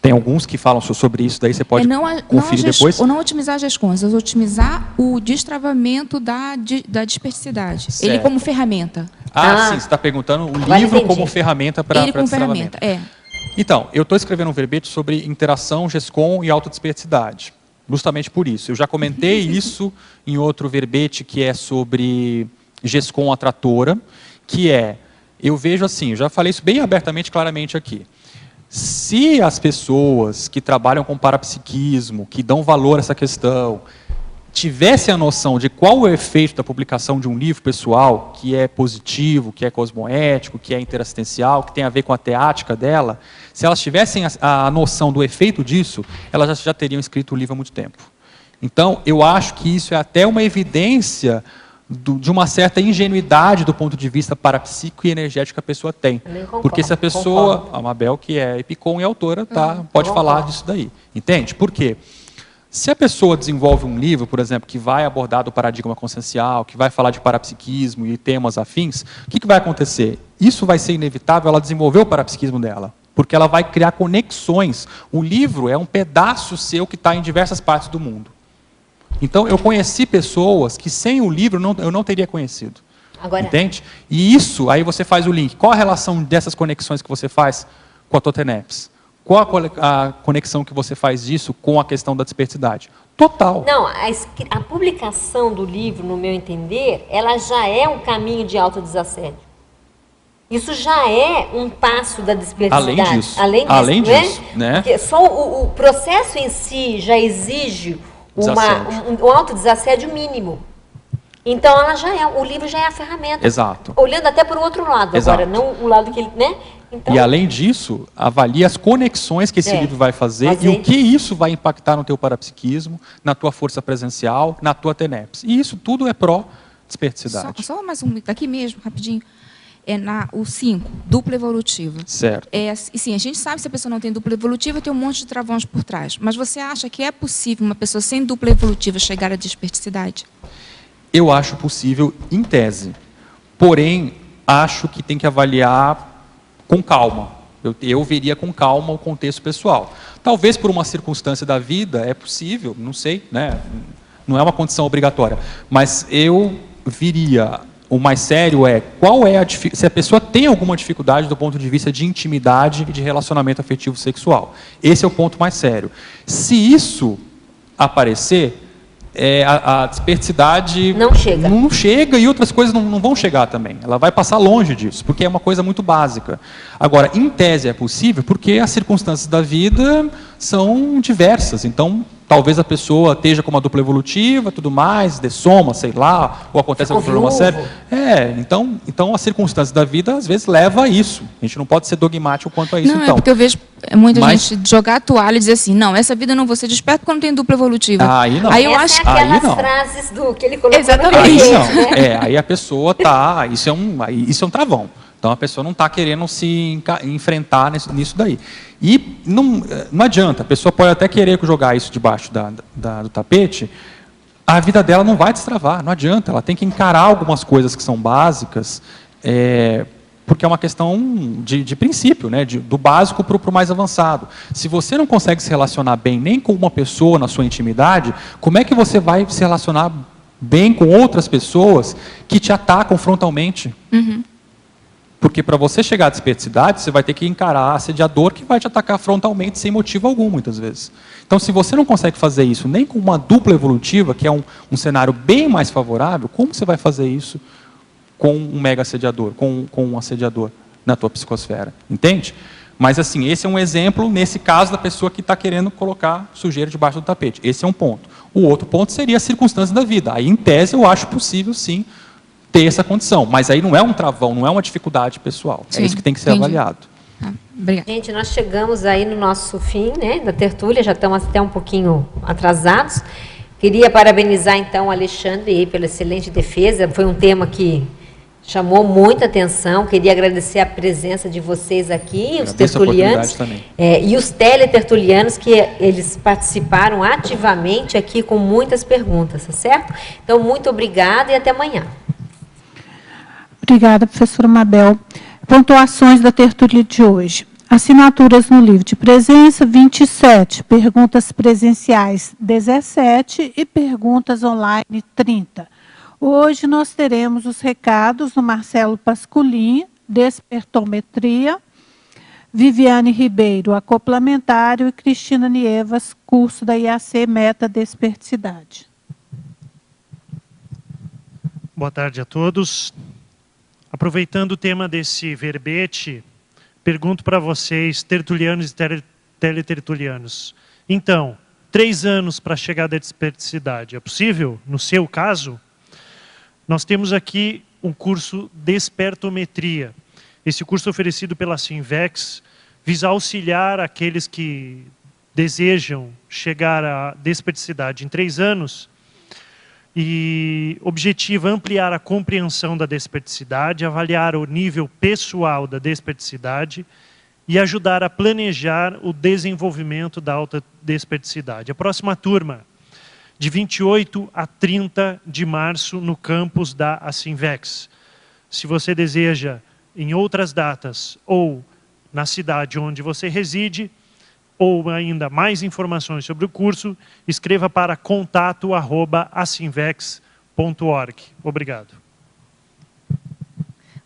Tem alguns que falam sobre isso, daí você pode conferir depois. Ou não otimizar GESCONs, mas otimizar o destravamento da dispersidade. Certo. Ele como ferramenta. Sim, você está perguntando o livro como ferramenta para destravamento. Então, eu estou escrevendo um verbete sobre interação, GESCON e autodispersidade. Justamente por isso. Eu já comentei isso em outro verbete que é sobre GESCON atratora, que é, eu vejo assim, eu já falei isso bem abertamente, claramente aqui. Se as pessoas que trabalham com parapsiquismo, que dão valor a essa questão, tivessem a noção de qual é o efeito da publicação de um livro pessoal, que é positivo, que é cosmoético, que é interassistencial, que tem a ver com a teática dela, se elas tivessem a noção do efeito disso, elas já teriam escrito o livro há muito tempo. Então, eu acho que isso é até uma evidência de uma certa ingenuidade do ponto de vista parapsíquico e energético que a pessoa tem. Porque se a pessoa, a Mabel, que é epicom e autora, pode falar disso daí. Entende? Por quê? Se a pessoa desenvolve um livro, por exemplo, que vai abordar do paradigma consciencial, que vai falar de parapsiquismo e temas afins, o que vai acontecer? Isso vai ser inevitável, ela desenvolver o parapsiquismo dela, porque ela vai criar conexões. O livro é um pedaço seu que está em diversas partes do mundo. Então, eu conheci pessoas que sem o livro eu não teria conhecido. Agora, entende? E isso, aí você faz o link. Qual a relação dessas conexões que você faz com a Toteneps? Qual a conexão que você faz disso com a questão da dispersidade? Total. Não, a publicação do livro, no meu entender, ela já é um caminho de autodesassédio. Isso já é um passo da dispersidade. Além disso, né? Porque só o processo em si já exige um autodesassédio mínimo. Então, o livro já é a ferramenta. Exato. Olhando até para o outro lado. Exato. Agora, não o lado que ele... Né? Então, e, além disso, avalie as conexões que esse livro vai fazer e o que isso vai impactar no teu parapsiquismo, na tua força presencial, na tua TENEPS. E isso tudo é pró-dispersidade. Só mais um daqui mesmo, rapidinho. O 5, dupla evolutiva. Certo. E sim, a gente sabe que se a pessoa não tem dupla evolutiva, tem um monte de travões por trás. Mas você acha que é possível uma pessoa sem dupla evolutiva chegar à dispersidade? Eu acho possível, em tese. Porém, acho que tem que avaliar com calma. Eu veria com calma o contexto pessoal. Talvez por uma circunstância da vida, é possível, não sei, né? Não é uma condição obrigatória. Mas eu viria... O mais sério é, se a pessoa tem alguma dificuldade do ponto de vista de intimidade e de relacionamento afetivo sexual. Esse é o ponto mais sério. Se isso aparecer, a dispersidade não chega e outras coisas não vão chegar também. Ela vai passar longe disso, porque é uma coisa muito básica. Agora, em tese é possível, porque as circunstâncias da vida são diversas. Então, talvez a pessoa esteja com uma dupla evolutiva, tudo mais, dessoma, sei lá, ou acontece algum problema sério. Então as circunstâncias da vida, às vezes, leva a isso. A gente não pode ser dogmático quanto a isso, não, é porque eu vejo muita gente jogar a toalha e dizer assim, não, essa vida eu não vou ser desperto porque eu não tenho dupla evolutiva. Aí não. Aí eu acho que aquelas frases que ele colocou. Exatamente. Aí não. Aí a pessoa está... Isso é um travão. Então, a pessoa não está querendo se enfrentar nisso daí. E não adianta, a pessoa pode até querer jogar isso debaixo do tapete, a vida dela não vai destravar, não adianta. Ela tem que encarar algumas coisas que são básicas, porque é uma questão de princípio, né? Do básico para o mais avançado. Se você não consegue se relacionar bem nem com uma pessoa na sua intimidade, como é que você vai se relacionar bem com outras pessoas que te atacam frontalmente? Uhum. Porque para você chegar à dispersidade, você vai ter que encarar assediador que vai te atacar frontalmente sem motivo algum, muitas vezes. Então, se você não consegue fazer isso nem com uma dupla evolutiva, que é um cenário bem mais favorável, como você vai fazer isso com um mega assediador, com um assediador na tua psicosfera? Entende? Mas, assim, esse é um exemplo, nesse caso, da pessoa que está querendo colocar sujeira debaixo do tapete. Esse é um ponto. O outro ponto seria as circunstâncias da vida. Aí, em tese, eu acho possível, sim, ter essa condição, mas aí não é um travão, não é uma dificuldade pessoal. Sim, é isso que tem que ser avaliado. Obrigada. Gente, nós chegamos aí no nosso fim, né, da tertúlia, já estamos até um pouquinho atrasados. Queria parabenizar, então, o Alexandre aí pela excelente defesa, foi um tema que chamou muita atenção, queria agradecer a presença de vocês aqui, os tertulianos, e os teletertulianos, que eles participaram ativamente aqui com muitas perguntas, tá certo? Então, muito obrigada e até amanhã. Obrigada, professora Mabel. Pontuações da tertúlia de hoje. Assinaturas no livro de presença, 27. Perguntas presenciais, 17. E perguntas online, 30. Hoje nós teremos os recados do Marcelo Pasculin, Despertometria, Viviane Ribeiro, Acoplamentário, e Cristina Nievas, curso da IAC Meta Desperticidade. Boa tarde a todos. Aproveitando o tema desse verbete, pergunto para vocês, tertulianos e teletertulianos. Então, 3 anos para chegar à desperticidade, é possível? No seu caso? Nós temos aqui um curso Despertometria. Esse curso oferecido pela Sinvex visa auxiliar aqueles que desejam chegar à desperticidade em 3 anos e objetiva ampliar a compreensão da desperticidade, avaliar o nível pessoal da desperticidade e ajudar a planejar o desenvolvimento da alta desperticidade. A próxima turma, de 28 a 30 de março, no campus da Asinvex. Se você deseja em outras datas ou na cidade onde você reside, ou ainda mais informações sobre o curso, escreva para contato@asinvex.org. Obrigado.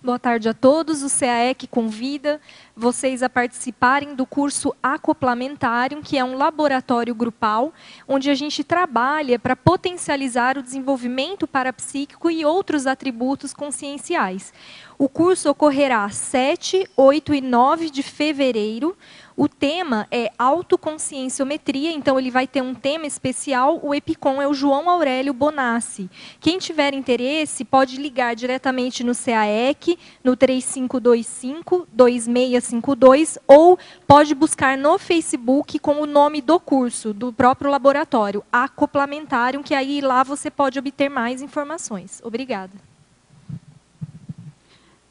Boa tarde a todos. O CAEC convida vocês a participarem do curso Acoplamentário, que é um laboratório grupal, onde a gente trabalha para potencializar o desenvolvimento parapsíquico e outros atributos conscienciais. O curso ocorrerá 7, 8 e 9 de fevereiro. O tema é autoconscienciometria, então ele vai ter um tema especial. O EPICOM é o João Aurélio Bonassi. Quem tiver interesse pode ligar diretamente no CAEC, no 3525-2652, ou pode buscar no Facebook com o nome do curso, do próprio laboratório, Acoplamentário, que aí lá você pode obter mais informações. Obrigada.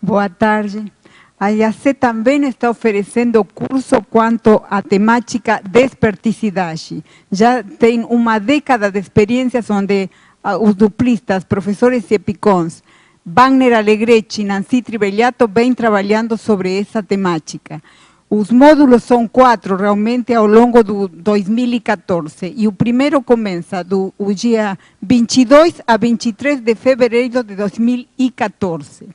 Boa tarde. A IAC também está oferecendo curso quanto à temática desperticidade. Já tem uma década de experiências onde os duplistas, professores e EPICONs, Wagner Alegretti e Nancy Trivellato, vêm trabalhando sobre essa temática. Os módulos são 4 realmente ao longo do 2014 e o primeiro começa do dia 22 a 23 de fevereiro de 2014.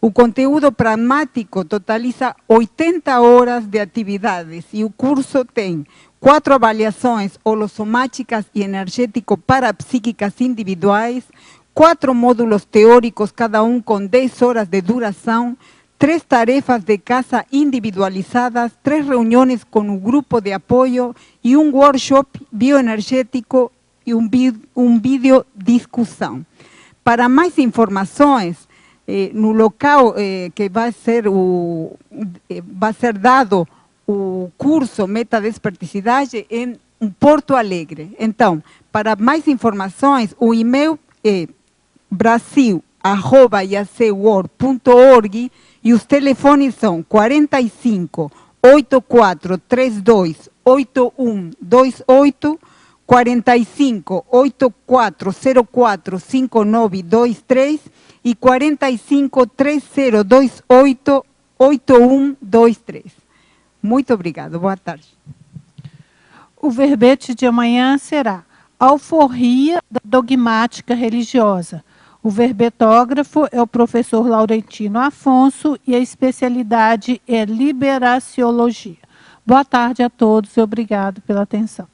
O conteúdo pragmático totaliza 80 horas de atividades e o curso tem 4 avaliações holossomáticas e energético-parapsíquicas individuais, 4 módulos teóricos, cada um com 10 horas de duração, 3 tarefas de casa individualizadas, 3 reuniões com o grupo de apoio e um workshop bioenergético e um vídeo discussão. Para mais informações, no local que vai ser dado o curso Meta Desperticidade em Porto Alegre. Então, para mais informações, o e-mail é brasil@iacworld.org e os telefones são 45 8432 8128, 45 8404 5923 e 45 3028 8123. Muito obrigado. Boa tarde. O verbete de amanhã será Alforria da Dogmática Religiosa. O verbetógrafo é o professor Laurentino Afonso e a especialidade é Liberaciologia. Boa tarde a todos e obrigado pela atenção.